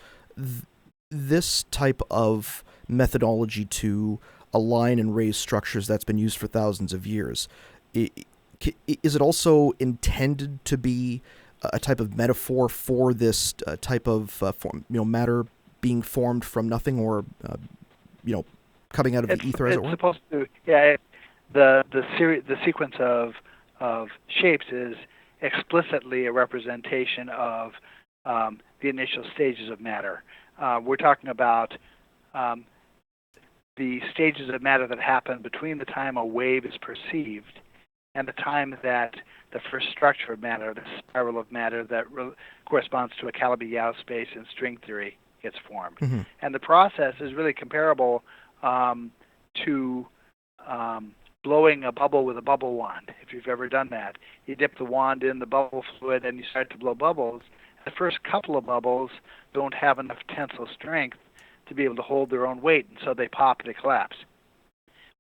this type of methodology to align and raise structures that's been used for thousands of years, is it also intended to be a type of metaphor for this type of matter being formed from nothing, or coming out of the ether, as it were? It's supposed to, yeah. The sequence of shapes is explicitly a representation of the initial stages of matter. We're talking about the stages of matter that happen between the time a wave is perceived and the time that the first structure of matter, the spiral of matter that corresponds to a Calabi-Yau space in string theory, gets formed. Mm-hmm. And the process is really comparable to blowing a bubble with a bubble wand, if you've ever done that. You dip the wand in the bubble fluid and you start to blow bubbles. The first couple of bubbles don't have enough tensile strength to be able to hold their own weight, and so they pop, they collapse.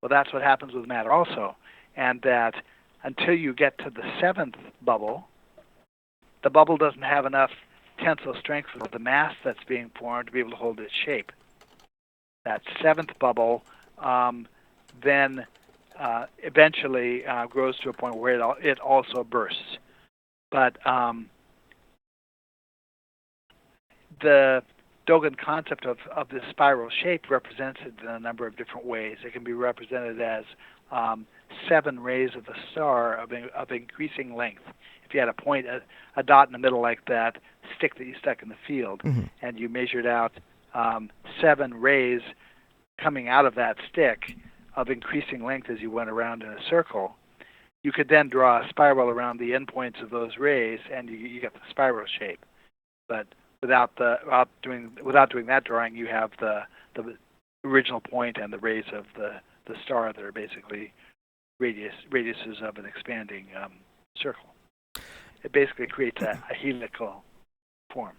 Well, that's what happens with matter also, and that until you get to the seventh bubble, the bubble doesn't have enough tensile strength for the mass that's being formed to be able to hold its shape. That seventh bubble then eventually grows to a point where it also bursts. But the Dogon concept of this spiral shape represents it in a number of different ways. It can be represented as 7 rays of a star of increasing length. If you had a dot in the middle like that stick that you stuck in the field, mm-hmm. and you measured out 7 rays coming out of that stick of increasing length as you went around in a circle, you could then draw a spiral around the endpoints of those rays, and you get the spiral shape. But without doing that drawing, you have the original point and the rays of the star that are basically radiuses of an expanding circle. It basically creates a helical form.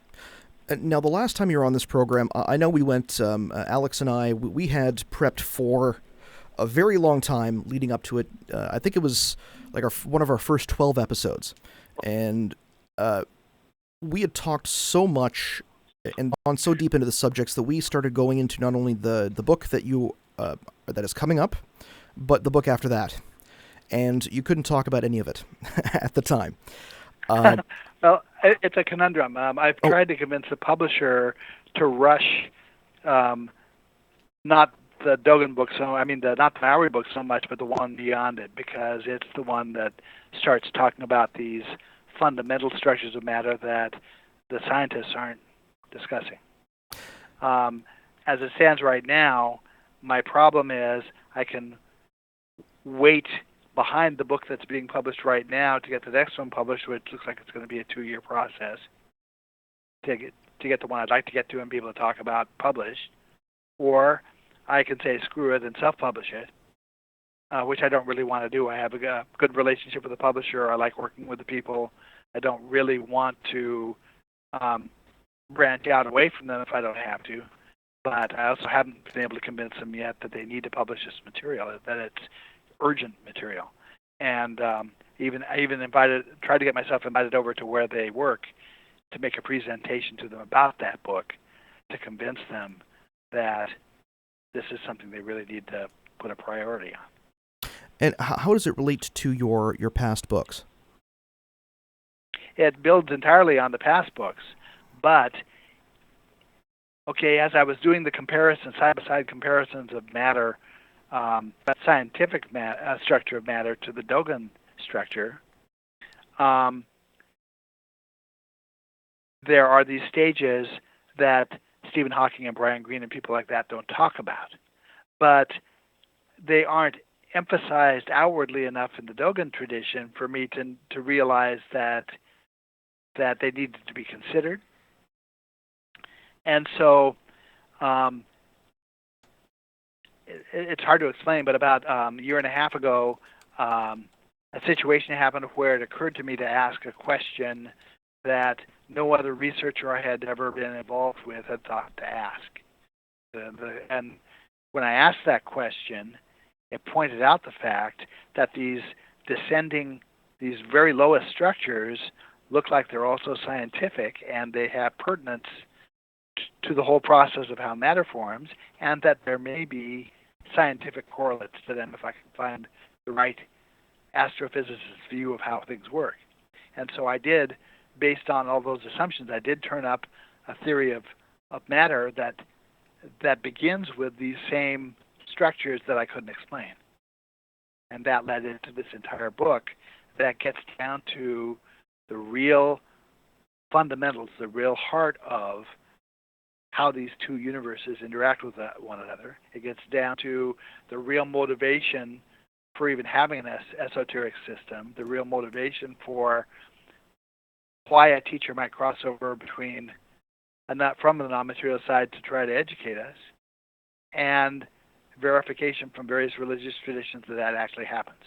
Now, the last time you were on this program, I know we went, Alex and I, we had prepped for a very long time leading up to it. I think it was like one of our first 12 episodes. And we had talked so much and gone so deep into the subjects that we started going into not only the book that that is coming up, but the book after that. And you couldn't talk about any of it at the time. Well, it's a conundrum. I've tried to convince the publisher to rush not the Dogon book, not the Maori book so much, but the one beyond it, because it's the one that starts talking about these fundamental structures of matter that the scientists aren't discussing. As it stands right now, my problem is I can wait behind the book that's being published right now to get the next one published, which looks like it's going to be a 2-year process to get the one I'd like to get to and be able to talk about published. Or I can say screw it and self-publish it, which I don't really want to do. I have a good relationship with the publisher. I like working with the people. I don't really want to branch out away from them if I don't have to. But I also haven't been able to convince them yet that they need to publish this material, that it's urgent material. And I even tried to get myself invited over to where they work to make a presentation to them about that book to convince them that this is something they really need to put a priority on. And how does it relate to your past books? It builds entirely on the past books, but as I was doing the comparison, side-by-side comparisons of matter, that scientific structure of matter to the Dogon structure, there are these stages that Stephen Hawking and Brian Greene and people like that don't talk about, but they aren't emphasized outwardly enough in the Dogon tradition for me to realize that they needed to be considered. And so it's hard to explain, but about a year and a half ago, a situation happened where it occurred to me to ask a question that no other researcher I had ever been involved with had thought to ask. And when I asked that question, it pointed out the fact that these very lowest structures look like they're also scientific, and they have pertinence to the whole process of how matter forms, and that there may be scientific correlates to them if I can find the right astrophysicist's view of how things work. And so I did, based on all those assumptions, I did turn up a theory of matter that begins with these same structures that I couldn't explain. And that led into this entire book that gets down to the real fundamentals, the real heart of how these two universes interact with one another. It gets down to the real motivation for even having an esoteric system, the real motivation for why a teacher might cross over between from the non-material side to try to educate us, and verification from various religious traditions that actually happens.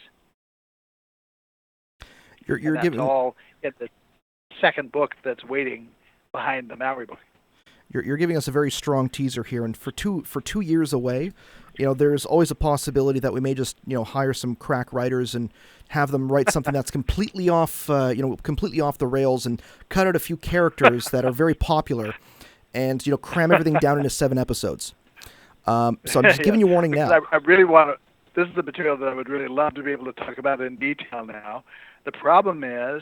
That's all in the second book that's waiting behind the Maori book. You're giving us a very strong teaser here, and for 2 years away, there's always a possibility that we may just hire some crack writers and have them write something that's completely off the rails, and cut out a few characters that are very popular, and cram everything down into 7 episodes. So I'm just giving you warning now. I really want to. This is the material that I would really love to be able to talk about in detail now. The problem is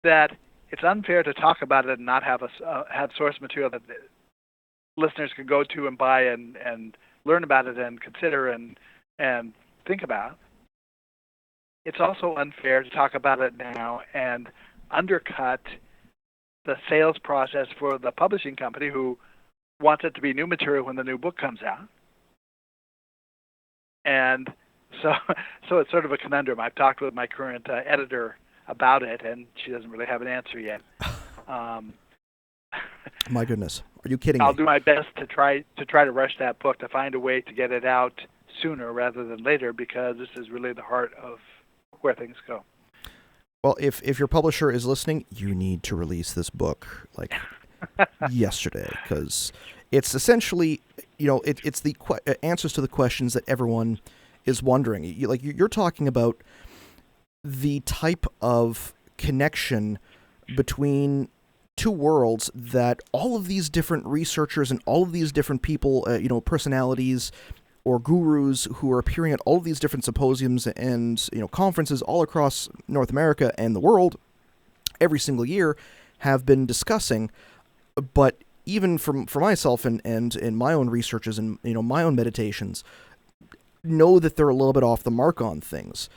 that it's unfair to talk about it and not have have source material that listeners can go to and buy and learn about it and consider and think about. It's also unfair to talk about it now and undercut the sales process for the publishing company who wants it to be new material when the new book comes out. And so it's sort of a conundrum. I've talked with my current editor about it, and she doesn't really have an answer yet. My goodness, are you kidding me? I'll do my best to try to rush that book, to find a way to get it out sooner rather than later, because this is really the heart of where things go. Well, if your publisher is listening, you need to release this book like yesterday, because it's essentially, it's the answers to the questions that everyone is wondering. You're talking about the type of connection between two worlds that all of these different researchers and all of these different people, personalities or gurus who are appearing at all of these different symposiums and conferences all across North America and the world every single year have been discussing. But even for myself and in my own researches and my own meditations, know that they're a little bit off the mark on things.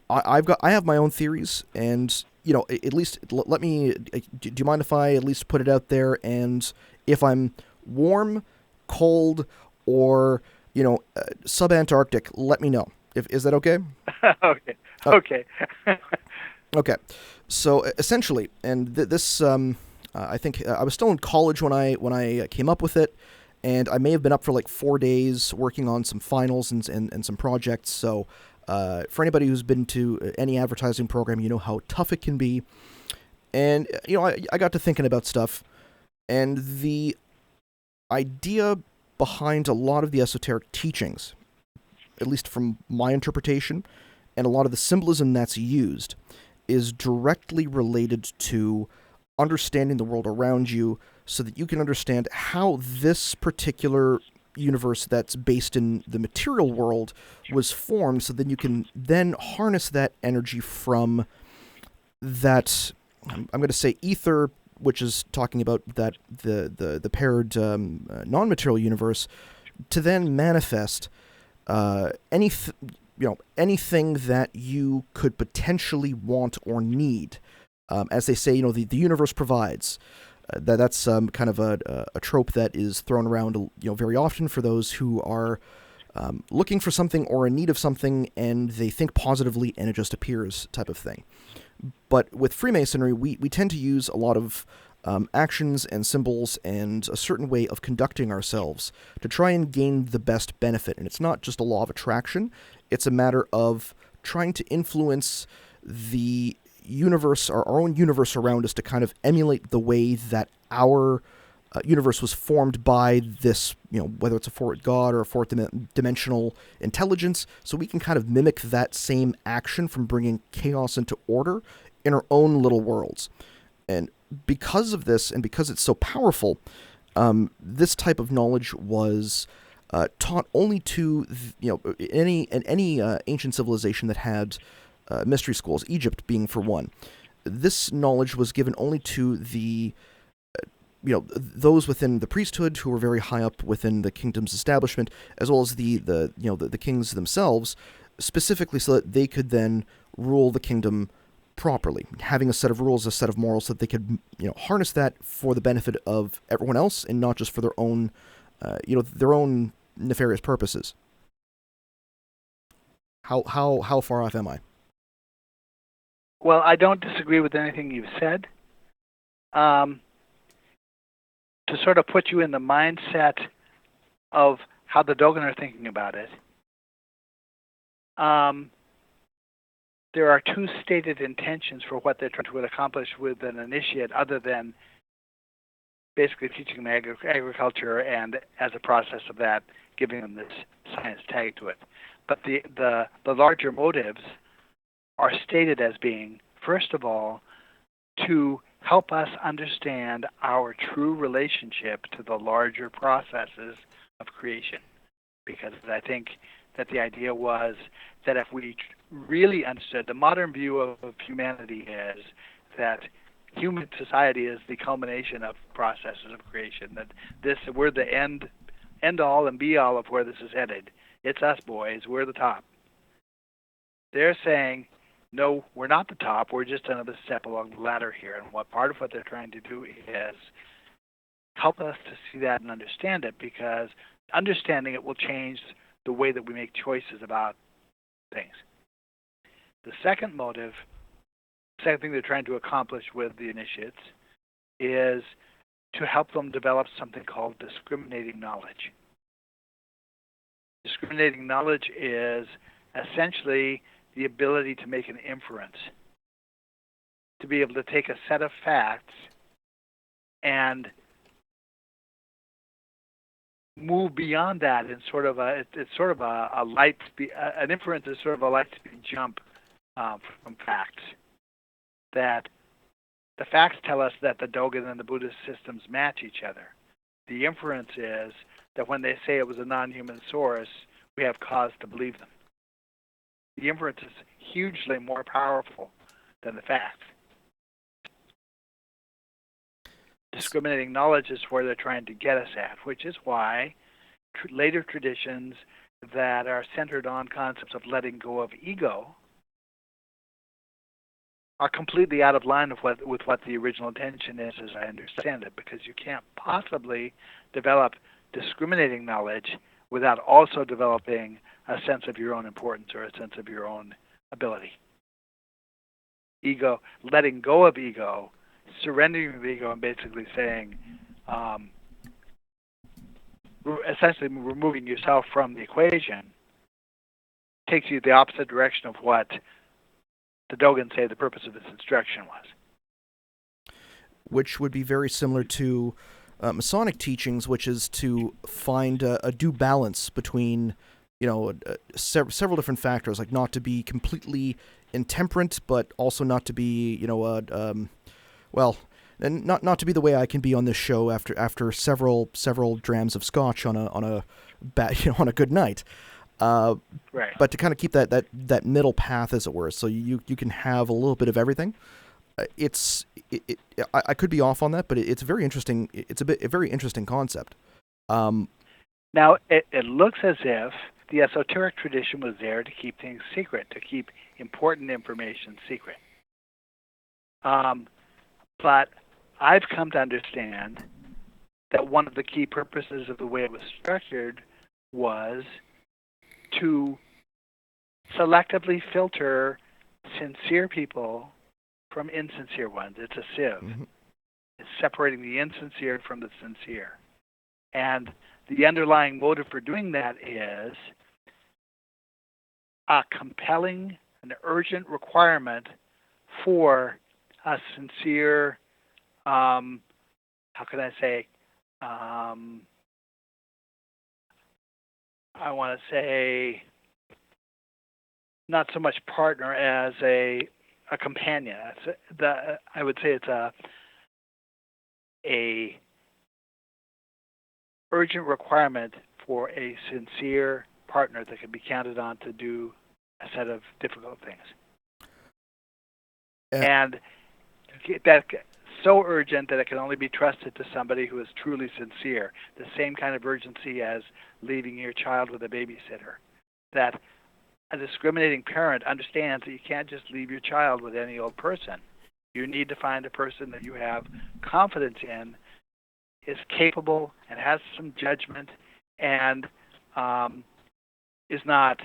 I have my own theories, and at least let me. Do you mind if I at least put it out there? And if I'm warm, cold, or Subantarctic, let me know. Is that okay? Okay. Oh. Okay. Okay. So essentially, and this, I think I was still in college when I came up with it, and I may have been up for like 4 days working on some finals and some projects. So for anybody who's been to any advertising program, you know how tough it can be. And I got to thinking about stuff, and the idea behind a lot of the esoteric teachings, at least from my interpretation, and a lot of the symbolism that's used, is directly related to understanding the world around you so that you can understand how this particular universe that's based in the material world was formed, so then you can then harness that energy from that, I'm going to say ether, which is talking about that the paired non-material universe, to then manifest anything that you could potentially want or need. As they say, the universe provides. That's kind of a trope that is thrown around very often for those who are looking for something or in need of something, and they think positively and it just appears, type of thing. But with Freemasonry, we tend to use a lot of actions and symbols and a certain way of conducting ourselves to try and gain the best benefit. And it's not just a law of attraction. It's a matter of trying to influence the universe, our own universe around us, to kind of emulate the way that our universe was formed by this, whether it's a fourth god or a fourth dimensional intelligence, so we can kind of mimic that same action from bringing chaos into order in our own little worlds. And because of this, and because it's so powerful, this type of knowledge was taught only to any ancient civilization that had mystery schools, Egypt being for one. This knowledge was given only to the those within the priesthood who were very high up within the kingdom's establishment, as well as the kings themselves, specifically so that they could then rule the kingdom properly, having a set of rules, a set of morals, so that they could harness that for the benefit of everyone else and not just for their own nefarious purposes. How far off am I? Well, I don't disagree with anything you've said. To sort of put you in the mindset of how the Dogon are thinking about it, there are two stated intentions for what they're trying to accomplish with an initiate, other than basically teaching them agriculture and, as a process of that, giving them this science tag to it. But the larger motives are stated as being, first of all, to help us understand our true relationship to the larger processes of creation. Because I think that the idea was that if we really understood, the modern view of humanity is that human society is the culmination of processes of creation, that we're the end all and be all of where this is headed. It's us, boys. We're the top. They're saying, no, we're not the top. We're just another step along the ladder here. And part of what they're trying to do is help us to see that and understand it, because understanding it will change the way that we make choices about things. The second thing they're trying to accomplish with the initiates is to help them develop something called discriminating knowledge. Discriminating knowledge is essentially the ability to make an inference, to be able to take a set of facts and move beyond that in sort of an inference is sort of a light speed jump from facts. That the facts tell us that the Dogon and the Buddhist systems match each other. The inference is that when they say it was a non-human source, we have cause to believe them. The inference is hugely more powerful than the facts. Discriminating knowledge is where they're trying to get us at, which is why later traditions that are centered on concepts of letting go of ego are completely out of line with what the original intention is, as I understand it, because you can't possibly develop discriminating knowledge without also developing a sense of your own importance or a sense of your own ability. Ego, letting go of ego, surrendering the ego, and basically saying, essentially removing yourself from the equation, takes you the opposite direction of what the Dogon say the purpose of this instruction was. Which would be very similar to Masonic teachings, which is to find a due balance between, several different factors, like not to be completely intemperate, but also not to be, and not to be the way I can be on this show after several drams of scotch on a good night. Right. But to kind of keep that middle path, as it were, so you can have a little bit of everything. I could be off on that, but it's very interesting. It's a very interesting concept. Now it looks as if the esoteric tradition was there to keep things secret, to keep important information secret. But I've come to understand that one of the key purposes of the way it was structured was to selectively filter sincere people from insincere ones. It's a sieve. Mm-hmm. It's separating the insincere from the sincere. And the underlying motive for doing that is a compelling, an urgent requirement for a sincere, how can I say, I want to say, not so much partner as a companion. I would say it's a urgent requirement for a sincere partner that can be counted on to do a set of difficult things. And that so urgent that it can only be trusted to somebody who is truly sincere. The same kind of urgency as leaving your child with a babysitter. That a discriminating parent understands that you can't just leave your child with any old person. You need to find a person that you have confidence in, is capable and has some judgment, and is not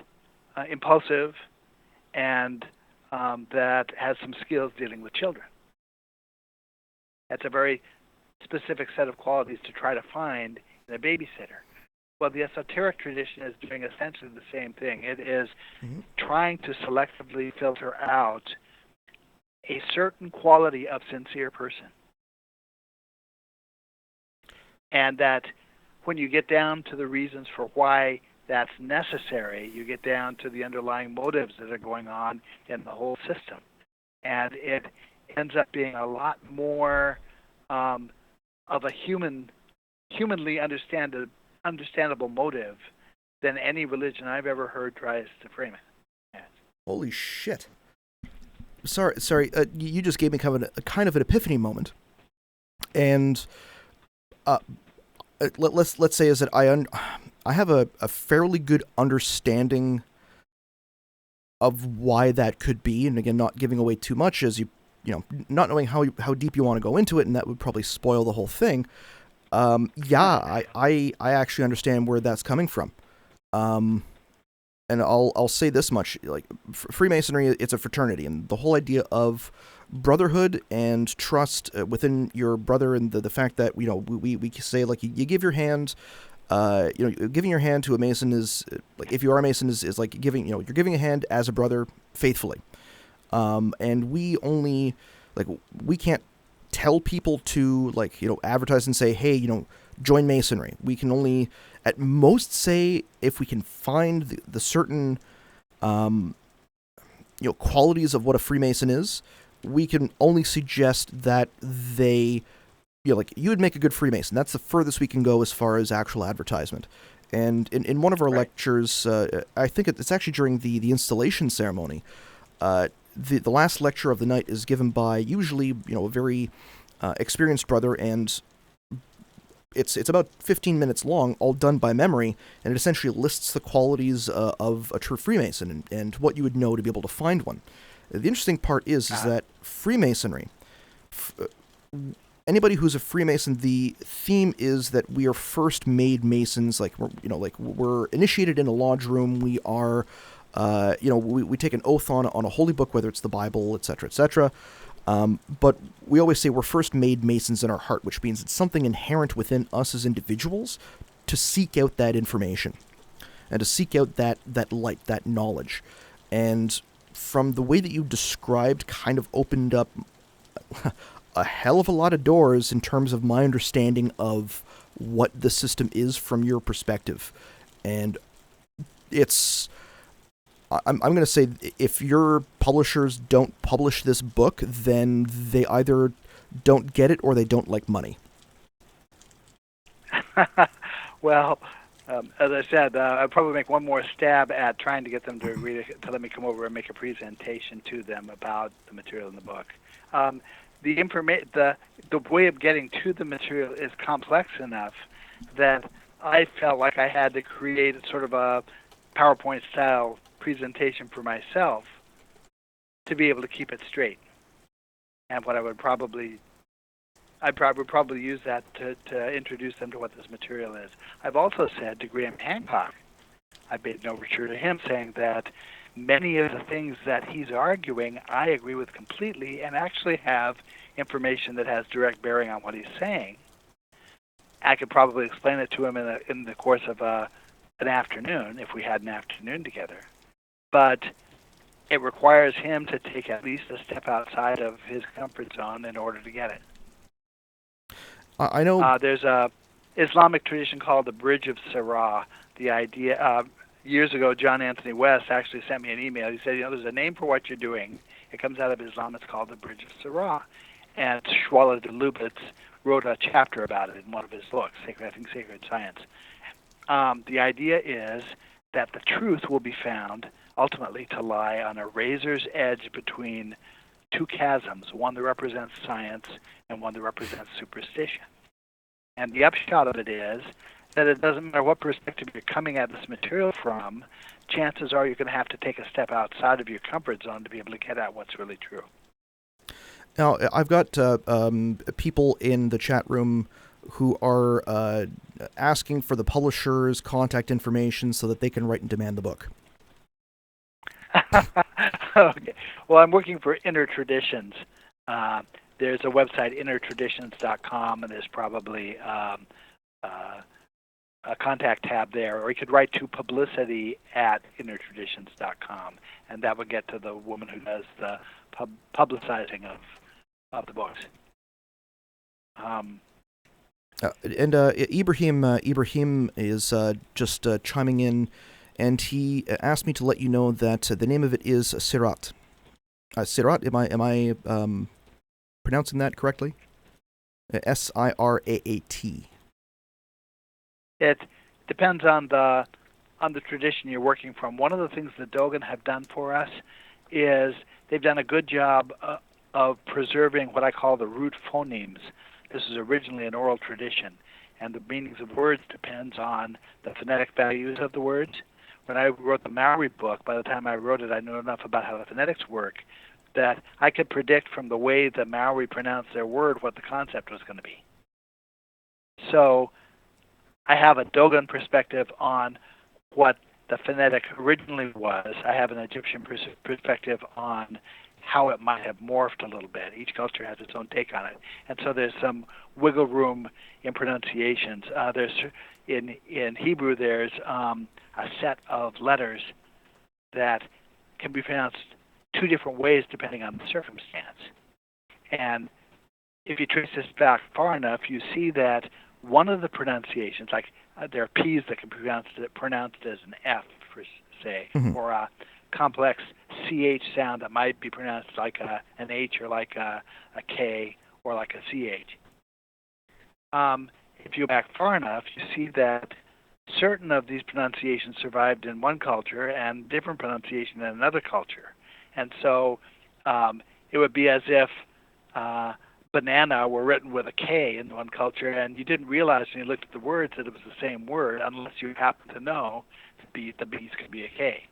impulsive, and that has some skills dealing with children. That's a very specific set of qualities to try to find in a babysitter. Well, the esoteric tradition is doing essentially the same thing. It is trying to selectively filter out a certain quality of sincere person. And that when you get down to the reasons for why that's necessary, you get down to the underlying motives that are going on in the whole system. And it ends up being a lot more of a humanly understandable motive than any religion I've ever heard tries to frame it. Yes. Holy shit! Sorry. You just gave me kind of an epiphany moment, and let's say is that I have a fairly good understanding of why that could be, and again, not giving away too much, as not knowing how deep you want to go into it, and that would probably spoil the whole thing. I actually understand where that's coming from. And I'll say this much, like Freemasonry, it's a fraternity, and the whole idea of brotherhood and trust within your brother, and the fact that we say, like, you give your hand, giving your hand to a Mason is, like, if you are a Mason, is like giving, you're giving a hand as a brother faithfully. And we only, like, we can't tell people to, like, advertise and say, hey, join Masonry. We can only, at most, say if we can find the certain, qualities of what a Freemason is, we can only suggest that they, like, you would make a good Freemason. That's the furthest we can go as far as actual advertisement. And in one of our lectures, I think it's actually during the installation ceremony, the last lecture of the night is given by usually, a very experienced brother, and it's about 15 minutes long, all done by memory, and it essentially lists the qualities of a true Freemason and what you would know to be able to find one. The interesting part is that Freemasonry, anybody who's a Freemason, the theme is that we are first made Masons. Like we're initiated in a lodge room. We are, we take an oath on a holy book, whether it's the Bible, etc., etc. But we always say we're first made Masons in our heart, which means it's something inherent within us as individuals to seek out that information and to seek out that light, that knowledge. And from the way that you described, kind of opened up a hell of a lot of doors in terms of my understanding of what the system is from your perspective. And I'm going to say, if your publishers don't publish this book, then they either don't get it or they don't like money. Well, as I said, I'd probably make one more stab at trying to get them to agree to let me come over and make a presentation to them about the material in the book. The way of getting to the material is complex enough that I felt like I had to create sort of a PowerPoint-style presentation for myself to be able to keep it straight. And what I would probably use that to introduce them to what this material is. I've also said to Graham Hancock, I made an overture to him saying that many of the things that he's arguing I agree with completely and actually have information that has direct bearing on what he's saying. I could probably explain it to him in the course of an afternoon, if we had an afternoon together. But it requires him to take at least a step outside of his comfort zone in order to get it. I know there's a Islamic tradition called the Bridge of Sirah. The idea, years ago, John Anthony West actually sent me an email. He said, there's a name for what you're doing. It comes out of Islam. It's called the Bridge of Sirah. And Schwaller de Lubitz wrote a chapter about it in one of his books, Sacred Science. The idea is that the truth will be found ultimately to lie on a razor's edge between two chasms, one that represents science and one that represents superstition. And the upshot of it is that it doesn't matter what perspective you're coming at this material from, chances are you're going to have to take a step outside of your comfort zone to be able to get at what's really true. Now, I've got people in the chat room who are asking for the publisher's contact information so that they can write and demand the book. Okay. Well, I'm working for Inner Traditions. There's a website, innertraditions.com, and there's probably a contact tab there. Or you could write to publicity@innertraditions.com, and that would get to the woman who does the publicizing of the books. Ibrahim is just chiming in, and he asked me to let you know that the name of it is Sirat. Sirat, am I pronouncing that correctly? Siraat. It depends on the tradition you're working from. One of the things the Dogon have done for us is they've done a good job of preserving what I call the root phonemes. This is originally an oral tradition, and the meanings of words depends on the phonetic values of the words. When I wrote the Maori book, by the time I wrote it, I knew enough about how the phonetics work that I could predict from the way the Maori pronounced their word what the concept was going to be. So I have a Dogon perspective on what the phonetic originally was. I have an Egyptian perspective on how it might have morphed a little bit. Each culture has its own take on it. And so there's some wiggle room in pronunciations. In Hebrew, there's a set of letters that can be pronounced two different ways depending on the circumstance. And if you trace this back far enough, you see that one of the pronunciations, like there are P's that can be pronounced as an F, per se, or a complex CH sound that might be pronounced like an H or like a K or like a CH. If you go back far enough, you see that certain of these pronunciations survived in one culture and different pronunciation in another culture. And so it would be as if banana were written with a K in one culture, and you didn't realize when you looked at the words that it was the same word unless you happen to know the B's could be a K.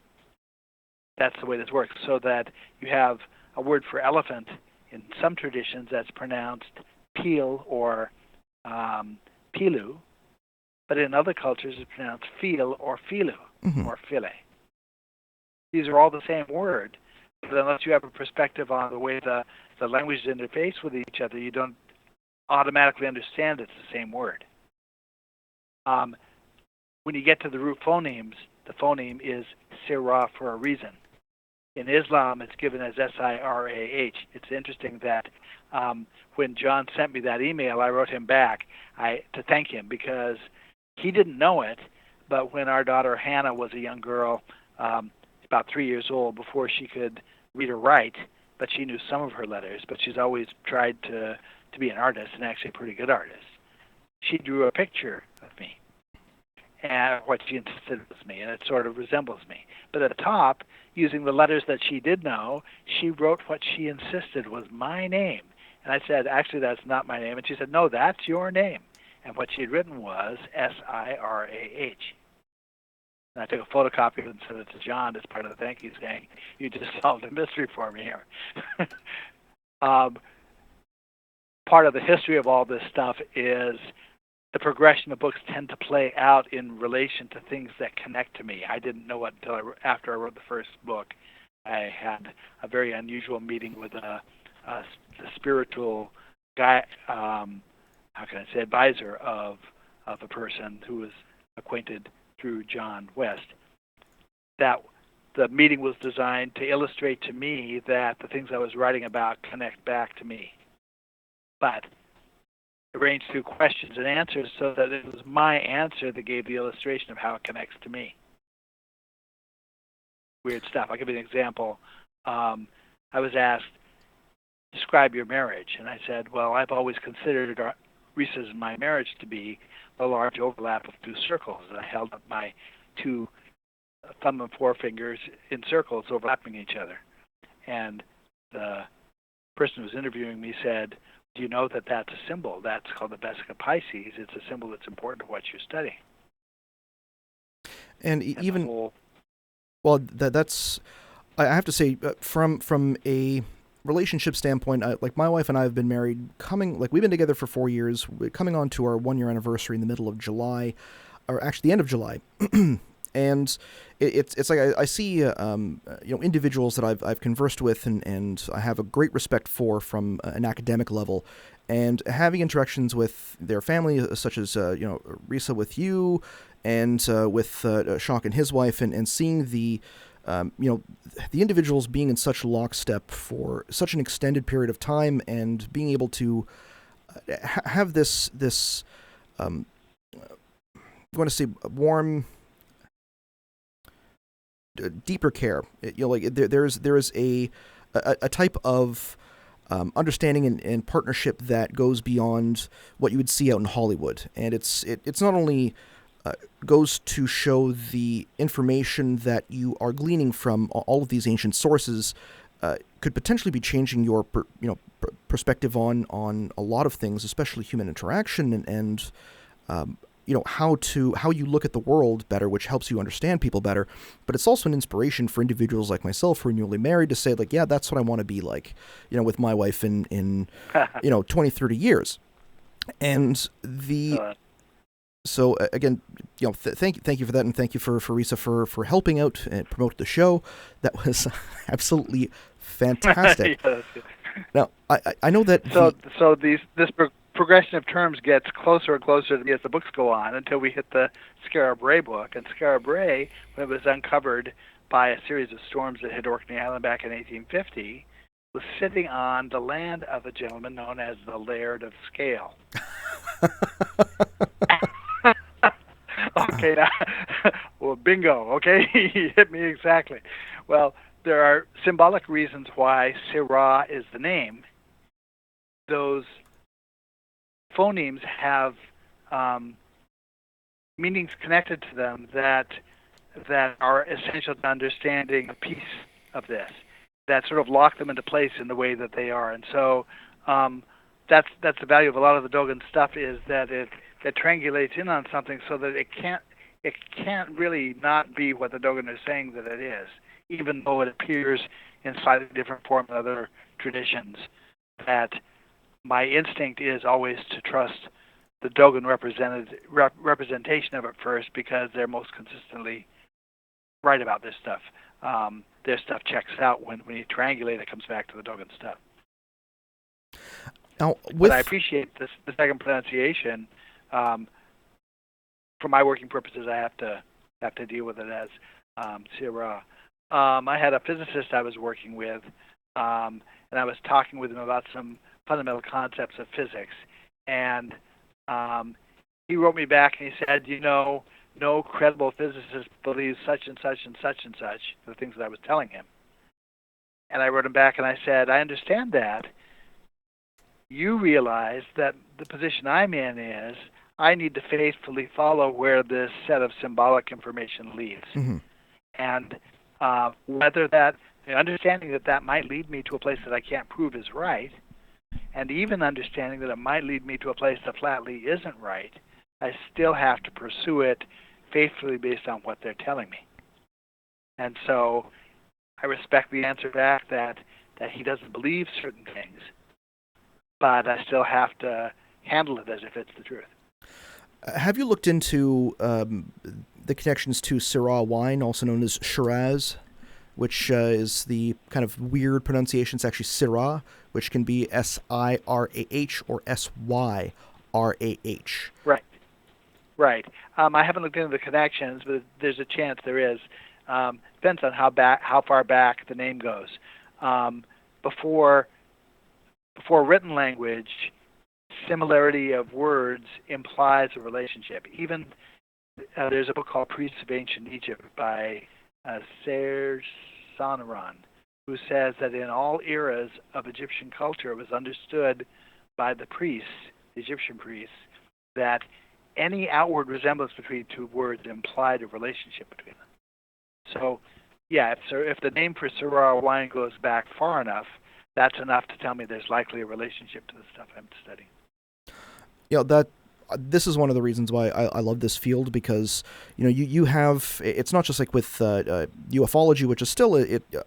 That's the way this works, so that you have a word for elephant in some traditions that's pronounced peel or pilu, but in other cultures it's pronounced feel or filu or file. These are all the same word, but unless you have a perspective on the way the languages interface with each other, you don't automatically understand it's the same word. When you get to the root phonemes, the phoneme is sirah for a reason. In Islam, it's given as S-I-R-A-H. It's interesting that when John sent me that email, I wrote him back to thank him because he didn't know it, but when our daughter Hannah was a young girl, about 3 years old, before she could read or write, but she knew some of her letters, but she's always tried to be an artist, and actually a pretty good artist. She drew a picture of me, and what she insisted was me, and it sort of resembles me. But at the top, using the letters that she did know, she wrote what she insisted was my name. And I said, actually, that's not my name. And she said, no, that's your name. And what she had written was S-I-R-A-H. And I took a photocopy of it and sent it to John as part of the thank you, saying, you just solved a mystery for me here. Part of the history of all this stuff is the progression of books tend to play out in relation to things that connect to me. I didn't know it until after I wrote the first book. I had a very unusual meeting with a spiritual guy, advisor of a person who was acquainted through John West. That the meeting was designed to illustrate to me that the things I was writing about connect back to me, but arranged through questions and answers so that it was my answer that gave the illustration of how it connects to me. Weird stuff. I'll give you an example. I was asked, describe your marriage. And I said, well, I've always considered Risa's and my marriage to be a large overlap of two circles. And I held up my two thumb and forefingers in circles overlapping each other. And the person who was interviewing me said, do you know that that's a symbol? That's called the Vesica Pisces. It's a symbol that's important to what you're studying. And that's, I have to say, from a relationship standpoint, like my wife and I have been married, we've been together for 4 years, coming on to our 1-year anniversary in the middle of July, or actually the end of July. And it's like I see individuals that I've conversed with and I have a great respect for from an academic level, and having interactions with their family, such as Risa with you, and with Shock and his wife, and seeing the individuals being in such lockstep for such an extended period of time, and being able to have this I'm going to say warm, deeper care. There is a type of understanding and partnership that goes beyond what you would see out in Hollywood, and it's not only goes to show the information that you are gleaning from all of these ancient sources could potentially be changing your perspective on a lot of things, especially human interaction and how you look at the world better, which helps you understand people better. But it's also an inspiration for individuals like myself who are newly married to say, like, yeah, that's what I want to be like, with my wife in 20, 30 years. And so again, thank you for that, and thank you for Risa for helping out and promote the show. That was absolutely fantastic. Yeah, now I know that this progression of terms gets closer and closer to me as the books go on, until we hit the Skara Brae book. And Skara Brae, when it was uncovered by a series of storms that hit Orkney Island back in 1850, was sitting on the land of a gentleman known as the Laird of Scale. Okay, now, well, bingo, okay? He hit me exactly. Well, there are symbolic reasons why Sirah is the name. Those phonemes have meanings connected to them that are essential to understanding a piece of this, that sort of lock them into place in the way that they are. And so that's the value of a lot of the Dogon stuff, is that it triangulates in on something so that it can't really not be what the Dogon is saying that it is, even though it appears in slightly different form in other traditions. That my instinct is always to trust the Dogon representation of it first, because they're most consistently right about this stuff. Their stuff checks out when you triangulate. It comes back to the Dogon stuff. Now, but I appreciate the second pronunciation. For my working purposes, I have to deal with it as Syrah. I had a physicist I was working with, and I was talking with him about some fundamental concepts of physics. And he wrote me back and he said, no credible physicist believes such and such and such and such, the things that I was telling him. And I wrote him back and I said, I understand that. You realize that the position I'm in is I need to faithfully follow where this set of symbolic information leads. Mm-hmm. And whether that, understanding that might lead me to a place that I can't prove is right, and even understanding that it might lead me to a place that flatly isn't right, I still have to pursue it faithfully based on what they're telling me. And so I respect the answer back that he doesn't believe certain things, but I still have to handle it as if it's the truth. Have you looked into the connections to Syrah wine, also known as Shiraz, which is the kind of weird pronunciation? It's actually Syrah, which can be S-I-R-A-H or S-Y-R-A-H. Right. I haven't looked into the connections, but there's a chance there is. Depends on how far back the name goes. Before written language, similarity of words implies a relationship. Even there's a book called Priests of Ancient Egypt by Laird Scranton, who says that in all eras of Egyptian culture, it was understood by the priests, the Egyptian priests, that any outward resemblance between two words implied a relationship between them. So, yeah, if the name for Syrah wine goes back far enough, that's enough to tell me there's likely a relationship to the stuff I'm studying. This is one of the reasons why I love this field, because you have, it's not just like with ufology, which is still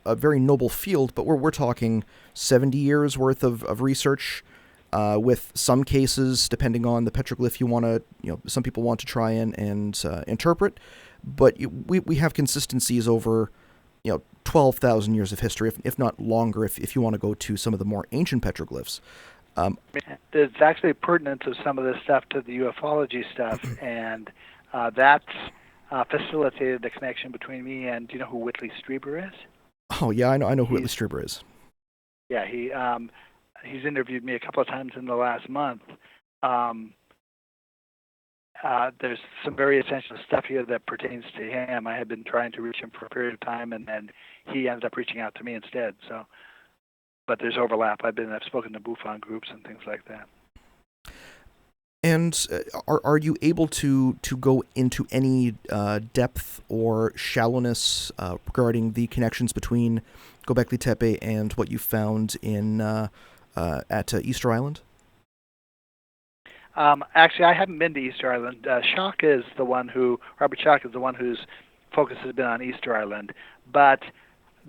a very noble field, but we're talking 70 years worth of research, with some cases depending on the petroglyph you want to, some people want to try and interpret, but we have consistencies over 12,000 years of history, if not longer, if you want to go to some of the more ancient petroglyphs. There's actually pertinence of some of this stuff to the ufology stuff, and that's facilitated the connection between me and, do you know who Whitley Strieber is? Oh yeah, I know who Whitley Strieber is. Yeah, he's interviewed me a couple of times in the last month. There's some very essential stuff here that pertains to him. I had been trying to reach him for a period of time, and then he ended up reaching out to me instead. So, but there's overlap. I've spoken to Bufon groups and things like that. And are you able to go into any depth or shallowness regarding the connections between Gobekli Tepe and what you found in at Easter Island? Actually, I haven't been to Easter Island. Robert Schock is the one whose focus has been on Easter Island. But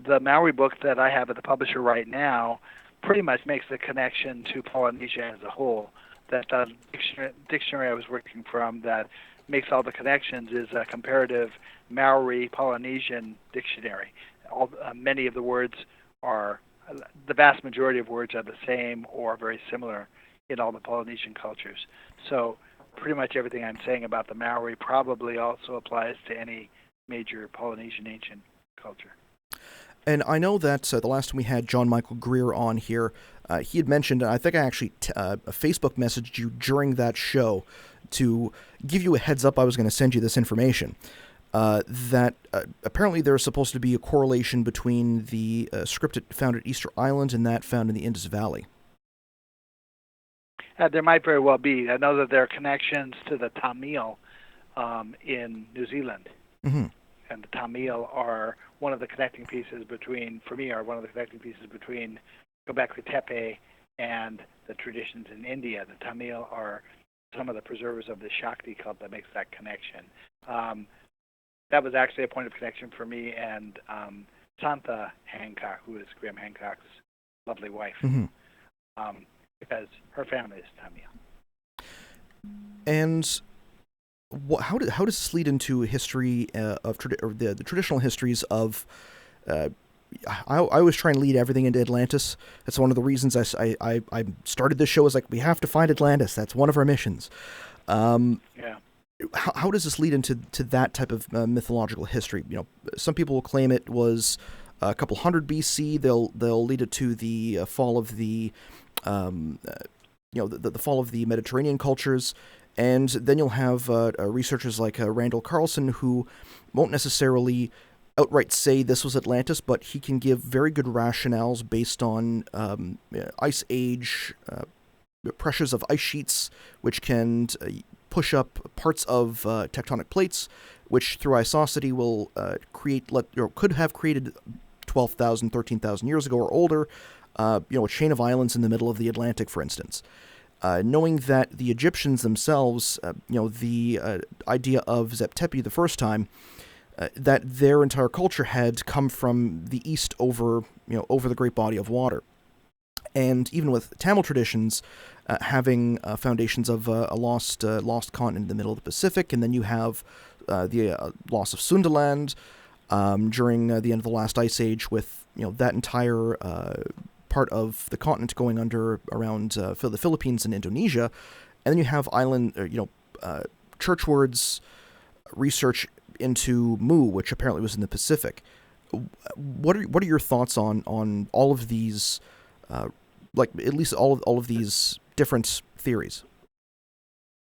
the Maori book that I have at the publisher right now pretty much makes the connection to Polynesia as a whole. That dictionary I was working from that makes all the connections is a comparative Maori-Polynesian dictionary. Many of the words the vast majority of words are the same or very similar in all the Polynesian cultures. So pretty much everything I'm saying about the Maori probably also applies to any major Polynesian ancient culture. And I know that the last time we had John Michael Greer on here, he had mentioned, and I think I actually Facebook messaged you during that show to give you a heads up I was going to send you this information, that apparently there's supposed to be a correlation between the script found at Easter Island and that found in the Indus Valley. There might very well be. I know that there are connections to the Tamil in New Zealand. Mm-hmm. And the Tamil are one of the connecting pieces between Gobekli Tepe and the traditions in India. The Tamil are some of the preservers of the Shakti cult that makes that connection. That was actually a point of connection for me and Santha Hancock, who is Graham Hancock's lovely wife. Mm-hmm. because her family is Tamil. And how does this lead into history of the traditional histories of? I always try and lead everything into Atlantis. That's one of the reasons I started this show. Is like, we have to find Atlantis. That's one of our missions. Yeah. How does this lead into that type of mythological history? You know, some people will claim it was a couple hundred BC. They'll lead it to the fall of the the fall of the Mediterranean cultures. And then you'll have researchers like Randall Carlson, who won't necessarily outright say this was Atlantis, but he can give very good rationales based on ice age, pressures of ice sheets, which can push up parts of tectonic plates, which through isosity will could have created 12,000, 13,000 years ago or older, a chain of islands in the middle of the Atlantic, for instance. Knowing that the Egyptians themselves, the idea of Zep Tepi the first time, that their entire culture had come from the east over the great body of water. And even with Tamil traditions having foundations of a lost continent in the middle of the Pacific, and then you have the loss of Sundaland during the end of the last ice age, with that entire part of the continent going under around the Philippines and Indonesia, and then you have island, Churchward's research into Mu, which apparently was in the Pacific. What are your thoughts on all of these, at least all of these different theories?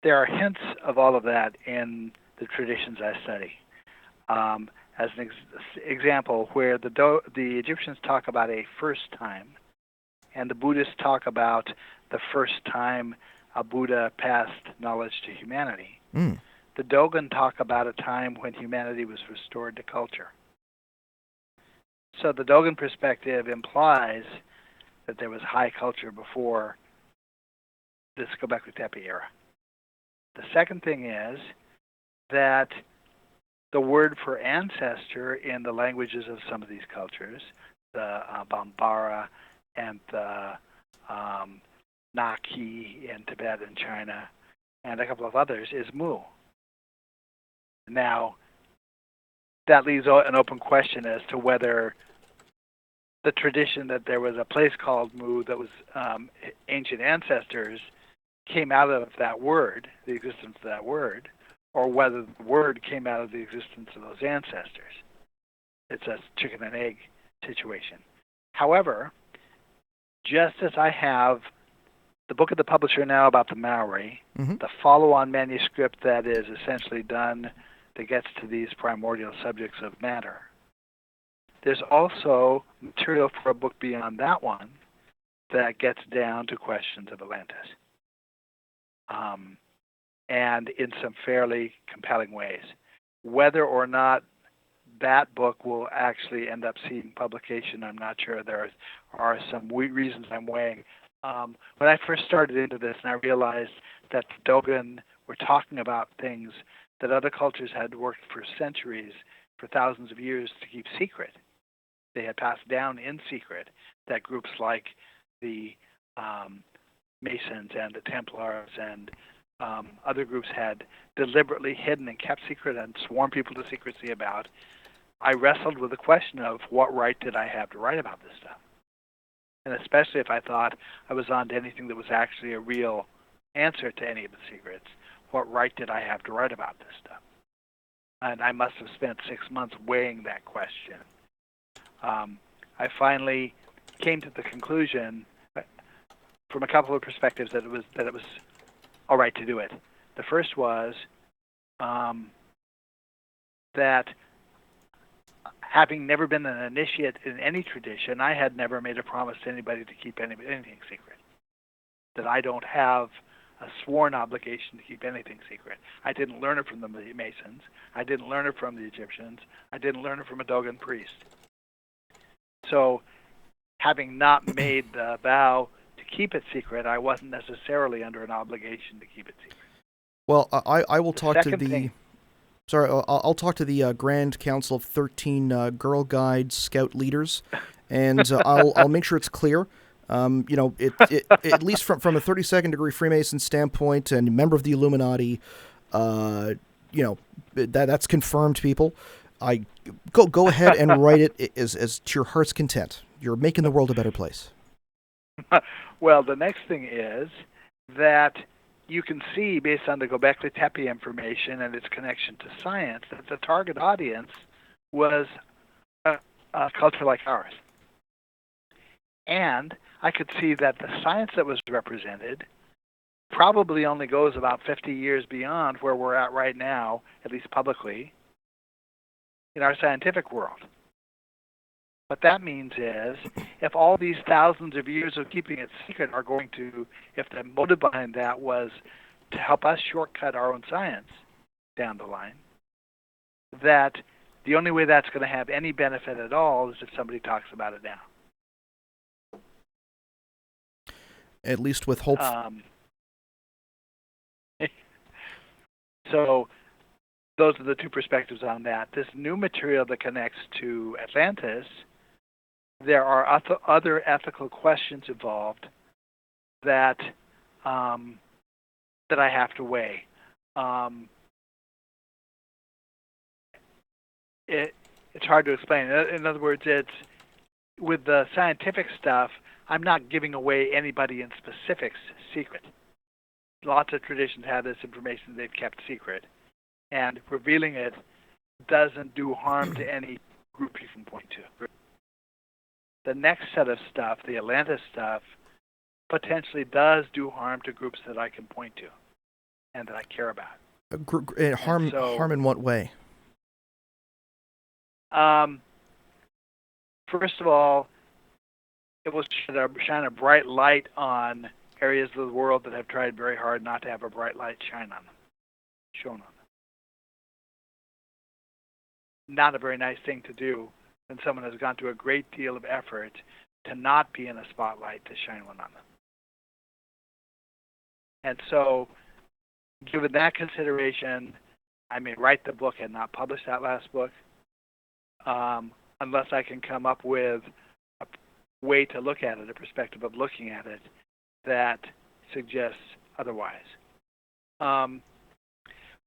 There are hints of all of that in the traditions I study. As an example, where the Egyptians talk about a first time, and the Buddhists talk about the first time a Buddha passed knowledge to humanity. The Dogon talk about a time when humanity was restored to culture. So the Dogon perspective implies that there was high culture before this Gobekli Tepe era. The second thing is that the word for ancestor in the languages of some of these cultures, the Bambara and the Naki in Tibet and China, and a couple of others, is Mu. Now, that leaves an open question as to whether the tradition that there was a place called Mu that was ancient ancestors came out of that word, the existence of that word, or whether the word came out of the existence of those ancestors. It's a chicken and egg situation. However, just as I have the book of the publisher now about the Maori, the follow-on manuscript that is essentially done that gets to these primordial subjects of matter, there's also material for a book beyond that one that gets down to questions of Atlantis, and in some fairly compelling ways. Whether or not that book will actually end up seeing publication, I'm not sure. There are some reasons I'm weighing. When I first started into this and I realized that the Dogon were talking about things that other cultures had worked for centuries, for thousands of years, to keep secret. They had passed down in secret, that groups like the Masons and the Templars and other groups had deliberately hidden and kept secret and sworn people to secrecy about. I wrestled with the question of what right did I have to write about this stuff? And especially if I thought I was on to anything that was actually a real answer to any of the secrets, what right did I have to write about this stuff? And I must have spent 6 months weighing that question. I finally came to the conclusion, from a couple of perspectives, that it was all right to do it. The first was that having never been an initiate in any tradition, I had never made a promise to anybody to keep anything secret. That I don't have a sworn obligation to keep anything secret. I didn't learn it from the Masons. I didn't learn it from the Egyptians. I didn't learn it from a Dogon priest. So, having not made the vow to keep it secret, I wasn't necessarily under an obligation to keep it secret. Well, I will talk to the... Sorry, I'll talk to the Grand Council of 13 Girl Guide Scout leaders, and I'll make sure it's clear. At least from a 32nd degree Freemason standpoint and member of the Illuminati, that's confirmed, people. I go ahead and write it as to your heart's content. You're making the world a better place. Well, the next thing is that you can see, based on the Gobekli Tepe information and its connection to science, that the target audience was a culture like ours. And I could see that the science that was represented probably only goes about 50 years beyond where we're at right now, at least publicly, in our scientific world. What that means is, if all these thousands of years of keeping it secret are going to, if the motive behind that was to help us shortcut our own science down the line, that the only way that's going to have any benefit at all is if somebody talks about it now. At least with hope. So those are the two perspectives on that. This new material that connects to Atlantis, there are other ethical questions involved that that I have to weigh. It's hard to explain. In other words, it's with the scientific stuff, I'm not giving away anybody in specifics secret. Lots of traditions have this information they've kept secret, and revealing it doesn't do harm to any group you can point to. The next set of stuff, the Atlantis stuff, potentially does do harm to groups that I can point to and that I care about. Harm in what way? First of all, it will shine a bright light on areas of the world that have tried very hard not to have a bright light shown on them. Not a very nice thing to do when someone has gone to a great deal of effort to not be in a spotlight to shine one on them. And so, given that consideration, I may write the book and not publish that last book, unless I can come up with a way to look at it, a perspective of looking at it that suggests otherwise.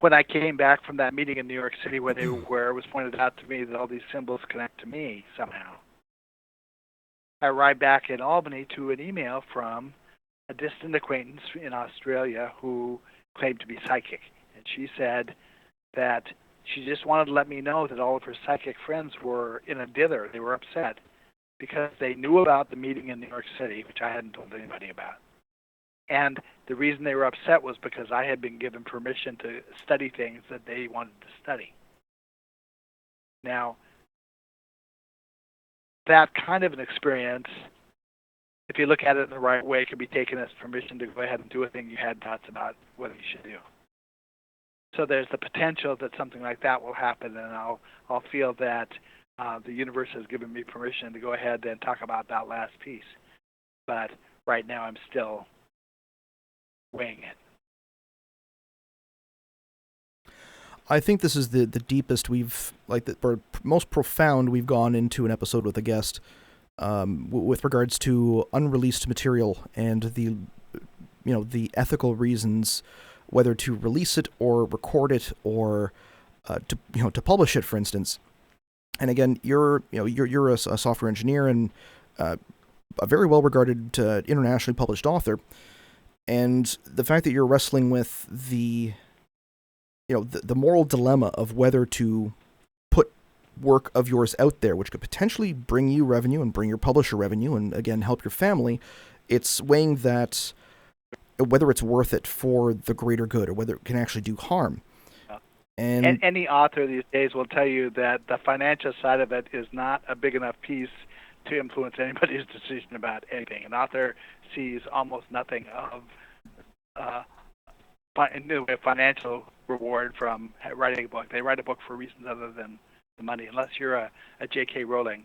When I came back from that meeting in New York City where it was pointed out to me that all these symbols connect to me somehow, I arrived back in Albany to an email from a distant acquaintance in Australia who claimed to be psychic. And she said that she just wanted to let me know that all of her psychic friends were in a dither. They were upset because they knew about the meeting in New York City, which I hadn't told anybody about. And the reason they were upset was because I had been given permission to study things that they wanted to study. Now, that kind of an experience, if you look at it in the right way, can be taken as permission to go ahead and do a thing you had doubts about whether you should do. So there's the potential that something like that will happen, and I'll feel that the universe has given me permission to go ahead and talk about that last piece. But right now I'm still weighing it. I think this is the deepest or most profound we've gone into an episode with a guest with regards to unreleased material and the ethical reasons whether to release it or record it or to publish it, for instance. And again, you're a software engineer and a very well regarded internationally published author, and the fact that you're wrestling with the moral dilemma of whether to put work of yours out there, which could potentially bring you revenue and bring your publisher revenue and, again, help your family, it's weighing that whether it's worth it for the greater good or whether it can actually do harm. And any author these days will tell you that the financial side of it is not a big enough piece to influence anybody's decision about anything. An author sees almost nothing of financial reward from writing a book. They write a book for reasons other than the money. Unless you're a J.K. Rowling,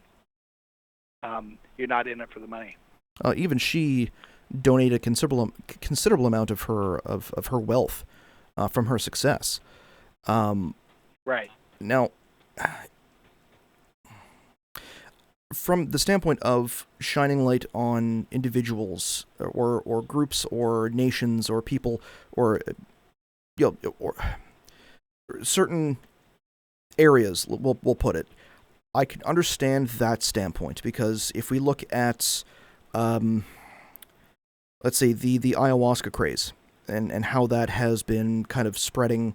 you're not in it for the money. Even she donated a considerable amount of her wealth from her success. Right. Now, from the standpoint of shining light on individuals or groups or nations or people or or certain areas, we'll put it, I can understand that standpoint, because if we look at, let's say, the ayahuasca craze and how that has been kind of spreading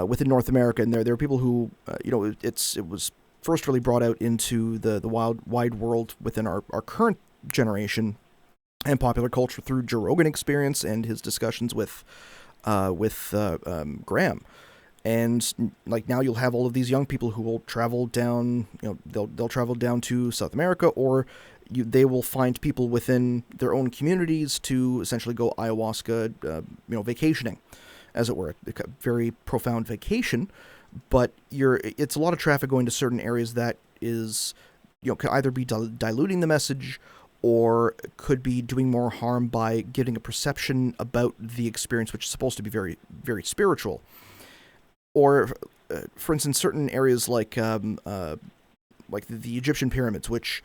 within North America, and there are people who, it was first really brought out into the wide world within our current generation and popular culture through Joe Rogan Experience and his discussions with Graham. And like now you'll have all of these young people who will travel down, they'll travel down to South America, or they will find people within their own communities to essentially go ayahuasca, vacationing, as it were, a very profound vacation. But it's a lot of traffic going to certain areas that is, could either be diluting the message or could be doing more harm by giving a perception about the experience, which is supposed to be very, very spiritual. Or, for instance, certain areas like the Egyptian pyramids, which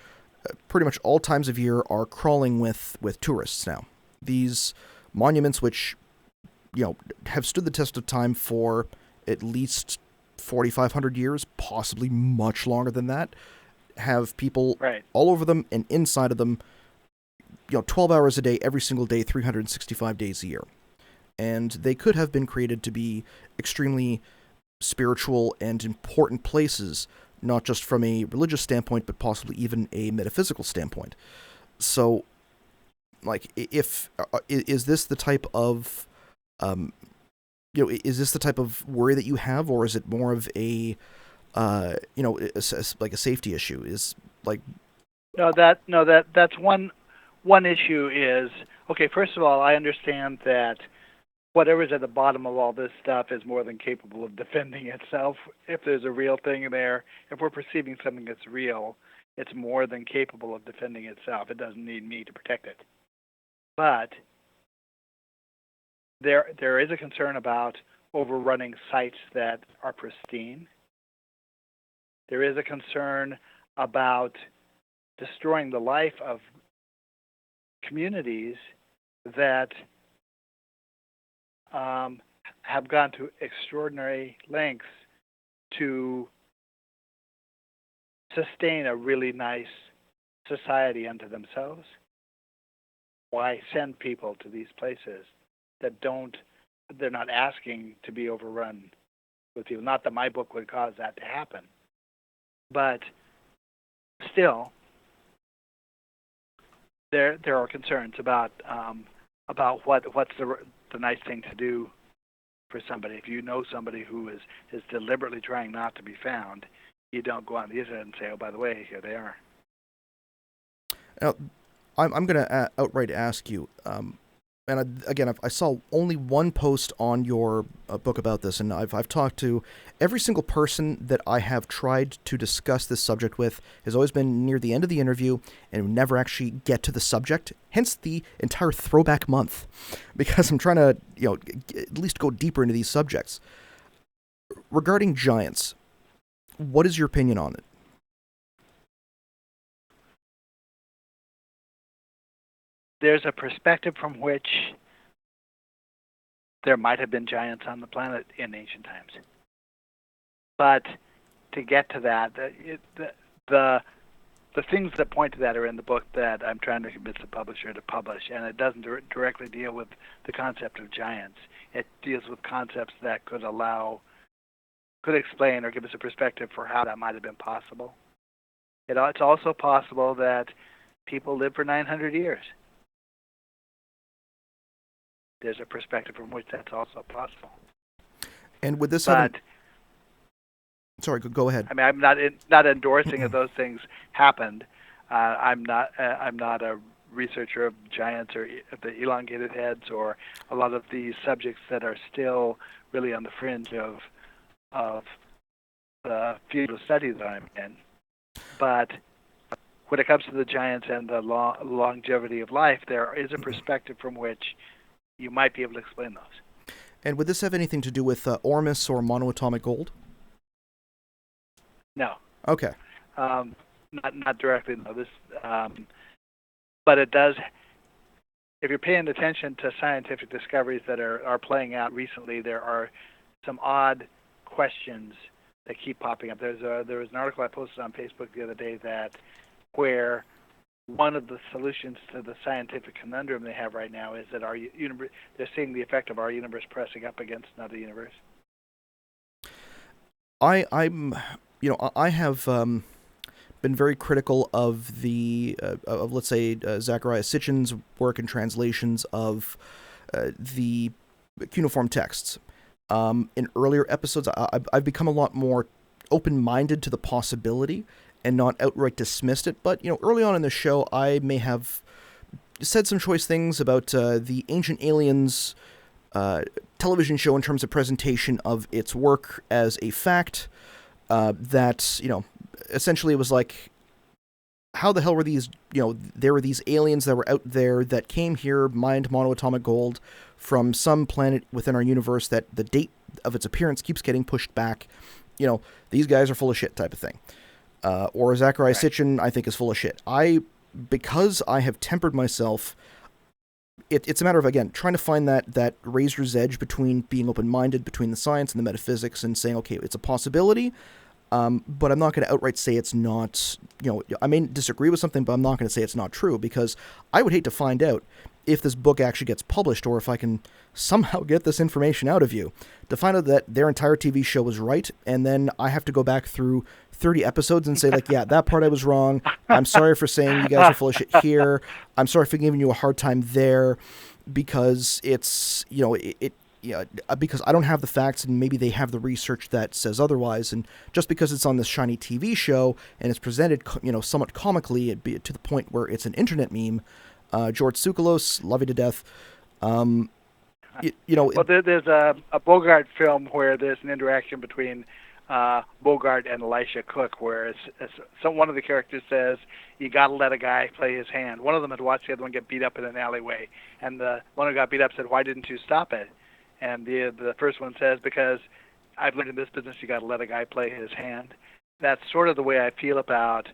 pretty much all times of year are crawling with tourists now. These monuments, which have stood the test of time for at least 4,500 years, possibly much longer than that, have people all over them and inside of them, 12 hours a day, every single day, 365 days a year. And they could have been created to be extremely spiritual and important places, not just from a religious standpoint, but possibly even a metaphysical standpoint. So, is this the type of, is this the type of worry that you have, or is it more of a, like a safety issue? That's one issue is, okay, first of all, I understand that whatever's at the bottom of all this stuff is more than capable of defending itself. If there's a real thing there, if we're perceiving something that's real, it's more than capable of defending itself. It doesn't need me to protect it. But there is a concern about overrunning sites that are pristine. There is a concern about destroying the life of communities that have gone to extraordinary lengths to sustain a really nice society unto themselves. Why send people to these places that they're not asking to be overrun with people? Not that my book would cause that to happen, but still, there are concerns about what's the nice thing to do for somebody. If you know somebody who is deliberately trying not to be found, you don't go on the internet and say, oh, by the way, here they are. Now, I'm going to outright ask you, and again, I saw only one post on your book about this, and I've talked to every single person that I have tried to discuss this subject with has always been near the end of the interview and never actually get to the subject, hence the entire throwback month, because I'm trying to, at least go deeper into these subjects. Regarding giants, what is your opinion on it? There's a perspective from which there might have been giants on the planet in ancient times. But to get to that, the things that point to that are in the book that I'm trying to convince the publisher to publish, and it doesn't directly deal with the concept of giants. It deals with concepts that could explain or give us a perspective for how that might have been possible. It's also possible that people lived for 900 years. There's a perspective from which that's also possible. And with this, sorry, go ahead. I mean, I'm not endorsing if those things happened. I'm not a researcher of giants or the elongated heads or a lot of these subjects that are still really on the fringe of the field of study that I'm in. But when it comes to the giants and the longevity of life, there is a perspective from which you might be able to explain those. And would this have anything to do with Ormus or monoatomic gold? No. Okay. not directly, no. But it does. If you're paying attention to scientific discoveries that are playing out recently, there are some odd questions that keep popping up. There was an article I posted on Facebook the other day where one of the solutions to the scientific conundrum they have right now is that they're seeing the effect of our universe pressing up against another universe. I have been very critical of let's say Zecharia Sitchin's work and translations of the cuneiform texts. In earlier episodes, I've become a lot more open-minded to the possibility and not outright dismissed it. But early on in the show, I may have said some choice things about the Ancient Aliens television show in terms of presentation of its work as a fact. That essentially it was like, how the hell were these, there were these aliens that were out there that came here, mined monoatomic gold from some planet within our universe that the date of its appearance keeps getting pushed back. These guys are full of shit type of thing. Or Zecharia Sitchin, I think, is full of shit. Because I have tempered myself, it's a matter of, again, trying to find that razor's edge between being open-minded, between the science and the metaphysics, and saying, okay, it's a possibility, but I'm not going to outright say it's not, I may disagree with something, but I'm not going to say it's not true, because I would hate to find out if this book actually gets published, or if I can somehow get this information out of you, to find out that their entire TV show was right, and then I have to go back through 30 episodes and say, like, yeah, that part I was wrong. I'm sorry for saying you guys are full of shit here. I'm sorry for giving you a hard time there, because it's, because I don't have the facts, and maybe they have the research that says otherwise. And just because it's on this shiny TV show and it's presented, somewhat comically, to the point where it's an internet meme. George Tsoukalos, love you to death. Well, there's a Bogart film where there's an interaction between Bogart and Elisha Cook, where one of the characters says, you got to let a guy play his hand. One of them had watched the other one get beat up in an alleyway, and the one who got beat up said, why didn't you stop it? And the first one says, because I've learned in this business you got to let a guy play his hand. That's sort of the way I feel about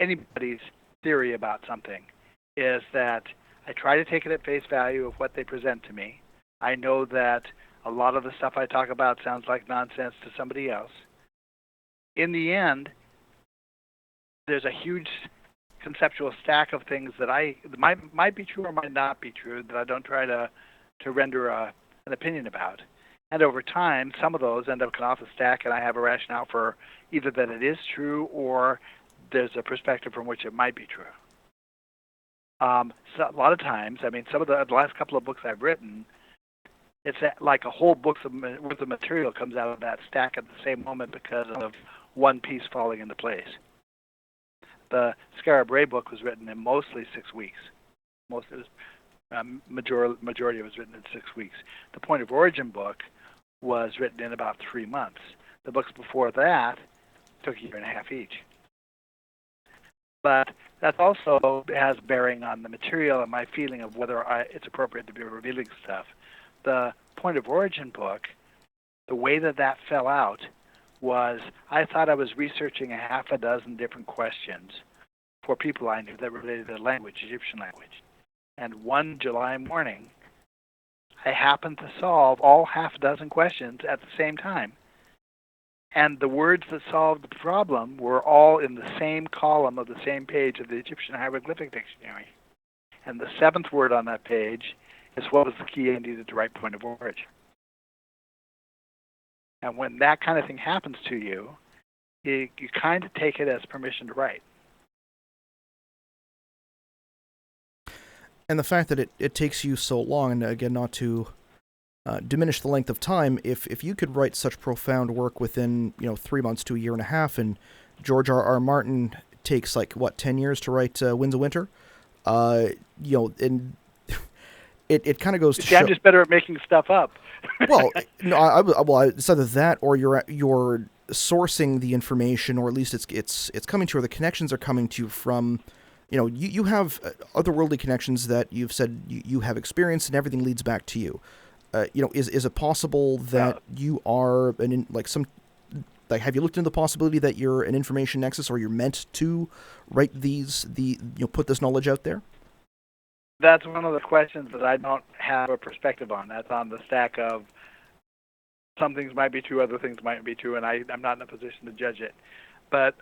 anybody's theory about something, is that I try to take it at face value of what they present to me. I know that a lot of the stuff I talk about sounds like nonsense to somebody else. In the end, there's a huge conceptual stack of things that might be true or might not be true, that I don't try to render an opinion about. And over time, some of those end up coming off the stack, and I have a rationale for either that it is true or there's a perspective from which it might be true. So a lot of times, some of the last couple of books I've written, it's like a whole book's worth of material comes out of that stack at the same moment because of one piece falling into place. The Scarab Ray book was written in mostly 6 weeks. Majority was written in 6 weeks. The Point of Origin book was written in about 3 months. The books before that took a year and a half each. But that also has bearing on the material and my feeling of whether it's appropriate to be revealing stuff. The Point of Origin book, the way that fell out was I thought I was researching a half a dozen different questions for people I knew that related to language, Egyptian language. And one July morning, I happened to solve all half a dozen questions at the same time. And the words that solved the problem were all in the same column of the same page of the Egyptian hieroglyphic dictionary. And the seventh word on that page is what was the key I needed to write Point of Origin. And when that kind of thing happens to you, you kind of take it as permission to write. And the fact that it takes you so long, and again, not to diminish the length of time, if you could write such profound work within 3 months to a year and a half, and George R.R. Martin takes 10 years to write Winds of Winter, and it kind of goes to show. I'm just better at making stuff up. Well, no, it's either that or you're sourcing the information, or at least it's coming to you, or the connections are coming to you from. You have otherworldly connections that you've said you have experienced, and everything leads back to you. Is it possible that you are like, have you looked into the possibility that you're an information nexus, or you're meant to write put this knowledge out there? That's one of the questions that I don't have a perspective on. That's on the stack of some things might be true, other things might be true, and I'm not in a position to judge it. But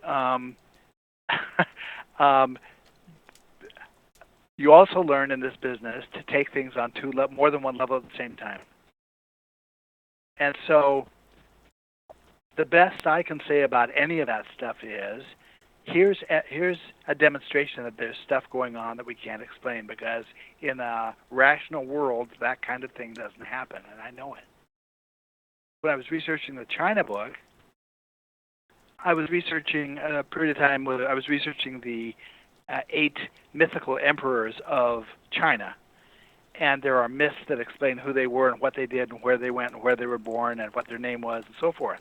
you also learn in this business to take things on more than one level at the same time. And so the best I can say about any of that stuff is, here's a demonstration that there's stuff going on that we can't explain, because in a rational world, that kind of thing doesn't happen, and I know it. When I was researching the China book, I was researching a period of time where I was researching the 8 mythical emperors of China. And there are myths that explain who they were and what they did and where they went and where they were born and what their name was and so forth.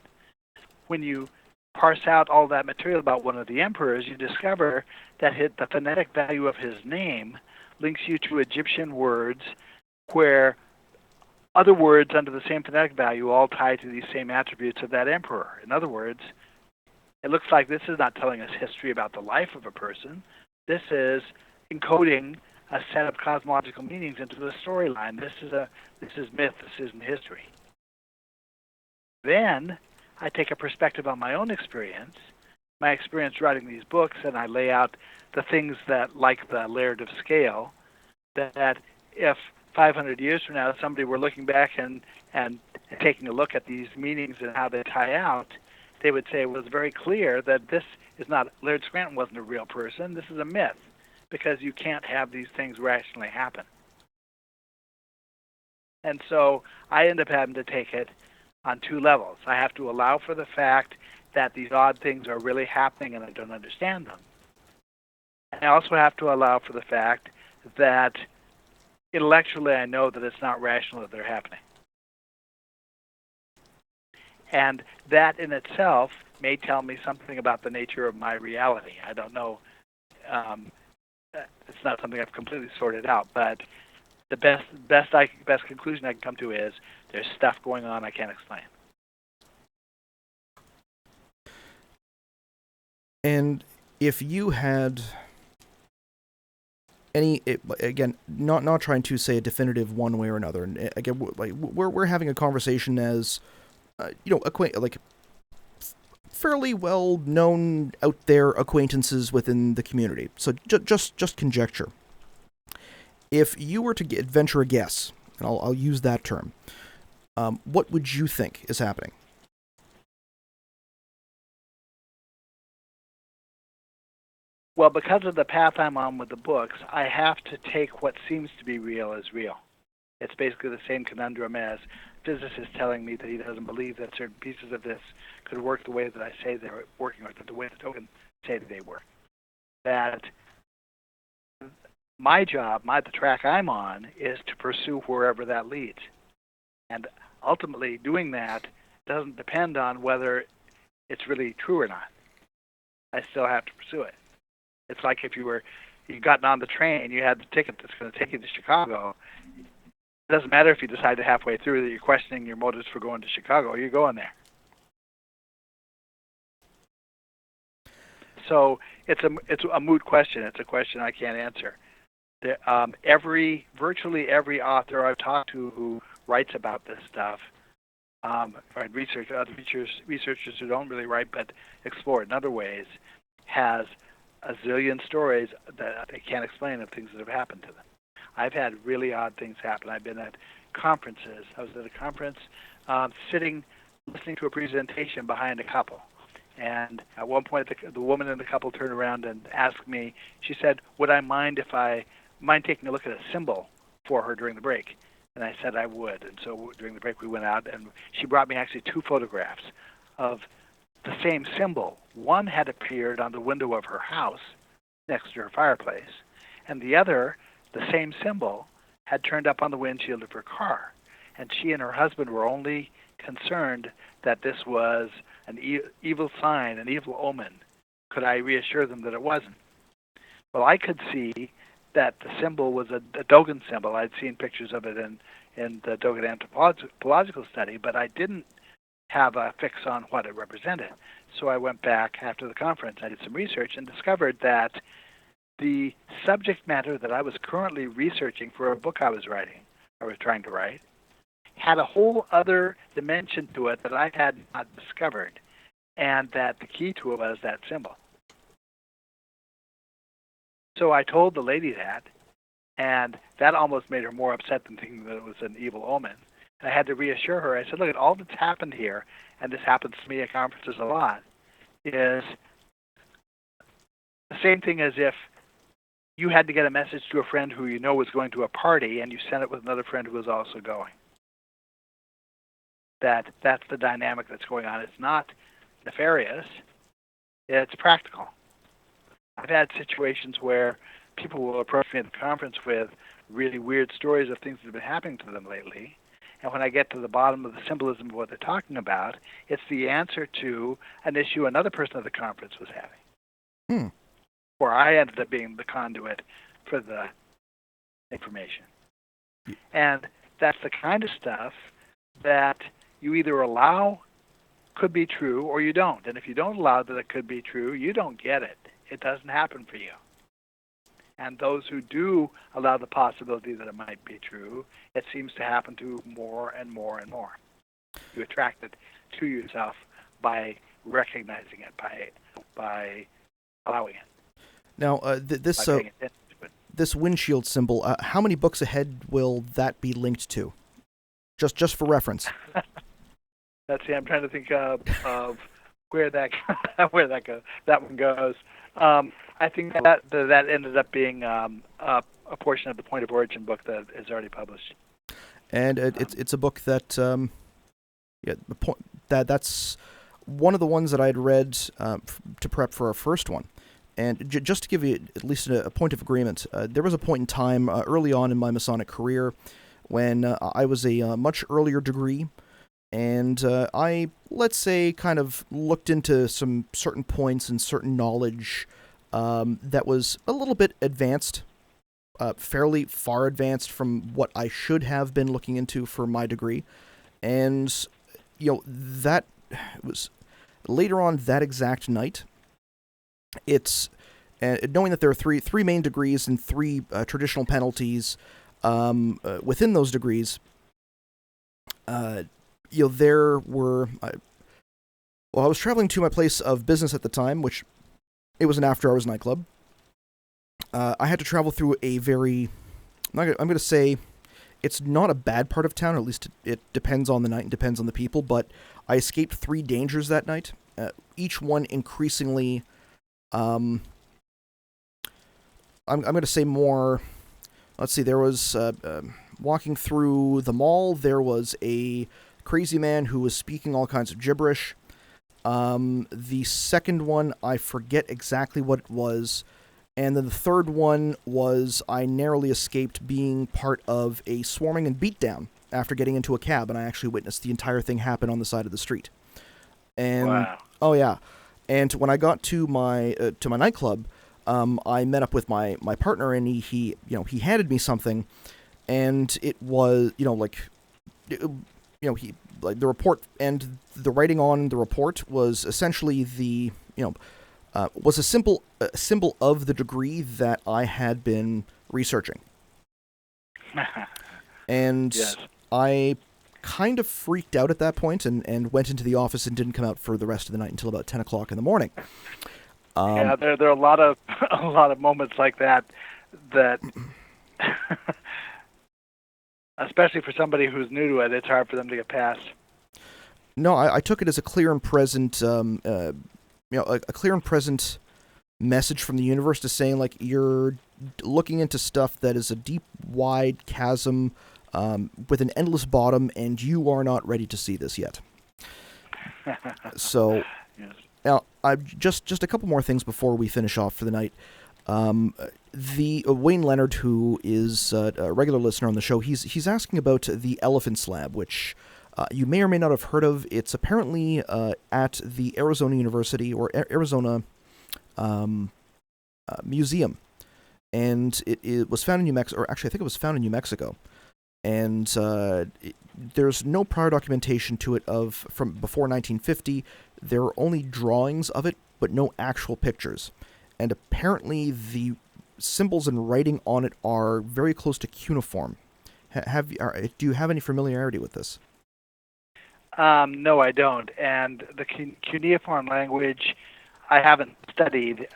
When you parse out all that material about one of the emperors, you discover that the phonetic value of his name links you to Egyptian words where other words under the same phonetic value all tie to these same attributes of that emperor. In other words, it looks like this is not telling us history about the life of a person. This is encoding a set of cosmological meanings into the storyline. This is myth. This isn't history. Then I take a perspective on my own experience, my experience writing these books, and I lay out the things that, like the Laird of scale, that if 500 years from now somebody were looking back and taking a look at these meanings and how they tie out, they would say it was very clear that this is not, Laird Scranton wasn't a real person, this is a myth, because you can't have these things rationally happen. And so I end up having to take it on 2 levels. I have to allow for the fact that these odd things are really happening and I don't understand them. And I also have to allow for the fact that intellectually I know that it's not rational that they're happening. And that in itself may tell me something about the nature of my reality. I don't know. It's not something I've completely sorted out, but the best conclusion I can come to is there's stuff going on I can't explain. And if you had again, not trying to say a definitive one way or another, and again, we're having a conversation as fairly well known out there acquaintances within the community. So just conjecture. If you were to venture a guess, and I'll use that term, what would you think is happening? Well, because of the path I'm on with the books, I have to take what seems to be real as real. It's basically the same conundrum as physicists telling me that he doesn't believe that certain pieces of this could work the way that I say they're working, or the way the Dogon say that they work. That my job, the track I'm on, is to pursue wherever that leads. And ultimately, doing that doesn't depend on whether it's really true or not. I still have to pursue it. It's like if you'd gotten on the train, you had the ticket that's going to take you to Chicago. It doesn't matter if you decide halfway through that you're questioning your motives for going to Chicago. You're going there. So it's a moot question. It's a question I can't answer. Virtually every author I've talked to who writes about this stuff, other researchers who don't really write but explore it in other ways, has a zillion stories that they can't explain of things that have happened to them. I've had really odd things happen. I've been at conferences. I was at a conference sitting, listening to a presentation behind a couple. And at one point, the woman in the couple turned around and asked me, she said, would I mind taking a look at a symbol for her during the break? And I said I would. And so during the break, we went out, and she brought me actually 2 photographs of the same symbol. One had appeared on the window of her house next to her fireplace, and the other, the same symbol, had turned up on the windshield of her car. And she and her husband were only concerned that this was an evil sign, an evil omen. Could I reassure them that it wasn't? Well, I could see that the symbol was a Dogon symbol. I'd seen pictures of it in the Dogon anthropological study, but I didn't have a fix on what it represented. So I went back after the conference. I did some research and discovered that the subject matter that I was currently researching for a book I was trying to write, had a whole other dimension to it that I had not discovered, and that the key to it was that symbol. So I told the lady that, and that almost made her more upset than thinking that it was an evil omen. And I had to reassure her. I said, look, all that's happened here, and this happens to me at conferences a lot, is the same thing as if you had to get a message to a friend who you know was going to a party, and you sent it with another friend who was also going. That's the dynamic that's going on. It's not nefarious. It's practical. I've had situations where people will approach me at the conference with really weird stories of things that have been happening to them lately. And when I get to the bottom of the symbolism of what they're talking about, it's the answer to an issue another person at the conference was having. Where I ended up being the conduit for the information. And that's the kind of stuff that you either allow could be true or you don't. And if you don't allow that it could be true, you don't get it. It doesn't happen for you. And those who do allow the possibility that it might be true, it seems to happen to more and more and more. You attract it to yourself by recognizing it, by allowing it. Now, this windshield symbol, how many books ahead will that be linked to? Just for reference. Let's see. I'm trying to think of where that one goes. I think that ended up being a portion of the Point of Origin book that is already published. And it's a book that that's one of the ones that I'd read to prep for our first one. And just to give you at least a point of agreement, there was a point in time early on in my Masonic career when I was a much earlier degree, and I, let's say, kind of looked into some certain points and certain knowledge that was a little bit advanced, fairly far advanced from what I should have been looking into for my degree. And, that was later on that exact night. It's knowing that there are three main degrees and three traditional penalties within those degrees. There were. I was traveling to my place of business at the time, which it was an after-hours nightclub. I had to travel through a very. I'm going to say, it's not a bad part of town. Or at least it depends on the night and depends on the people. But I escaped 3 dangers that night. Each one increasingly. I'm going to say more. Let's see. There was walking through the mall. There was a crazy man who was speaking all kinds of gibberish. The second one, I forget exactly what it was, and then the third one was I narrowly escaped being part of a swarming and beatdown after getting into a cab, and I actually witnessed the entire thing happen on the side of the street. And wow. Oh yeah. And when I got to my nightclub, I met up with my partner, and he handed me something, and it was the report, and the writing on the report was essentially was a symbol of the degree that I had been researching. And yes. I kind of freaked out at that point and went into the office and didn't come out for the rest of the night until about 10 o'clock in the morning. Yeah, there are a lot of moments like that especially for somebody who's new to it, it's hard for them to get past. No, I took it as a clear and present, a clear and present message from the universe to saying, like, you're looking into stuff that is a deep, wide chasm with an endless bottom, and you are not ready to see this yet. So, yes. Now, just a couple more things before we finish off for the night. The Wayne Leonard, who is a regular listener on the show, he's asking about the elephant slab, which you may or may not have heard of. It's apparently at the Arizona University or Arizona Museum, and it was found in New Mexico, or actually I think it was found in New Mexico. and there's no prior documentation to it from before 1950. There are only drawings of it, but no actual pictures. And apparently the symbols and writing on it are very close to cuneiform. Do you have any familiarity with this? No, I don't. And the cuneiform language, I haven't studied.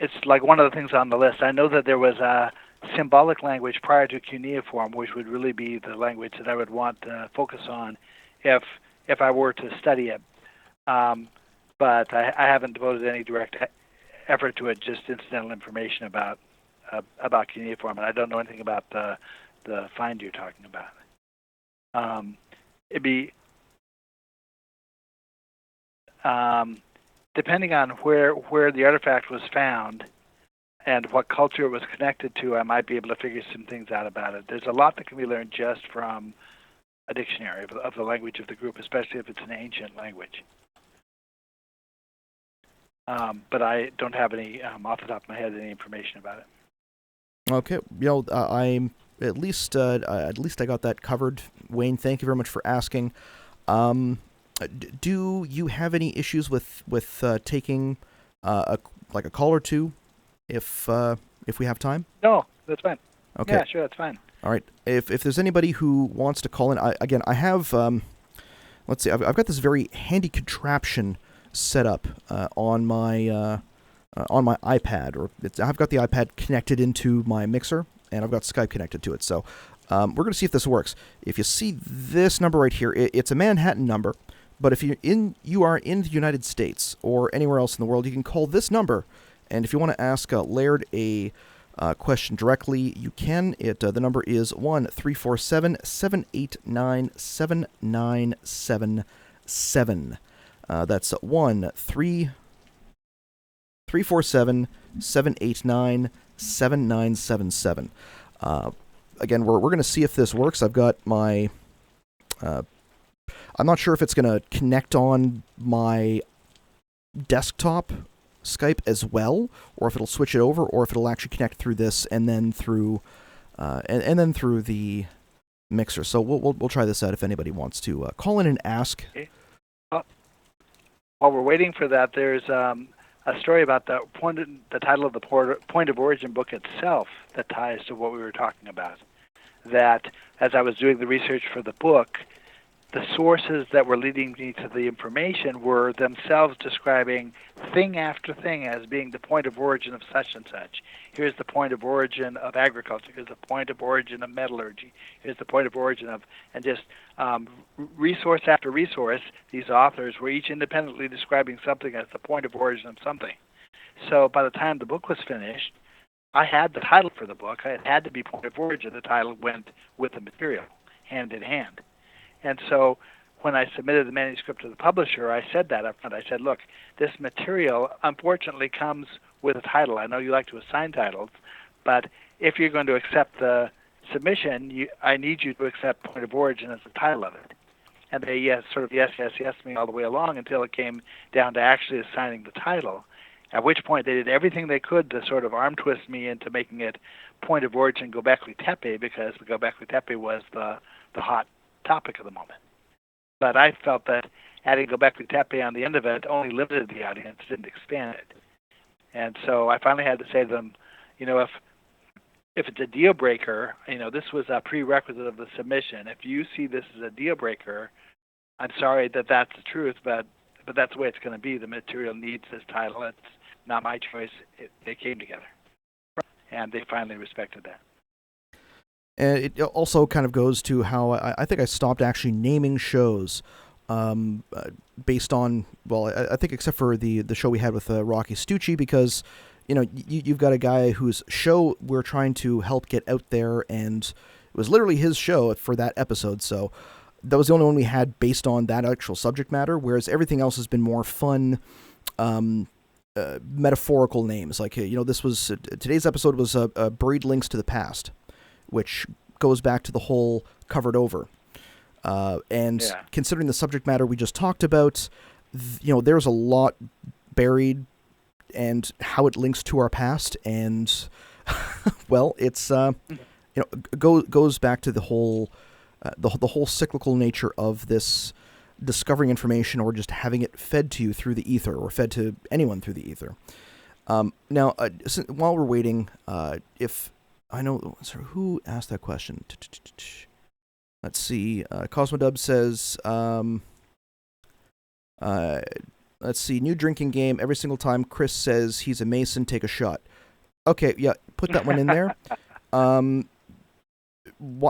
It's like one of the things on the list. I know that there was a symbolic language prior to cuneiform, which would really be the language that I would want to focus on if I were to study it. But I haven't devoted any direct effort to it, just incidental information about cuneiform, and I don't know anything about the find you're talking about. It'd be depending on where the artifact was found and what culture it was connected to, I might be able to figure some things out about it. There's a lot that can be learned just from a dictionary of the language of the group, especially if it's an ancient language. But I don't have any, off the top of my head, any information about it. Okay, I'm at least I got that covered. Wayne, thank you very much for asking. Do you have any issues with taking a call or two, if we have time? No, that's fine. Okay. Yeah, sure, that's fine. All right. If there's anybody who wants to call in, I have let's see, I've got this very handy contraption set up on my iPad, or I've got the iPad connected into my mixer, and I've got Skype connected to it. So we're going to see if this works. If you see this number right here, it's a Manhattan number, but if you are in the United States or anywhere else in the world, you can call this number, and if you want to ask Laird a question directly, you can. The number is 1-347-789-7977. That's 1-347-789-7977. Again, we're going to see if this works. I've got my... I'm not sure if it's going to connect on my desktop Skype as well, or if it'll switch it over, or if it'll actually connect through this and then through and then through the mixer. So we'll try this out if anybody wants to call in and ask. Okay. While we're waiting for that, there's a story about the title of the Point of Origin book itself that ties to what we were talking about. That as I was doing the research for the book, the sources that were leading me to the information were themselves describing thing after thing as being the point of origin of such and such. Here's the point of origin of agriculture. Here's the point of origin of metallurgy. Here's the point of origin of, and just resource after resource, these authors were each independently describing something as the point of origin of something. So by the time the book was finished, I had the title for the book. It had to be point of origin. The title went with the material, hand in hand. And so when I submitted the manuscript to the publisher, I said that up front. I said, look, this material unfortunately comes with a title. I know you like to assign titles, but if you're going to accept the submission, I need you to accept point of origin as the title of it. And they yes me all the way along until it came down to actually assigning the title, at which point they did everything they could to sort of arm twist me into making it point of origin Gobekli Tepe, because the Gobekli Tepe was the hot topic of the moment. But I felt that adding Gobekli Tepe on the end of it only limited the audience, didn't expand it. And so I finally had to say to them, if it's a deal breaker, this was a prerequisite of the submission. If you see this as a deal breaker, I'm sorry that that's the truth, but that's the way it's going to be. The material needs this title. It's not my choice. They came together. And they finally respected that. And it also kind of goes to how I think I stopped actually naming shows based on, well, I think except for the show we had with Rocky Stucci, because, you've got a guy whose show we're trying to help get out there, and it was literally his show for that episode, so that was the only one we had based on that actual subject matter, whereas everything else has been more fun, metaphorical names. Like, this was, today's episode was Buried Links to the Past, which goes back to the whole covered over. Considering the subject matter we just talked about, there's a lot buried and how it links to our past. And, well, it's goes back to the whole the whole cyclical nature of this discovering information or just having it fed to you through the ether or fed to anyone through the ether. Now, while we're waiting, if I know, sorry, who asked that question? Let's see. Cosmodub says, let's see, new drinking game. Every single time Chris says he's a Mason, take a shot. Okay, yeah, put that one in there.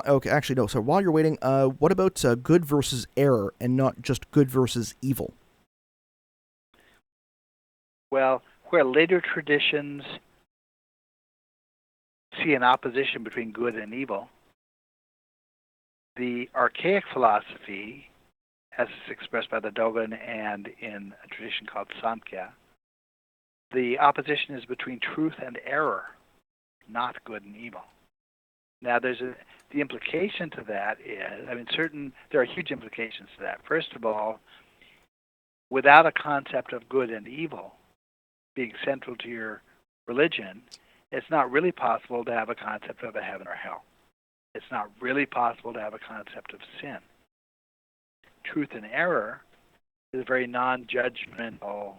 Okay, actually, no. So while you're waiting, what about good versus error and not just good versus evil? Well, where later traditions see an opposition between good and evil, the archaic philosophy, as is expressed by the Dogon and in a tradition called Samkhya, the opposition is between truth and error, not good and evil. Now, the implication to that is, there are huge implications to that. First of all, without a concept of good and evil being central to your religion, it's not really possible to have a concept of a heaven or hell. It's not really possible to have a concept of sin. Truth and error is a very non-judgmental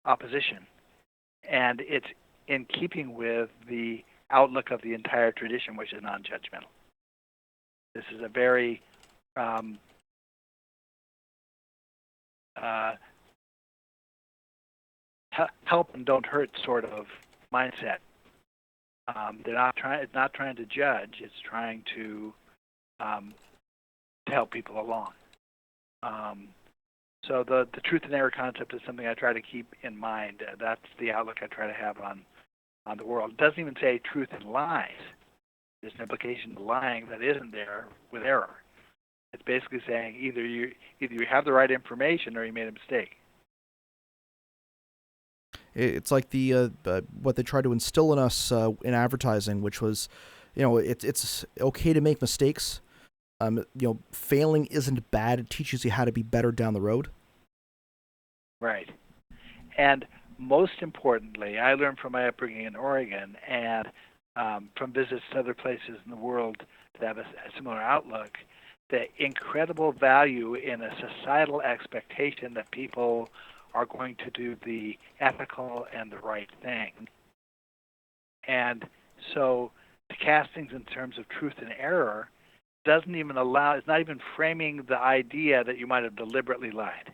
opposition, and it's in keeping with the outlook of the entire tradition, which is non-judgmental. This is a very help and don't hurt sort of mindset. It's not trying to judge. It's trying to help people along. So the truth and error concept is something I try to keep in mind. That's the outlook I try to have on the world. It doesn't even say truth and lies. There's an implication to lying that isn't there with error. It's basically saying either you have the right information or you made a mistake. It's like the what they try to instill in us in advertising, which was, it's okay to make mistakes. Failing isn't bad. It teaches you how to be better down the road. Right. And most importantly, I learned from my upbringing in Oregon and from visits to other places in the world that have a similar outlook, the incredible value in a societal expectation that people are going to do the ethical and the right thing. And so to cast things in terms of truth and error doesn't even it's not even framing the idea that you might have deliberately lied.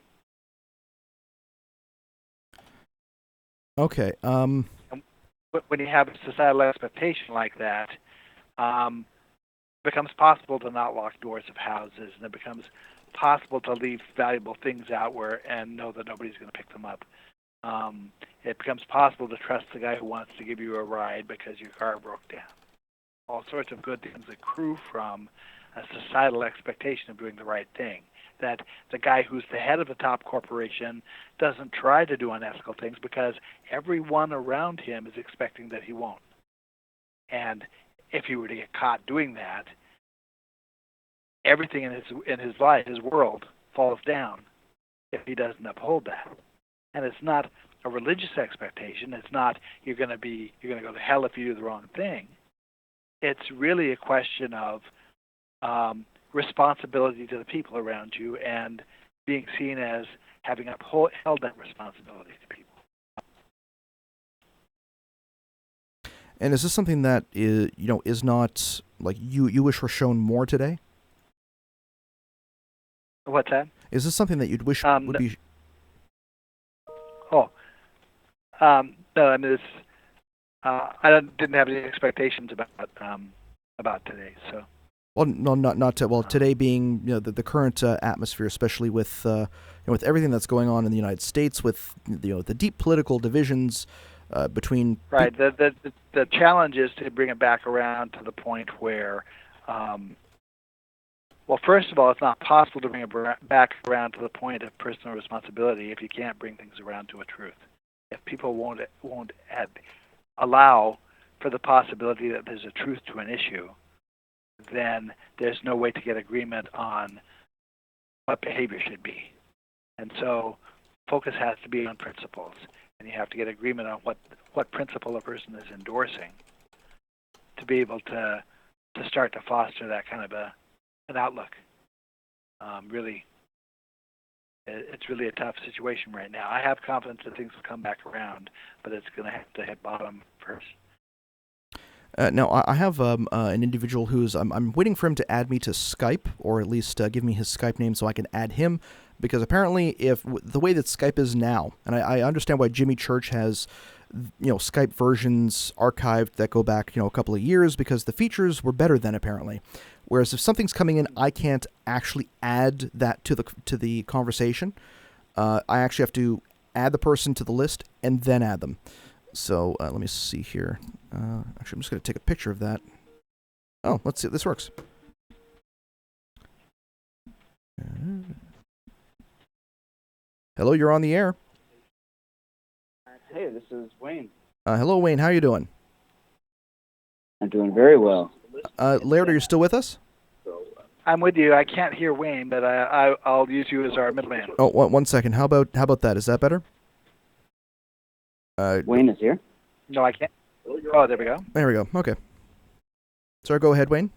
Okay. When you have a societal expectation like that, it becomes possible to not lock doors of houses, and it becomes possible to leave valuable things out and know that nobody's going to pick them up. It becomes possible to trust the guy who wants to give you a ride because your car broke down. All sorts of good things accrue from a societal expectation of doing the right thing. That the guy who's the head of a top corporation doesn't try to do unethical things because everyone around him is expecting that he won't. And if he were to get caught doing that, everything in his life, his world, falls down if he doesn't uphold that. And it's not a religious expectation. It's not you're going to go to hell if you do the wrong thing. It's really a question of responsibility to the people around you and being seen as having held that responsibility to people. And is this something that is not like you wish were shown more today? What's that? Is this something that you'd wish would be? No, I mean, it's, I didn't have any expectations about today. So. Well, no, not today being the current atmosphere, especially with with everything that's going on in the United States, with the deep political divisions between. Right. The challenge is to bring it back around to the point where. Well, first of all, it's not possible to bring it back around to the point of personal responsibility if you can't bring things around to a truth. If people won't allow for the possibility that there's a truth to an issue, then there's no way to get agreement on what behavior should be. And so focus has to be on principles. and you have to get agreement on what principle a person is endorsing to be able to start to foster that kind of an outlook. Really, it's really a tough situation right now. I have confidence that things will come back around, but it's going to have to hit bottom first. Now, I have an individual who's, I'm waiting for him to add me to Skype, or at least give me his Skype name so I can add him, because apparently if the way that Skype is now, and I understand why Jimmy Church has, Skype versions archived that go back, a couple of years, because the features were better then, apparently. Whereas if something's coming in, I can't actually add that to the conversation. I actually have to add the person to the list and then add them. So let me see here. Actually, I'm just going to take a picture of that. Oh, let's see if this works. Hello, you're on the air. Hey, this is Wayne. Hello, Wayne. How are you doing? I'm doing very well. Laird, are you still with us? I'm with you. I can't hear Wayne, but I'll use you as our middleman. Oh, one second. How about that? Is that better? Wayne is here. No, I can't. Oh, there we go. There we go. Okay. Sorry, go ahead, Wayne.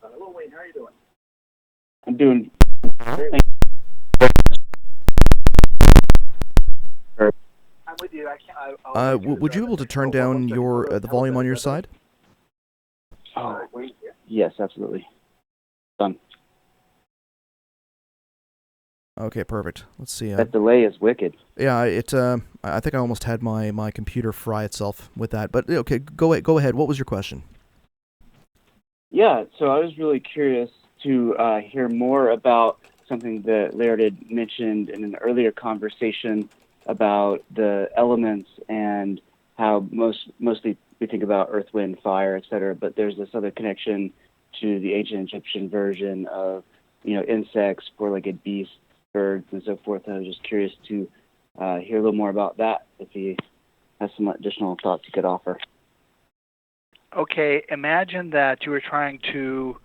Hello, Wayne. How are you doing? I'm doing. I'm with you. I can't. Would you be able to turn down the volume on your side? Oh, yes, absolutely. Done. Okay, perfect. Let's see. That delay is wicked. Yeah, I think I almost had my computer fry itself with that. But okay, go ahead. What was your question? Yeah, so I was really curious to hear more about something that Laird had mentioned in an earlier conversation about the elements and how mostly we think about earth, wind, fire, etc. But there's this other connection to the ancient Egyptian version of insects, four-legged beasts, birds, and so forth. I was just curious to hear a little more about that, if he has some additional thoughts he could offer. Okay, imagine that you were trying to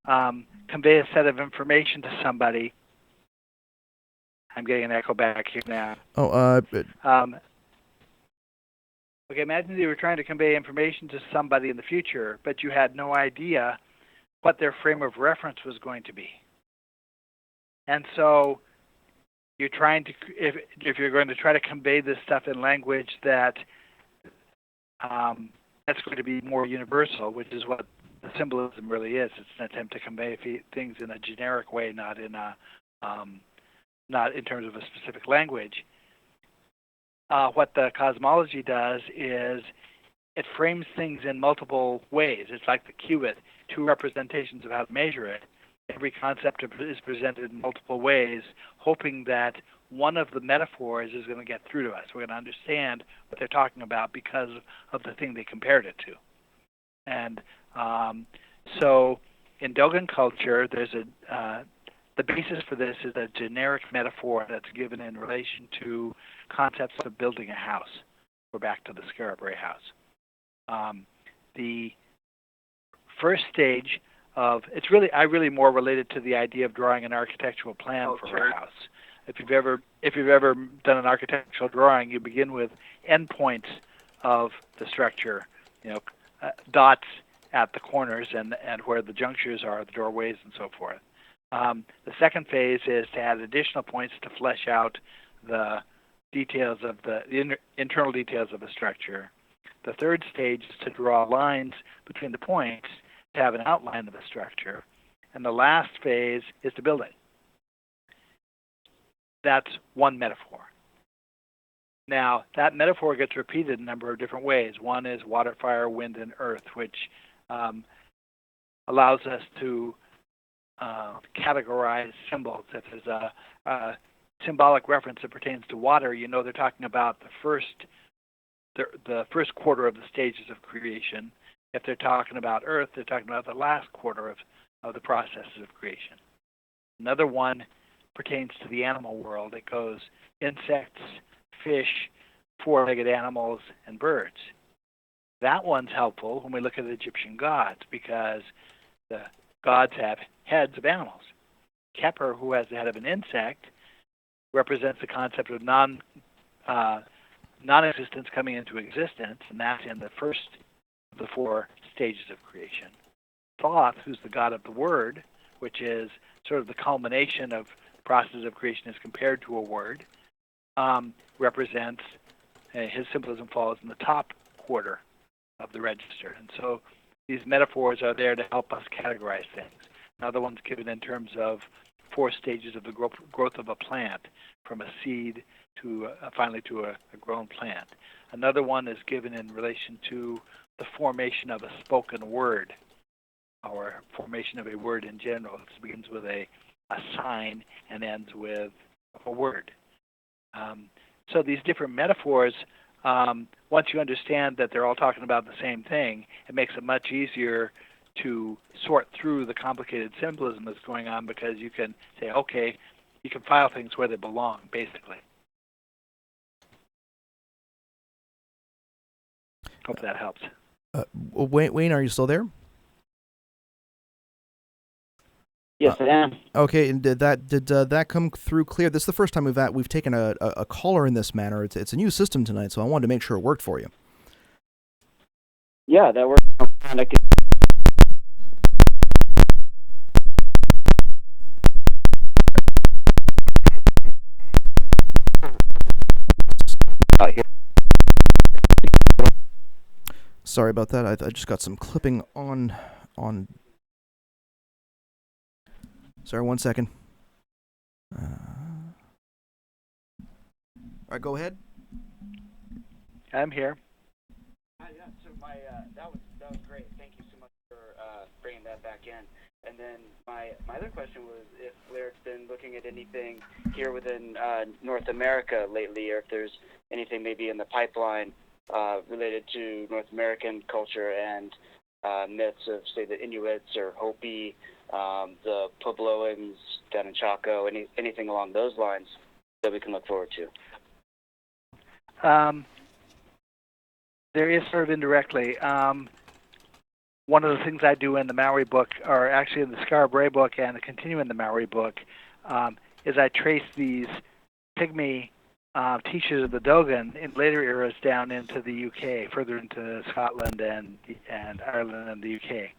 convey a set of information to somebody. I'm getting an echo back here now. Okay, imagine that you were trying to convey information to somebody in the future, but you had no idea what their frame of reference was going to be. And so you're trying to, if you're going to try to convey this stuff in language that's going to be more universal, which is what the symbolism really is. It's an attempt to convey things in a generic way, not in terms of a specific language. What the cosmology does is it frames things in multiple ways. It's like the cubit, two representations of how to measure it. Every concept is presented in multiple ways, hoping that one of the metaphors is going to get through to us. We're going to understand what they're talking about because of the thing they compared it to. And so in Dogon culture, there's the basis for this is a generic metaphor that's given in relation to concepts of building a house. We're back to the Scarabray house. The first stage of I really more related to the idea of drawing an architectural plan for a house. If you've ever done an architectural drawing, you begin with endpoints of the structure, dots at the corners and where the junctures are, the doorways and so forth. The second phase is to add additional points to flesh out the details of the internal details of the structure. The third stage is to draw lines between the points to have an outline of the structure. And the last phase is to build it. That's one metaphor. Now, that metaphor gets repeated a number of different ways. One is water, fire, wind, and earth, which allows us to categorize symbols. If there's a symbolic reference that pertains to water, they're talking about the first quarter of the stages of creation. If they're talking about earth, they're talking about the last quarter of the processes of creation. Another one pertains to the animal world. It goes insects, fish, four-legged animals, and birds. That one's helpful when we look at the Egyptian gods because the gods have heads of animals. Keper, who has the head of an insect, represents the concept of non-existence coming into existence, and that's in the first of the 4 stages of creation. Thoth, who's the god of the word, which is sort of the culmination of the process of creation as compared to a word, represents, his symbolism falls in the top quarter of the register. And so these metaphors are there to help us categorize things. Another one's given in terms of 4 stages of the growth of a plant, from a seed to finally to a grown plant. Another one is given in relation to the formation of a spoken word, or formation of a word in general. It begins with a sign and ends with a word. So these different metaphors, once you understand that they're all talking about the same thing, it makes it much easier to sort through the complicated symbolism that's going on, because you can say, okay, you can file things where they belong, basically. Hope that helps. Wayne, are you still there? Yes, I am. Okay, and did that come through clear? This is the first time we've taken a caller in this manner. It's a new system tonight, so I wanted to make sure it worked for you. Yeah, that works. Sorry about that. I just got some clipping on. Sorry, 1 second. All right, go ahead. I'm here. Yeah, so that was great. Thank you so much for bringing that back in. And then my other question was if Laird's been looking at anything here within North America lately, or if there's anything maybe in the pipeline related to North American culture and myths of, say, the Inuits or Hopi, the Puebloans down in Chaco, anything along those lines that we can look forward to. There is sort of indirectly. One of the things I do in the Maori book, or actually in the Scarborough book and continue in the Maori book, is I trace these pygmy teachers of the Dogon in later eras down into the UK, further into Scotland and Ireland and the UK.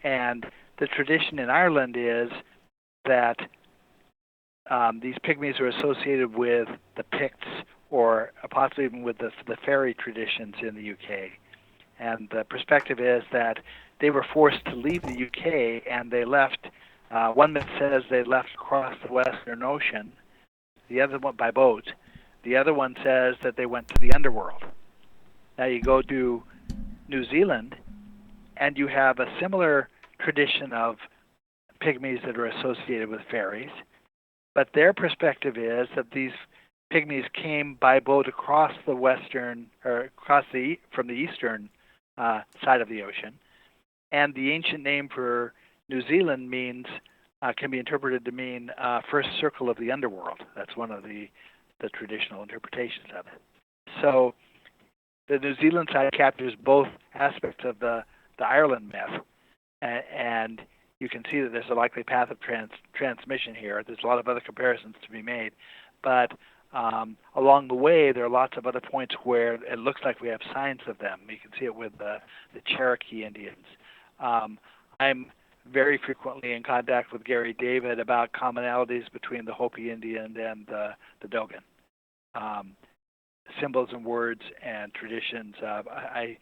And the tradition in Ireland is that these pygmies are associated with the Picts, or possibly even with the fairy traditions in the UK. And the perspective is that they were forced to leave the UK, and they left, one myth says they left across the Western Ocean, the other one by boat. The other one says that they went to the underworld. Now you go to New Zealand, and you have a similar tradition of pygmies that are associated with fairies, but their perspective is that these pygmies came by boat across the western, or from the eastern side of the ocean, and the ancient name for New Zealand means can be interpreted to mean first circle of the underworld. That's one of the traditional interpretations of it. So the New Zealand side captures both aspects of the Ireland myth, and you can see that there's a likely path of transmission here. There's a lot of other comparisons to be made, but along the way, there are lots of other points where it looks like we have signs of them. You can see it with the Cherokee Indians. I'm very frequently in contact with Gary David about commonalities between the Hopi Indian and the Dogon. Symbols and words and traditions. I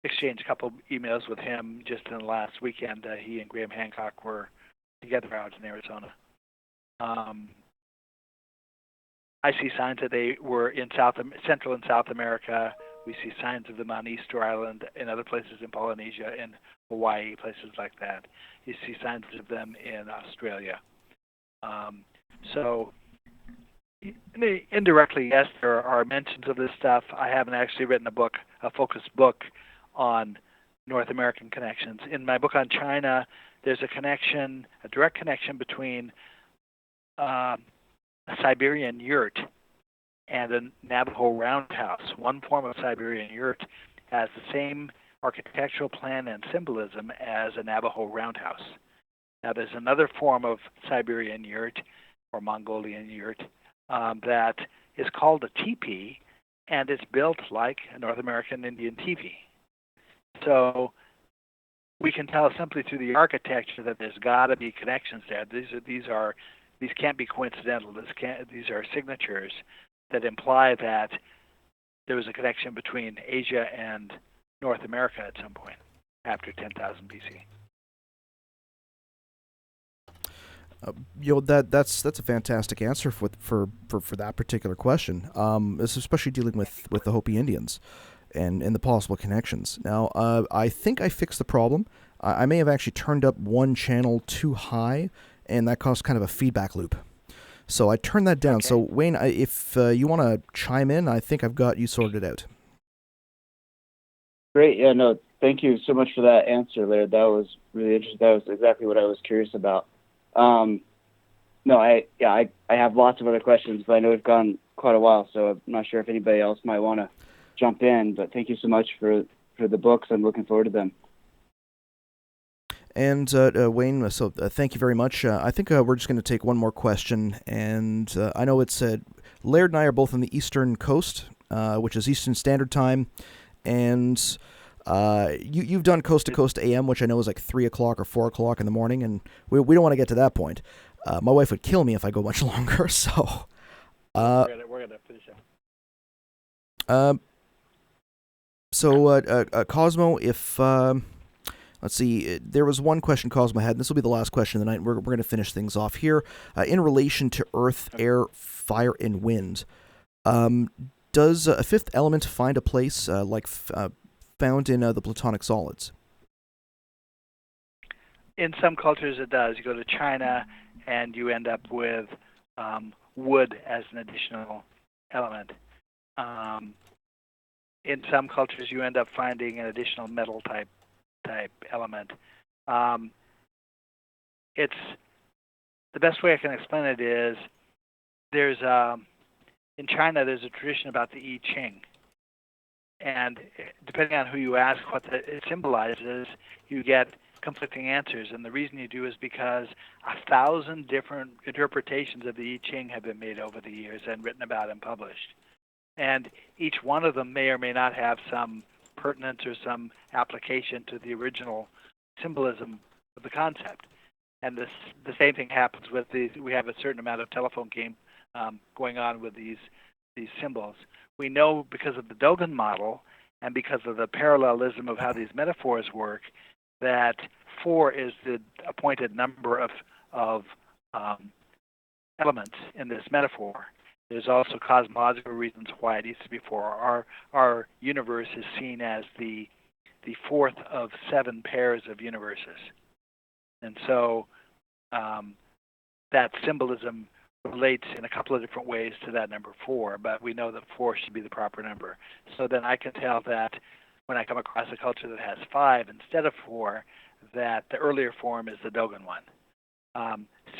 exchanged a couple emails with him just in the last weekend. He and Graham Hancock were together out in Arizona. I see signs that they were in Central and South America. We see signs of them on Easter Island and other places in Polynesia, in Hawaii, places like that. You see signs of them in Australia. So indirectly, yes, there are mentions of this stuff. I haven't actually written a focused book on North American connections. In my book on China, there's a direct connection between a Siberian yurt and a Navajo roundhouse. One form of Siberian yurt has the same architectural plan and symbolism as a Navajo roundhouse. Now, there's another form of Siberian yurt or Mongolian yurt that is called a teepee, and it's built like a North American Indian TV. So we can tell simply through the architecture that there's got to be connections there. These can't be coincidental. These are signatures that imply that there was a connection between Asia and North America at some point after 10,000 BC. That's a fantastic answer for that particular question. Especially dealing with the Hopi Indians and the possible connections. Now, I think I fixed the problem. I may have actually turned up one channel too high, and that caused kind of a feedback loop. So I turned that down. Okay. So Wayne, if you want to chime in, I think I've got you sorted out. Great. Yeah. No. Thank you so much for that answer, Laird. That was really interesting. That was exactly what I was curious about. No, I have lots of other questions, but I know we've gone quite a while, so I'm not sure if anybody else might want to jump in, but thank you so much for the books. I'm looking forward to them. And Wayne, so thank you very much. I think we're just going to take one more question, and I know it's Laird and I are both on the Eastern Coast, which is Eastern Standard Time, and you've done Coast to Coast AM, which I know is like 3 o'clock or 4 o'clock in the morning, and we don't want to get to that point. My wife would kill me if I go much longer, so... we're going to finish up. Cosmo, if... let's see, there was one question Cosmo had, and this will be the last question of the night, and we're going to finish things off here. In relation to earth, air, fire, and wind, does a fifth element find a place found in the Platonic solids? In some cultures it does. You go to China and you end up with wood as an additional element. In some cultures you end up finding an additional metal type element. It's the best way I can explain it is there's in China there's a tradition about the I Ching, and depending on who you ask what it symbolizes, you get conflicting answers. And the reason you do is because 1,000 different interpretations of the I Ching have been made over the years and written about and published, and each one of them may or may not have some pertinence or some application to the original symbolism of the concept. And the same thing happens with these. We have a certain amount of telephone game going on with these symbols. We know because of the Dogon model and because of the parallelism of how these metaphors work that 4 is the appointed number of elements in this metaphor. There's also cosmological reasons why it needs to be 4. Our universe is seen as the 4th of 7 pairs of universes. And so that symbolism relates in a couple of different ways to that number 4, but we know that 4 should be the proper number. So then I can tell that when I come across a culture that has 5 instead of 4, that the earlier form is the Dogon one.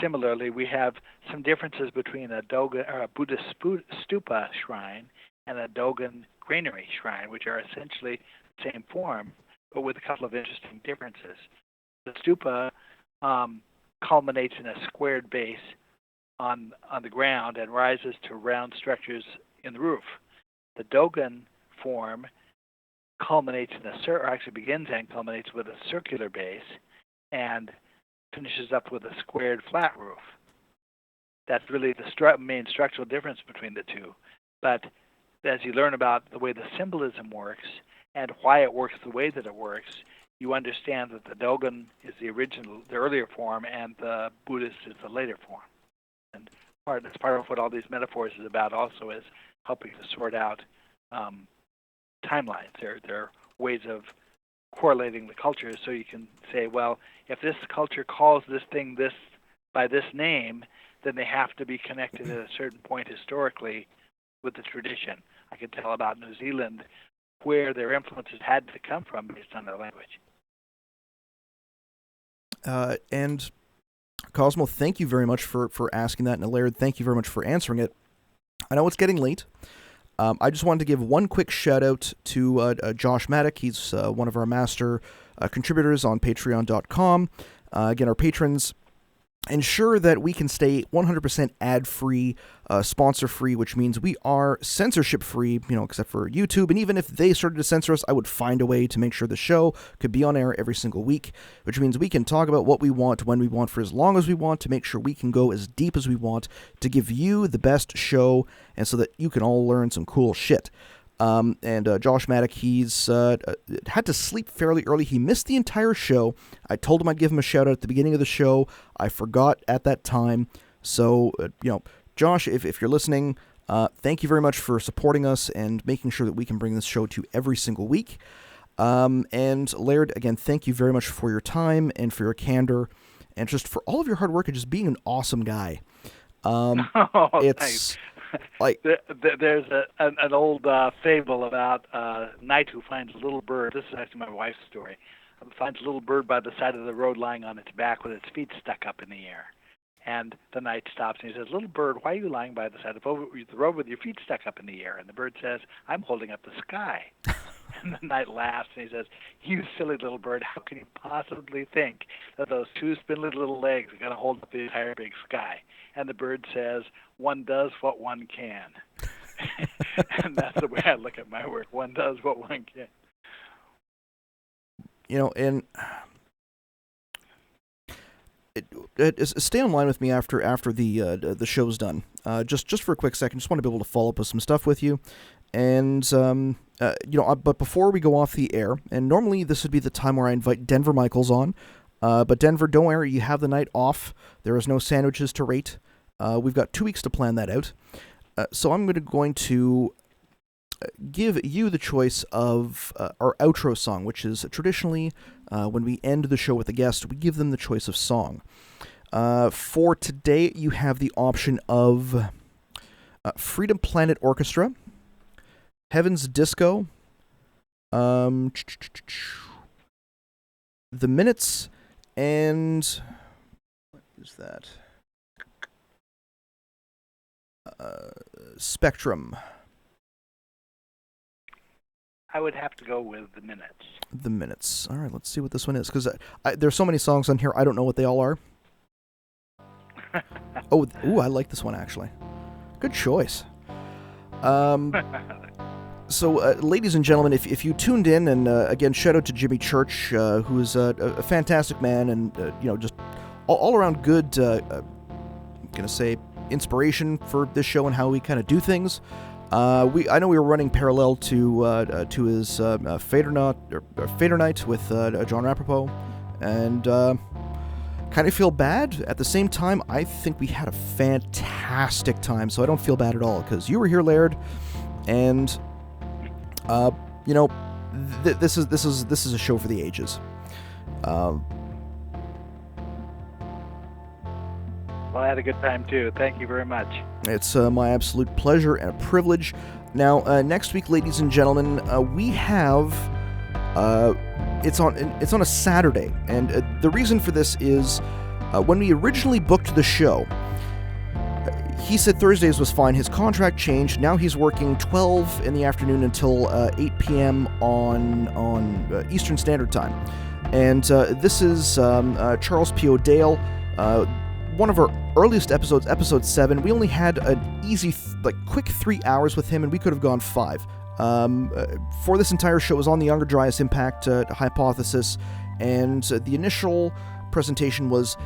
Similarly, we have some differences between a Dogon or a Buddhist stupa shrine and a Dogon granary shrine, which are essentially the same form, but with a couple of interesting differences. The stupa culminates in a squared base on the ground and rises to round structures in the roof. The Dogon form culminates begins and culminates with a circular base and finishes up with a squared flat roof. That's really the main structural difference between the two. But as you learn about the way the symbolism works and why it works the way that it works, you understand that the Dogon is the earlier form, and the Buddhist is the later form. And that's part of what all these metaphors is about also, is helping to sort out timelines. They're ways of correlating the cultures, so you can say, well, if this culture calls this thing this by this name, then they have to be connected at a certain point historically with the tradition. I can tell about New Zealand where their influences had to come from based on their language. And Cosmo, thank you very much for asking that, and Laird, thank you very much for answering it. I know it's getting late. I just wanted to give one quick shout-out to Josh Maddock. He's one of our master contributors on Patreon.com. Again, our patrons ensure that we can stay 100% ad-free, sponsor-free, which means we are censorship-free, except for YouTube. And even if they started to censor us, I would find a way to make sure the show could be on air every single week, which means we can talk about what we want, when we want, for as long as we want, to make sure we can go as deep as we want to give you the best show, and so that you can all learn some cool shit. And Josh Maddock, he's had to sleep fairly early. He missed the entire show. I told him I'd give him a shout out at the beginning of the show. I forgot at that time. So, Josh, if you're listening, thank you very much for supporting us and making sure that we can bring this show to you every single week. And Laird, again, thank you very much for your time and for your candor and just for all of your hard work and just being an awesome guy. Thanks. Like there's an old fable about a knight who finds a little bird. This is actually my wife's story. Finds a little bird by the side of the road lying on its back with its feet stuck up in the air. And the knight stops and he says, "Little bird, why are you lying by the side of the road with your feet stuck up in the air?" And the bird says, "I'm holding up the sky." And the knight laughs and he says, "You silly little bird, how can you possibly think that those two spindly little legs are going to hold up the entire big sky?" And the bird says, "One does what one can." And that's the way I look at my work. One does what one can. And stay online with me after the show's done. Just for a quick second, just want to be able to follow up with some stuff with you. And but before we go off the air, and normally this would be the time where I invite Denver Michaels on, but Denver, don't worry, you have the night off. There is no sandwiches to rate. We've got 2 weeks to plan that out. So I'm going to give you the choice of our outro song, which is traditionally when we end the show with a guest, we give them the choice of song. For today, you have the option of Freedom Planet Orchestra, Heaven's Disco, The Minutes, and what is that? Spectrum. I would have to go with The Minutes. The Minutes. All right, let's see what this one is, because there's so many songs on here, I don't know what they all are. I like this one, actually. Good choice. So, ladies and gentlemen, if you tuned in, and again, shout out to Jimmy Church, who is a fantastic man, and just all around good, I'm gonna say, inspiration for this show and how we kind of do things. I know we were running parallel to his Fader Night with John Rapoport, and kind of feel bad. At the same time, I think we had a fantastic time, so I don't feel bad at all, because you were here, Laird, and this is a show for the ages. Well, I had a good time too. Thank you very much. It's my absolute pleasure and a privilege. Now, next week, ladies and gentlemen, we have it's on a Saturday, and the reason for this is when we originally booked the show, he said Thursdays was fine. His contract changed. Now he's working 12 in the afternoon until 8 p.m. on Eastern Standard Time, and this is Charles P. O'Dale. One of our earliest episodes, episode 7, we only had an easy, quick 3 hours with him, and we could have gone 5. For this entire show, it was on the Younger Dryas Impact hypothesis, and the initial presentation was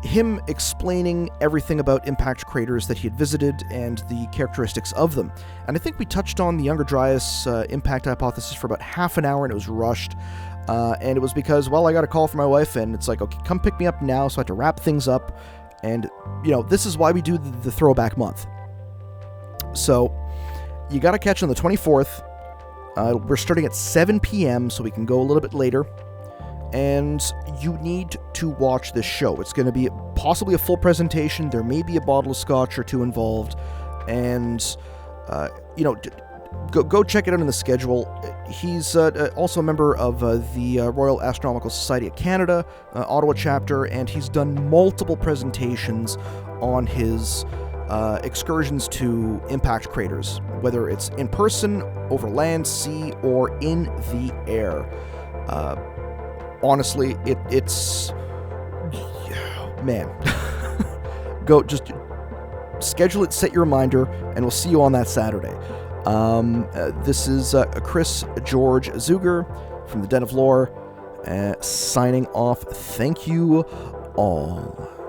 him explaining everything about impact craters that he had visited and the characteristics of them. And I think we touched on the Younger Dryas impact hypothesis for about half an hour, and it was rushed. And it was because, I got a call from my wife, and it's like, okay, come pick me up now, so I had to wrap things up. And, this is why we do the throwback month. So, you got to catch on the 24th. We're starting at 7 p.m., so we can go a little bit later. And you need to watch this show. It's going to be possibly a full presentation. There may be a bottle of scotch or two involved. And, go check it out in the schedule. He's also a member of the Royal Astronomical Society of Canada, Ottawa chapter, and he's done multiple presentations on his excursions to impact craters, whether it's in person, over land, sea, or in the air. Honestly, it's... man... go, just schedule it, set your reminder, and we'll see you on that Saturday. This is Chris George Zuger from the Den of Lore, signing off. Thank you all.